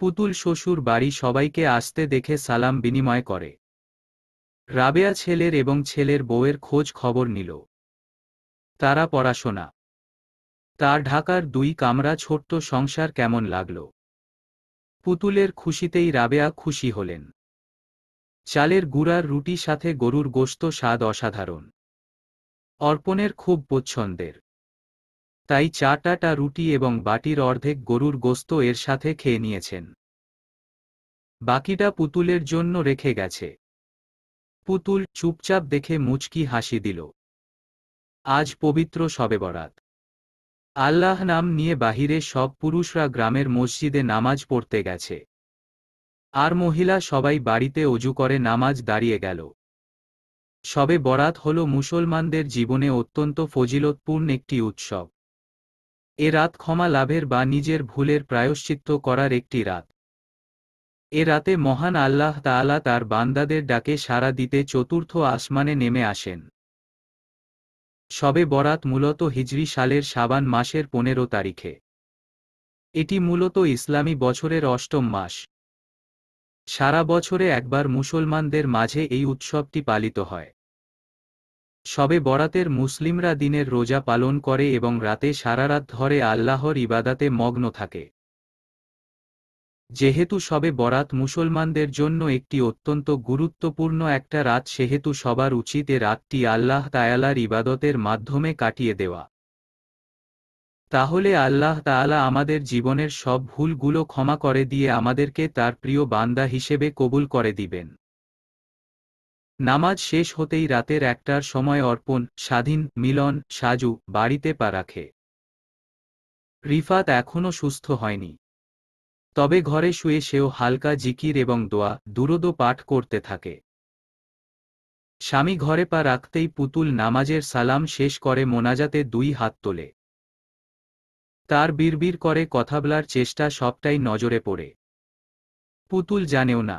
পুতুল শ্বশুর বাড়ি সবাইকে আসতে দেখে সালাম বিনিময় করে। রাবেয়া ছেলের এবং ছেলের বউয়ের খোঁজ খবর নিল। তারা পড়াশোনা, তার ঢাকার 2 কামরা ছোট্ট সংসার কেমন লাগল। পুতুলের খুশিতেই রাবেয়া খুশি হলেন। চালের গুঁড়ার রুটি সাথে গরুর গোশত স্বাদ অসাধারণ। অর্পণের খুব পছন্দের, তাই 4টা রুটি এবং বাটির অর্ধেক গরুর গোশত এর সাথে খেয়ে নিয়েছেন। বাকিটা পুতুলের জন্য রেখে গেছে। পুতুল চুপচাপ দেখে মুচকি হাসি দিল। আজ পবিত্র শবে বরাত। আল্লাহ নাম নিয়ে বাহিরে সব পুরুষরা গ্রামের মসজিদে নামাজ পড়তে গেছে, আর মহিলা সবাই বাড়িতে অজু করে নামাজ দাঁড়িয়ে গেল। শবে বরাত হল মুসলমানদের জীবনে অত্যন্ত ফজিলতপূর্ণ একটি উৎসব। এ রাত ক্ষমা লাভের বা নিজের ভুলের প্রায়শ্চিত্ত করার একটি রাত। এ রাতে মহান আল্লাহ তাআলা তার বান্দাদের ডাকে সাড়া দিতে চতুর্থ আসমানে নেমে আসেন। শবে বরাত মূলত হিজরি সালের শাবান মাসের 15 তারিখে। এটি মূলত ইসলামী বছরের 8ম মাস। সারা বছরে একবার মুসলমানদের মাঝে এই উৎসবটি পালিত হয়। শবে বরাতের মুসলিমরা দিনের রোজা পালন করে এবং রাতে সারারাত ধরে আল্লাহর ইবাদাতে মগ্ন থাকে। যেহেতু শবে বরাত মুসলমানদের জন্য একটি অত্যন্ত গুরুত্বপূর্ণ একটা রাত, সেহেতু সবার উচিত এ রাতটি আল্লাহ তাআলার ইবাদতের মাধ্যমে কাটিয়ে দেওয়া। তাহলে আল্লাহ তাআলা আমাদের জীবনের সব ভুলগুলো ক্ষমা করে দিয়ে আমাদেরকে তার প্রিয় বান্দা হিসেবে কবুল করে দিবেন। নামাজ শেষ হতেই রাতের 1টার সময় অর্পণ, স্বাধীন, মিলন, সাজু বাড়িতে পা রাখে। রিফাত এখনও সুস্থ হয়নি, তবে ঘরে শুয়ে সেও হালকা জিকির এবং দোয়া দুরূদ পাঠ করতে থাকে। স্বামী ঘরে পা রাখতেই পুতুল নামাজের সালাম শেষ করে মোনাজাতে 2 হাত তোলে। তার বিড়বিড় করে কথা বলার চেষ্টা সবটাই নজরে পড়ে। পুতুল জানেও না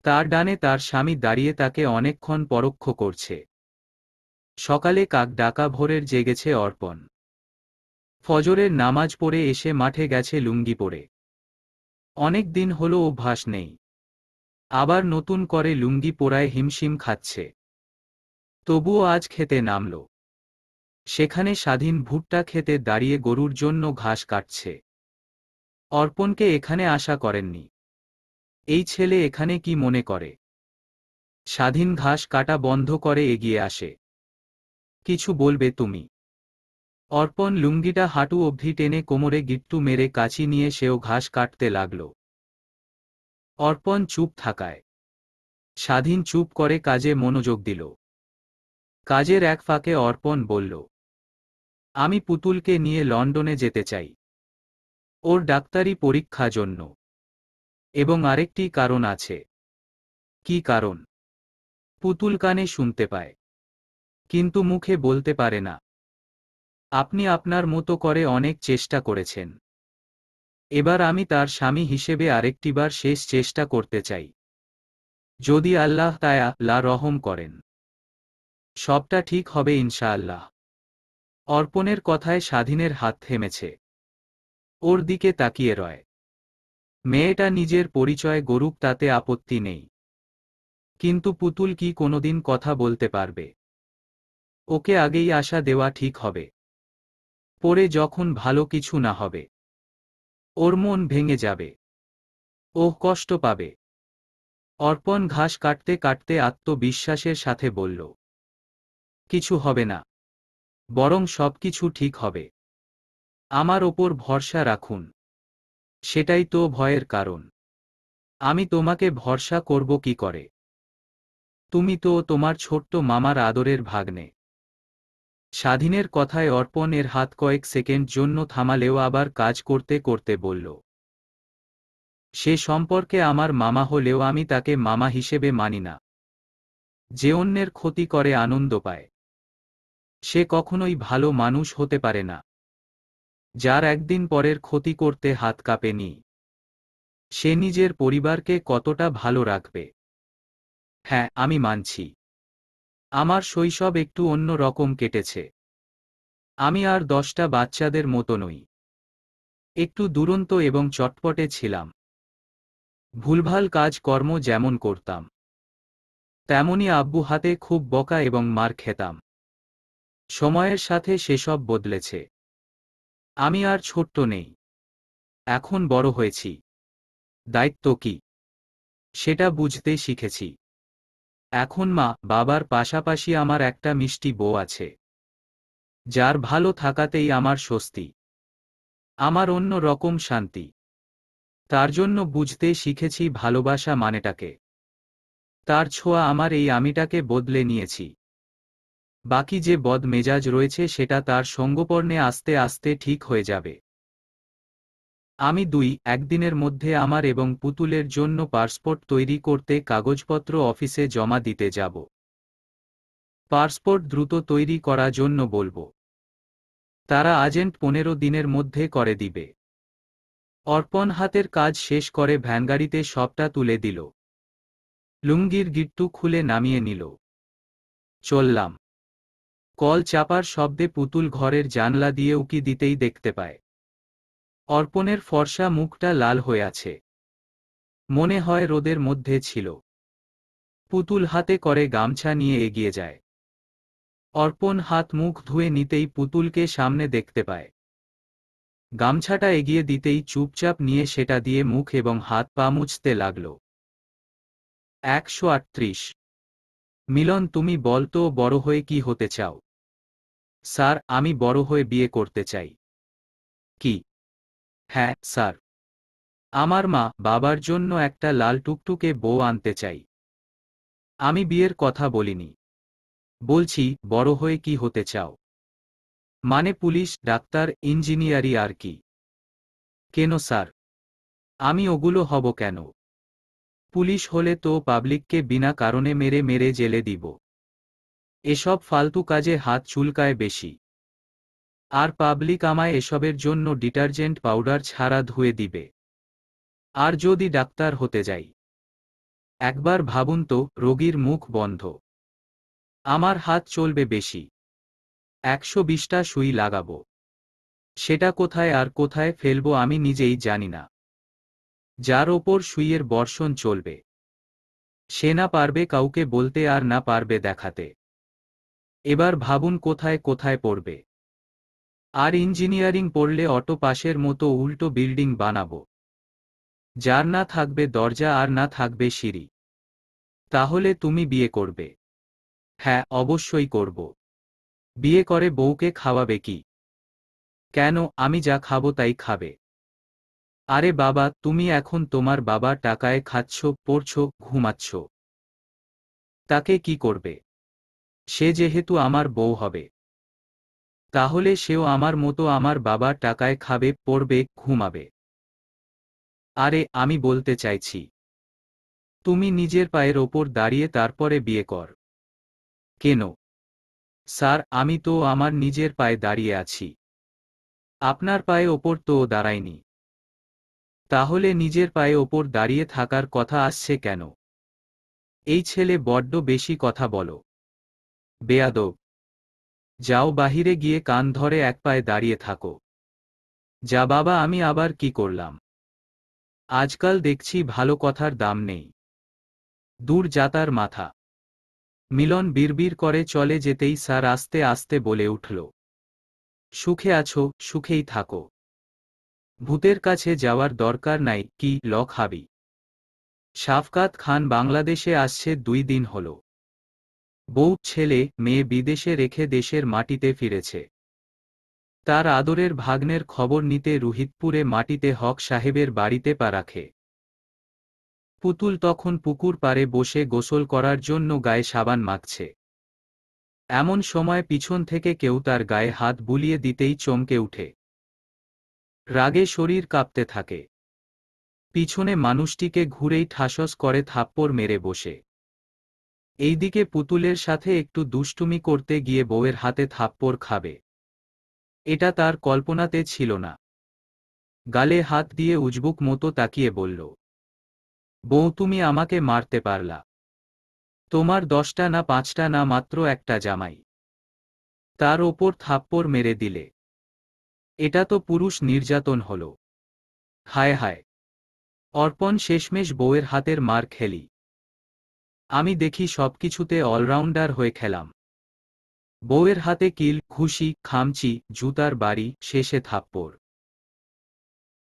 তার ডানে তার স্বামী দাঁড়িয়ে তাকে অনেকক্ষণ পরোক্ষ করছে। সকালে কাক ডাকা ভোরের জেগেছে অর্পণ। ফজরের নামাজ পড়ে এসে মাঠে গেছে লুঙ্গি পরে। অনেক দিন হলো অভ্যাস নেই। আবার নতুন করে লুঙ্গি পরায় হিমশিম খাচ্ছে। তবুও আজ খেতে নামল। সেখানে স্বাধীন ভুট্টা খেতে দাঁড়িয়ে গরুর জন্য ঘাস কাটছে। অর্পণকে এখানে আশা করেননি। এই ছেলে এখানে কি মনে করে? স্বাধীন ঘাস কাটা বন্ধ করে এগিয়ে আসে। কিছু বলবে তুমি? অর্পণ লুঙ্গিটা হাঁটু অবধি টেনে কোমরে গিট্টু মেরে কাঁচি নিয়ে সেও ঘাস কাটতে লাগল। অর্পণ চুপ থাকায় স্বাধীন চুপ করে কাজে মনোযোগ দিল। কাজের এক ফাঁকে অর্পণ বলল, আমি পুতুলকে নিয়ে লন্ডনে যেতে চাই। ওর ডাক্তারি পরীক্ষা জন্য। এবং আরেকটি কারণ আছে। কি কারণ? পুতুল কানে শুনতে পায়, কিন্তু মুখে বলতে পারে না। আপনি আপনার মতো করে অনেক চেষ্টা করেছেন। এবার আমি তার স্বামী হিসেবে আরেকটিবার শেষ চেষ্টা করতে চাই। যদি আল্লাহ তাআলা রহম করেন, সবটা ঠিক হবে ইনশাআল্লাহ। অর্পণের কথায় স্বাধীনের হাত থেমেছে। ওর দিকে তাকিয়ে রয়। মেয়েটা নিজের পরিচয় গরুক তাতে আপত্তি নেই। কিন্তু পুতুল কি কোনোদিন কথা বলতে পারবে? ওকে আগেই আশা দেওয়া ঠিক হবে। পরে যখন ভালো কিছু না হবে, ওর মন ভেঙে যাবে। ও কষ্ট পাবে। অর্পণ ঘাস কাটতে কাটতে আত্মবিশ্বাসের সাথে বলল, কিছু হবে না, বরং সবকিছু ঠিক হবে। আমার ওপর ভরসা রাখুন। সেটাই তো ভয়ের কারণ। আমি তোমাকে ভরসা করব কি করে? তুমি তো তোমার ছোট্ট মামার আদরের ভাগ্নে। স্বাধীনের কথায় অর্পণ এর হাত কয়েক সেকেন্ড জন্য থামালেও আবার কাজ করতে করতে বলল, সে সম্পর্কে আমার মামা হলেও আমি তাকে মামা হিসেবে মানি না। যে অন্যের ক্ষতি করে আনন্দ পায়, সে কখনোই ভালো মানুষ হতে পারে না। যার একদিন পরের ক্ষতি করতে হাত কাঁপেনি, সে নিজের পরিবারকে কতটা ভালো রাখবে? হ্যাঁ, আমি মানছি। আমার শৈশব একটু অন্য রকম কেটেছে। আমি আর 10টা বাচ্চাদের মতো নই। একটু দুরন্ত এবং চটপটে ছিলাম। ভুলভাল কাজকর্ম যেমন করতাম, তেমনি আব্বু হাতে খুব বকা এবং মার খেতাম। সময়ের সাথে সেসব বদলেছে। আমি আর ছোট্ট নেই। এখন বড় হয়েছি। দায়িত্ব কি, সেটা বুঝতে শিখেছি। এখন মা বাবার পাশাপাশি আমার একটা মিষ্টি বউ আছে, যার ভালো থাকাতেই আমার স্বস্তি, আমার অন্য রকম শান্তি। তার জন্য বুঝতে শিখেছি ভালোবাসা মানেটাকে। তার ছোঁয়া আমার এই আমিটাকে বদলে নিয়েছি। বাকি যে বদমেজাজ রয়েছে সেটা তার সঙ্গোপর্ণে আস্তে আস্তে ঠিক হয়ে যাবে। আমি একদিনের মধ্যে আমার এবং পুতুলের জন্য পাসপোর্ট তৈরি করতে কাগজপত্র অফিসে জমা দিতে যাব। পাসপোর্ট দ্রুত তৈরি করার জন্য বলবো। তারা এজেন্ট 15 দিনের মধ্যে করে দিবে। অর্পণ হাতের কাজ শেষ করে ভ্যানগাড়িতে সবটা তুলে দিল। লুঙ্গির গিট্টু খুলে নামিয়ে নিল। চললাম। কল চাপার শব্দে পুতুল ঘরের জানলা দিয়ে উকি দিতেই দেখতে পায় অর্পণের ফর্সা মুখটা লাল হয়ে আছে। মনে হয় রোদের মধ্যে ছিল। পুতুল হাতে করে গামছা নিয়ে এগিয়ে যায়। অর্পণ হাত মুখ ধুয়ে নিতেই পুতুলকে সামনে দেখতে পায়। গামছাটা এগিয়ে দিতেই চুপচাপ নিয়ে সেটা দিয়ে মুখ এবং হাত পা মুছতে লাগল। 138। মিলন, তুমি বল তো, বড় হয়ে কি হতে চাও? স্যার, আমি বড় হয়ে বিয়ে করতে চাই। কি? হ্যাঁ স্যার, আমার মা বাবার জন্য একটা লাল টুকটুকে বউ আনতে চাই। আমি বিয়ের কথা বলিনি। বলছি, বড় হয়ে কি হতে চাও? মানে পুলিশ, ডাক্তার, ইঞ্জিনিয়ারি আর কি? কেন স্যার? আমি ওগুলো হব কেন? পুলিশ হলে তো পাবলিককে বিনা কারণে মেরে মেরে জেলে দিব। এসব ফালতু কাজে হাত চুলকায় বেশি। আর পাবলিক আমায় এসবের জন্য ডিটারজেন্ট পাউডার ছাড়া ধুয়ে দিবে। আর যদি ডাক্তার হতে যাই, একবার ভাবুন তো, রোগীর মুখ বন্ধ। আমার হাত চলবে বেশি। 120টা সুই লাগাবো। সেটা কোথায় আর কোথায় ফেলবো আমি নিজেই জানি না। যার ওপর সুইয়ের বর্ষণ চলবে, সে না পারবে কাউকে বলতে আর না পারবে দেখাতে। এবার ভাবুন কোথায় কোথায় পড়বে। আর ইঞ্জিনিয়ারিং পড়লে অটো পাসের মতো উল্টো বিল্ডিং বানাবো, যার না থাকবে দরজা আর না থাকবে সিঁড়ি। তাহলে তুমি বিয়ে করবে? হ্যাঁ, অবশ্যই করব। বিয়ে করে বউকে খাওয়াবে কি? কেন, আমি যা খাবো তাই খাবে। আরে বাবা, তুমি এখন তোমার বাবা টাকায় খাচ্ছ, পড়ছ, ঘুমাচ্ছ। তাকে কি করবে? সে যেহেতু আমার বউ হবে, তাহলে সেও আমার মতো আমার বাবা টাকায় খাবে, পড়বে, ঘুমাবে। আরে আমি বলতে চাইছি, তুমি নিজের পায়ের ওপর দাঁড়িয়ে তারপরে বিয়ে কর। কেন? স্যার, আমি তো আমার নিজের পায়ে দাঁড়িয়ে আছি। আপনার পায়ে ওপর তো দাঁড়ায়নি। তাহলে নিজের পায়ে ওপর দাঁড়িয়ে থাকার কথা আসছে কেন? এই ছেলে বড্ড বেশি কথা বলো। বেয়াদব। যাও বাহিরে গিয়ে কান ধরে এক পায়ে দাঁড়িয়ে থাকো। যা বাবা, আমি আবার কি করলাম? আজকাল দেখছি ভালো কথার দাম নেই। দূর জাতার মাথা। মিলন বিড়বিড় করে চলে যেতেই স্যার আস্তে আস্তে বলে উঠল, সুখে আছো, সুখেই থাকো। ভূতের কাছে যাওয়ার দরকার নাই, কি ল খাবি? শাফকাত খান বাংলাদেশে আসছে 2 দিন হল। বউ, ছেলে, মেয়ে বিদেশে রেখে দেশের মাটিতে ফিরেছে। তার আদরের ভাগ্নের খবর নিতে রুহিতপুরে মাটিতে হক সাহেবের বাড়িতে পা রাখে। পুতুল তখন পুকুর পাড়ে বসে গোসল করার জন্য গায়ে সাবান মাখছে। এমন সময় পিছন থেকে কেউ তার গায়ে হাত বুলিয়ে দিতেই চমকে উঠে। রাগে শরীর কাঁপতে থাকে। পিছনে মানুষটিকে ঘুরেই ঠাসস করে থাপ্পড় মেরে বসে। এইদিকে পুতুলের সাথে একটু দুষ্টুমি করতে গিয়ে বউয়ের হাতে থাপ্পড় খাবে, এটা তার কল্পনাতে ছিল না। গালে হাত দিয়ে উজবুক মতো তাকিয়ে বলল, বউ, তুমি আমাকে মারতে পারলা? তোমার 10টা না 5টা না, মাত্র একটা জামাই, তার ওপর থাপ্পড় মেরে দিলে? এটা তো পুরুষ নির্যাতন হল। হায় হায়। অর্পণ শেষমেশ বউয়ের হাতের মার খেলি। আমি দেখি সবকিছুতে অলরাউন্ডার হয়ে খেলাম। বউয়ের হাতে কিল, ঘুষি, খামচি, জুতার বাড়ি, শেষে থাপ্পড়।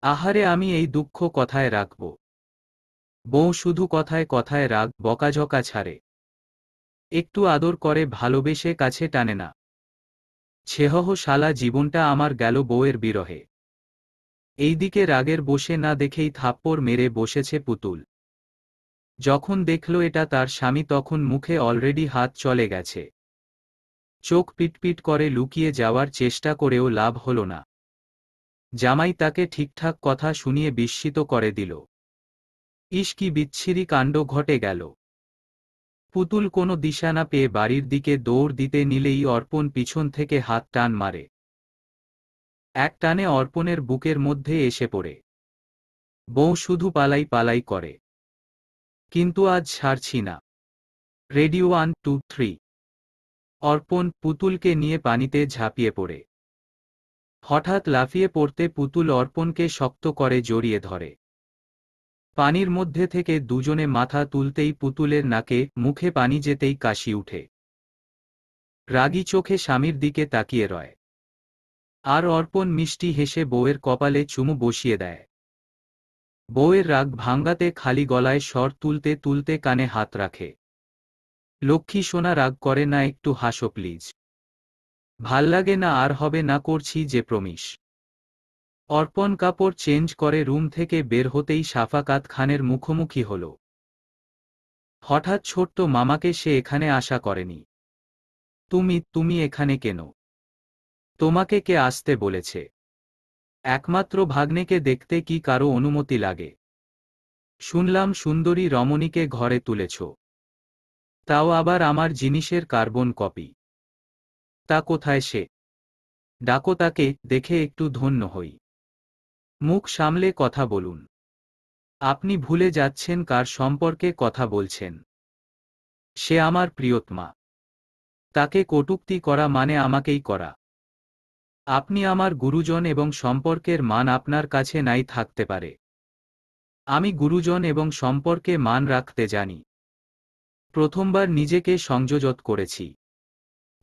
আহারে, আমি এই দুঃখ কথায় রাখব? বউ শুধু কথায় কথায় রাগ বকাঝকা ছাড়ে। একটু আদর করে ভালোবেসে কাছে টানে না। ছেহহ শালা, জীবনটা আমার গেল বউয়ের বিরহে। এইদিকে রাগের বসে না দেখেই থাপ্পড় মেরে বসেছে পুতুল। যখন দেখল এটা তার স্বামী, তখন মুখে অলরেডি হাত চলে গেছে। চোখ পিটপিট করে লুকিয়ে যাওয়ার চেষ্টা করেও লাভ হল না। জামাই তাকে ঠিকঠাক কথা শুনিয়ে বিস্মিত করে দিল। ইস, কি বিচ্ছিরি কাণ্ড ঘটে গেল। পুতুল কোনো দিশা না পেয়ে বাড়ির দিকে দৌড় দিতে নিলেই অর্পণ পিছন থেকে হাত টান মারে। এক টানে অর্পণের বুকের মধ্যে এসে পড়ে। বউ শুধু পালাই পালাই করে। কিন্তু আজ ছাড়ছি না। রেডি, 1 2 3। অর্পণ পুতুলকে নিয়ে পানিতে ঝাঁপিয়ে পড়ে। হঠাৎ লাফিয়ে পড়তে পুতুল অর্পণকে শক্ত করে জড়িয়ে ধরে। পানির মধ্যে থেকে দুজনে মাথা তুলতেই পুতুলের নাকে মুখে পানি যেতেই কাশি উঠে। রাগী চোখে স্বামীর দিকে তাকিয়ে রয়। আর অর্পণ মিষ্টি হেসে বউয়ের কপালে চুমু বসিয়ে দেয়। বউয়ের রাগ ভাঙ্গাতে খালি গলায় স্বর তুলতে তুলতে কানে হাত রাখে। লক্ষ্মী সোনা, রাগ করে না, একটু হাসো প্লিজ। ভাল্লাগে না, আর হবে না, করছি যে প্রমিস। অর্পণ কাপড় চেঞ্জ করে রুম থেকে বের হতেই শাফাকাত খানের মুখোমুখি হল। হঠাৎ ছোট্ট মামাকে সে এখানে আশা করেনি। তুমি তুমি এখানে কেন? তোমাকে কে আসতে বলেছে? একমাত্র ভাগ্নেকে দেখতে কি কারো অনুমতি লাগে? শুনলাম সুন্দরী রমণীকে ঘরে তুলেছ, তাও আবার আমার জিনিসের কার্বন কপি। তা কোথায় সে? ডাকো তাকে, দেখে একটু ধন্য হই। মুখ সামলে কথা বলুন। আপনি ভুলে যাচ্ছেন কার সম্পর্কে কথা বলছেন। সে আমার প্রিয়তমা। তাকে কটূক্তি করা মানে আমাকেই করা। আপনি আমার গুরুজন এবং সম্পর্কের মান আপনার কাছে নাই থাকতে পারে। আমি গুরুজন এবং সম্পর্কে মান রাখতে জানি। প্রথমবার নিজেকে সংযোজত করেছি।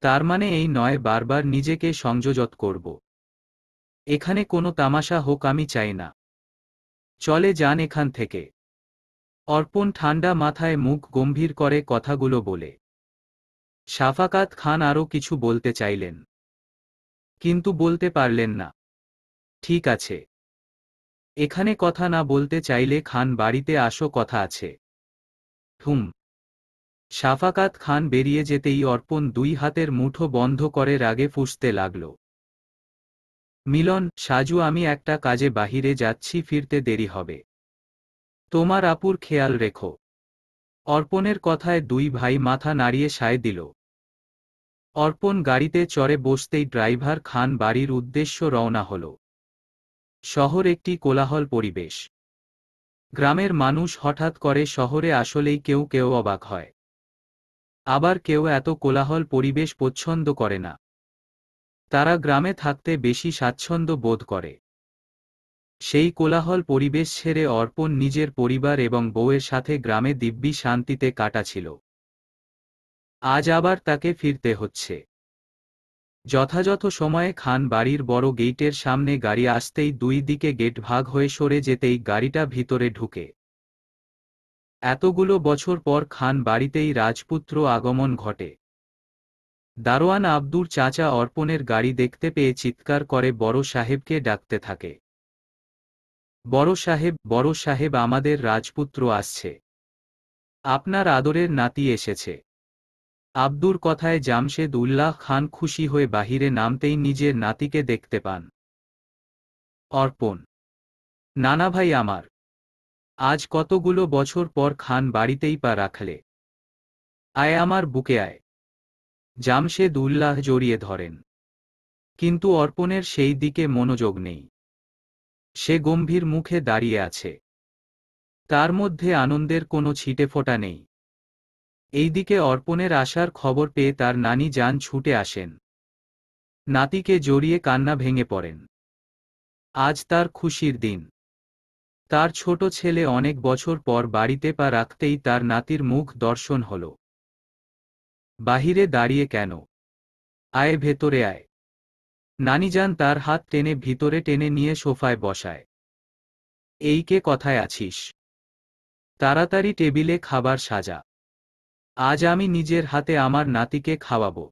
তার মানে এই নয় বারবার নিজেকে সংযোজত করব। এখানে কোনো তামাশা হোক আমি চাই না। চলে যান এখান থেকে। অর্পণ ঠান্ডা মাথায় মুখ গম্ভীর করে কথাগুলো বলে। শাফাকাত খান আরও কিছু বলতে চাইলেন, কিন্তু বলতে পারলেন না। ঠিক আছে, এখানে কথা না বলতে চাইলে খান বাড়িতে আসো, কথা আছে। হুম। শাফাকাত খান বেরিয়ে যেতেই অর্পণ দুই হাতের মুঠো বন্ধ করে রাগে ফুঁসতে লাগল। মিলন, সাজু, আমি একটা কাজে বাহিরে যাচ্ছি, ফিরতে দেরি হবে। তোমার আপুর খেয়াল রেখো। অর্পণের কথায় দুই ভাই মাথা নাড়িয়ে সায় দিল। অর্পণ গাড়িতে চড়ে বসতেই ড্রাইভার খান বাড়ির উদ্দেশ্য রওনা হল। শহর একটি কোলাহল পরিবেশ। গ্রামের মানুষ হঠাৎ করে শহরে আসলেই কেউ কেউ অবাক হয়। আবার কেউ এত কোলাহল পরিবেশ পছন্দ করে না। তারা গ্রামে থাকতে বেশি স্বাচ্ছন্দ্য বোধ করে। সেই কোলাহল পরিবেশ ছেড়ে অর্পণ নিজের পরিবার এবং বউয়ের সাথে গ্রামে দিব্যি শান্তিতে কাটাছিল। আজ আবার তাকে ফিরতে হচ্ছে। যথাযথ সময়ে খান বাড়ির বড় গেইটের সামনে গাড়ি আসতেই দুই দিকে গেট ভাগ হয়ে সরে যেতেই গাড়িটা ভিতরে ঢুকে। এতগুলো বছর পর খান বাড়িতেই রাজপুত্র আগমন ঘটে। দারোয়ান আব্দুর চাচা অর্পণের গাড়ি দেখতে পেয়ে চিৎকার করে বড় সাহেবকে ডাকতে থাকে। বড় সাহেব, বড় সাহেব, আমাদের রাজপুত্র আসছে। আপনার আদরের নাতি এসেছে। আব্দুর কথায় জামশেদ উল্লাহ খান খুশি হয়ে বাহিরে নামতেই নিজের নাতিকে দেখতে পান। অর্পণ, নানা ভাই আমার, আজ কতগুলো বছর পর খান বাড়িতেই পা রাখলে। আয় আমার বুকে আয়। জামশেদ উল্লাহ জড়িয়ে ধরেন। কিন্তু অর্পণের সেই দিকে মনোযোগ নেই। সে গম্ভীর মুখে দাঁড়িয়ে আছে। তার মধ্যে আনন্দের কোনো ছিটেফোঁটা নেই। এইদিকে অর্পণের আসার খবর পেয়ে তার নানি জান ছুটে আসেন। নাতিকে জড়িয়ে কান্না ভেঙে পড়েন। আজ তার খুশির দিন। তার ছোট ছেলে অনেক বছর পর বাড়িতে পা রাখতেই তার নাতির মুখ দর্শন হল। বাহিরে দাঁড়িয়ে কেন? আয়, ভেতরে আয়। নানিজান তার হাত টেনে ভিতরে টেনে নিয়ে সোফায় বসায়। এই কে, কথায় আছিস? তাড়াতাড়ি টেবিলে খাবার সাজা। আজ আমি নিজের হাতে আমার নাতিকে খাওয়াবো।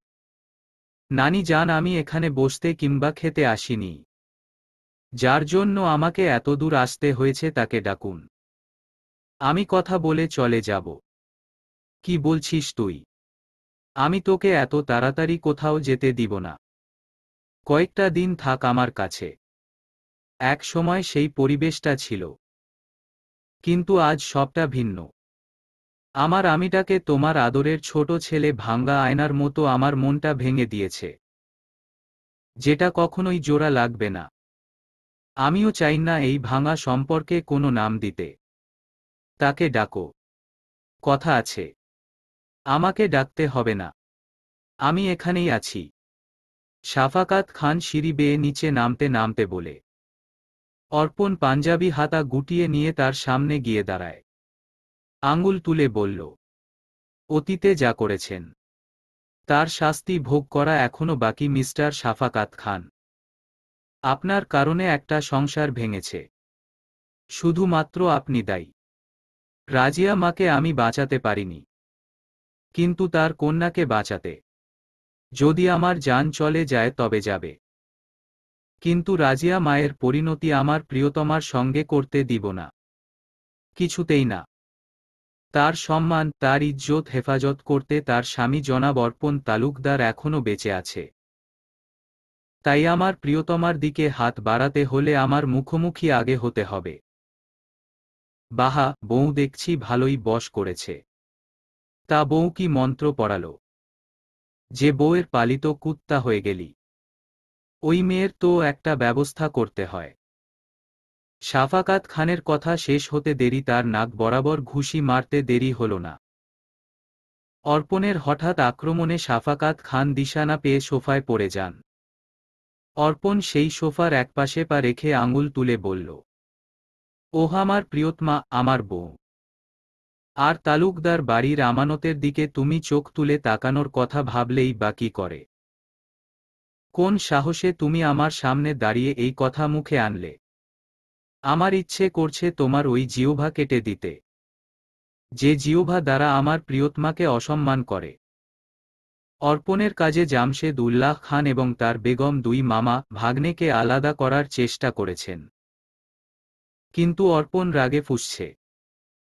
নানি জান, আমি এখানে বসতে কিংবা খেতে আসিনি। যার জন্য আমাকে এত দূর আসতে হয়েছে তাকে ডাকুন। আমি কথা বলে চলে যাব। কি বলছিস তুই? আমি তোকে এত তাড়াতাড়ি কোথাও যেতে দিব না। কয়েকটা দিন থাক আমার কাছে। এক সময় সেই পরিবেশটা ছিল, কিন্তু আজ সবটা ভিন্ন। আমার আমিটাকে তোমার আদরের ছোট ছেলে ভাঙ্গা আয়নার মতো আমার মনটা ভেঙে দিয়েছে, যেটা কখনোই জোড়া লাগবে না। আমিও চাই না এই ভাঙা সম্পর্কে কোনো নাম দিতে। তাকে ডাকো। কথা আছে। আমাকে ডাকতে হবে না। আমি এখানেই আছি। শাফাকাত খান সিঁড়ি বেয়ে নিচে নামতে নামতে বলে। অর্পণ পাঞ্জাবি হাতা গুটিয়ে নিয়ে তার সামনে গিয়ে দাঁড়ায়। আঙুল তুলে বলল, অতীতে যা করেছেন তার শাস্তি ভোগ করা এখনো বাকি মিস্টার শাফাকাত খান। আপনার কারণে একটা সংসার ভেঙেছে। শুধুমাত্র আপনি দায়ী। রাজিয়া মাকে আমি বাঁচাতে পারিনি, কিন্তু তার কন্যাকে বাঁচাতে। যদি আমার জান চলে যায় তবে যাবে, কিন্তু রাজিয়া মায়ের পরিণতি আমার প্রিয়তমার সঙ্গে করতে দিব না। কিছুতেই না। তার সম্মান, তার ইজ্জত হেফাজত করতে তার স্বামী জনাব অর্পণ তালুকদার এখনো বেঁচে আছে। তাই আমার প্রিয়তমার দিকে হাত বাড়াতে হলে আমার মুখোমুখি আগে হতে হবে। বাহা, বউ দেখছি ভালোই বশ করেছে। তা বউ কি মন্ত্র পড়ালো যে বউয়ের পালিত কুত্তা হয়ে গেলি? ওই মেয়ের তো একটা ব্যবস্থা করতে হয়। শাফাকাত খানের কথা শেষ হতে দেরি তার নাক বরাবর ঘুষি মারতে দেরি হল না। অর্পণের হঠাৎ আক্রমণে শাফাকাত খান দিশা না পেয়ে সোফায় পড়ে যান। অর্পণ সেই সোফার একপাশে পা রেখে আঙুল তুলে বলল, ওহ আমার প্রিয়তমা, আমার বউ। আর তালুকদার বাড়ির আমানতের দিকে তুমি চোখ তুলে তাকানোর কথা ভাবলেই বা কি করে? কোন সাহসে তুমি আমার সামনে দাঁড়িয়ে এই কথা মুখে আনলে? আমার ইচ্ছে করছে তোমার ওই জিহ্বা কেটে দিতে, যে জিহ্বা দ্বারা আমার প্রিয়তমাকে অসম্মান করে। অর্পণের কাজে জামশেদ উল্লাহ খান এবং তার বেগম দুই মামা ভাগ্নেকে আলাদা করার চেষ্টা করেছেন, কিন্তু অর্পণ রাগে ফুঁসছে।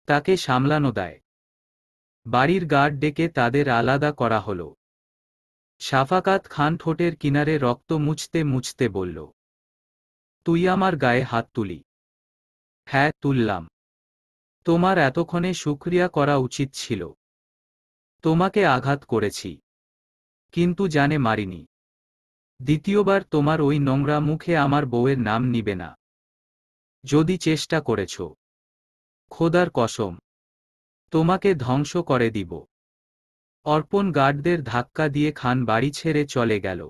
তাকে সামলানো দায়। বাড়ির গার্ড ডেকে তাদের আলাদা করা হল। শাফাকাত খান ঠোঁটের কিনারে রক্ত মুছতে মুছতে বলল, তুই আমার গায়ে হাত তুলি? হ্যাঁ, তুললাম। তোমার এতক্ষণে শুকরিয়া করা উচিত ছিল। তোমাকে আঘাত করেছি, কিন্তু জানে মারিনি। দ্বিতীয়বার তোমার ওই নোংরা মুখে আমার বউয়ের নাম নিবে না। যদি চেষ্টা করেছ, খোদার কসম, তোমাকে ধ্বংস করে দিব। অর্পণ গার্ডদের ধাক্কা দিয়ে খান বাড়ি ছেড়ে চলে গেল।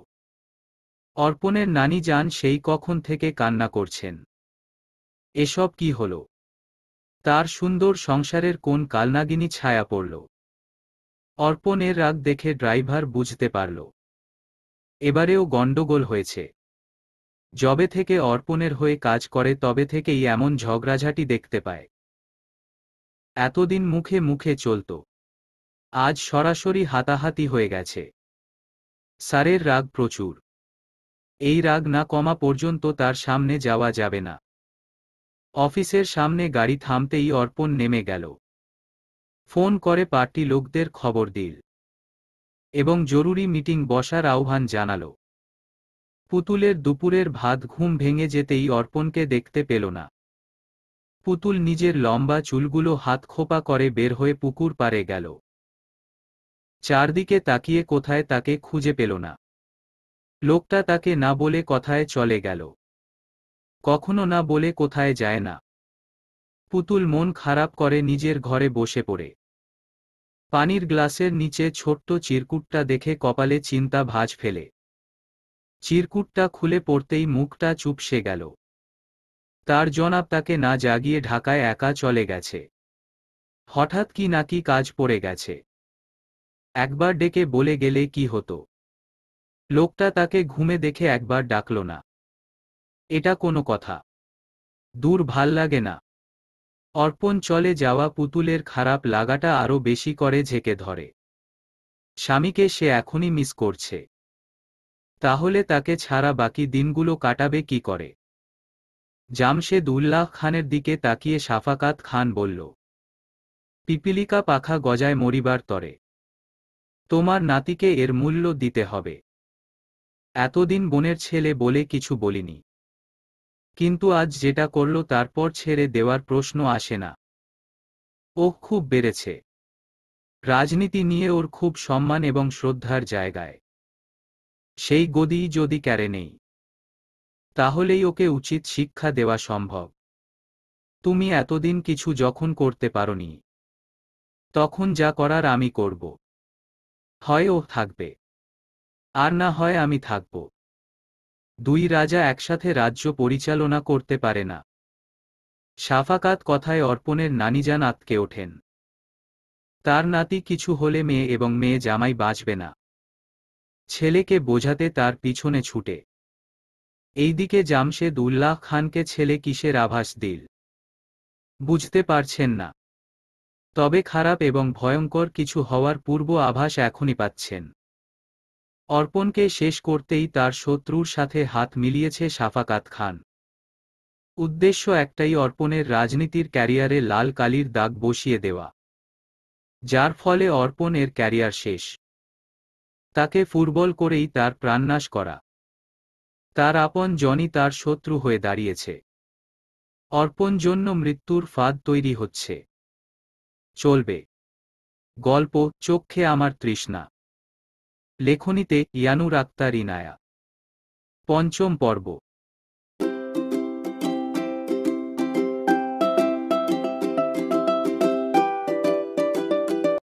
অর্পণের নানি যান সেই কখন থেকে কান্না করছেন। এসব কি হল? তার সুন্দর সংসারের কোন কালনাগিনী ছায়া পড়ল? অর্পণের রাগ দেখে ড্রাইভার বুঝতে পারল, এবারেও গণ্ডগোল হয়েছে। যবে থেকে অর্পণের হয়ে কাজ করে তবে থেকেই এমন ঝগড়াঝাটি দেখতে পায়। এতদিন মুখে মুখে চলত, আজ সরাসরি হাতাহাতি হয়ে গেছে। স্যারের রাগ প্রচুর। এই রাগ না কমা পর্যন্ত তার সামনে যাওয়া যাবে না। অফিসের সামনে গাড়ি থামতেই অর্পণ নেমে গেল। ফোন করে পার্টি লোকদের খবর দিল এবং জরুরি মিটিং বসার আহ্বান জানাল। পুতুলের দুপুরের ভাত ঘুম ভেঙে যেতেই অর্পণকে দেখতে পেল না। পুতুল নিজের লম্বা চুলগুলো হাত খোপা করে বের হয়ে পুকুর পাড়ে গেল। চারদিকে তাকিয়ে কোথায় তাকে খুঁজে পেল না। লোকটা তাকে না বলে কথায় চলে গেল। কখনো না বলে কোথায় যায় না। পুতুল মন খারাপ করে নিজের ঘরে বসে পড়ে। পানির গ্লাসের নিচে ছোট্ট চিরকুটটা দেখে কপালে চিন্তা ভাঁজ ফেলে। চিরকুটটা খুলে পড়তেই মুখটা চুপসে গেল। তার জনাব তাকে না জাগিয়ে ঢাকায় একা চলে গেছে। হঠাৎ কি নাকি কাজ পড়ে গেছে। একবার ডেকে বলে গেলে কি হতো? লোকটা তাকে ঘুমে দেখে একবার ডাকল না। এটা কোনো কথা? দূর, ভাল লাগে না। অর্পণ চলে যাওয়া পুতুলের খারাপ লাগাটা আরো বেশি করে ঝেঁকে ধরে। স্বামীকে সে এখনই মিস করছে। তাহলে তাকে ছাড়া বাকি দিনগুলো কাটাবে কি করে? জামশেদ উল্লাহ খানের দিকে তাকিয়ে শাফাকাত খান বলল, পিপিলিকা পাখা গজায় মরিবার তরে। তোমার নাতিকে এর মূল্য দিতে হবে। এতদিন বোনের ছেলে বলে কিছু বলিনি, কিন্তু আজ যেটা করল তারপর ছেড়ে দেওয়ার প্রশ্ন আসে না। ও খুব বেড়েছে। রাজনীতি নিয়ে ওর খুব সম্মান এবং শ্রদ্ধার জায়গায়। সেই গদিই যদি ক্যারে নেই, তাহলেই ওকে উচিত শিক্ষা দেওয়া সম্ভব। তুমি এতদিন কিছু যখন করতে পারোনি, তখন যা করার আমি করব। হয় ও থাকবে, আর না হয় আমি থাকব। দুই রাজা একসাথে রাজ্য পরিচালনা করতে পারে না। শাফাকাত কথায় অর্পণের নানিজান আঁতকে ওঠেন। তার নাতি কিছু হলে মেয়ে এবং মেয়ে জামাই বাঁচবে না। ছেলেকে বোঝাতে তার পিছনে ছুটে। এইদিকে জামশেদ উল্লাহ খানকে ছেলে কিসের আভাস দিল, বুঝতে পারছেন না। তবে খারাপ এবং ভয়ঙ্কর কিছু হওয়ার পূর্ব আভাস এখনই পাচ্ছেন। অর্পণকে শেষ করতেই তার শত্রুর সাথে হাত মিলিয়েছে শাফাকাত খান। উদ্দেশ্য একটাই, অর্পণের রাজনীতির ক্যারিয়ারে লাল কালির দাগ বসিয়ে দেওয়া, যার ফলে অর্পণ এর ক্যারিয়ার শেষ। তাকে ফুটবল করেই তার প্রাণনাশ করা। তার আপন জনই তার শত্রু হয়ে দাঁড়িয়েছে। অর্পণ জন্য মৃত্যুর ফাঁদ তৈরি হচ্ছে। চলবে। গল্প চোখে আমার তৃষ্ণা। লেখনীতে ইয়ানুর আক্তার ইনায়া। পঞ্চম পর্ব।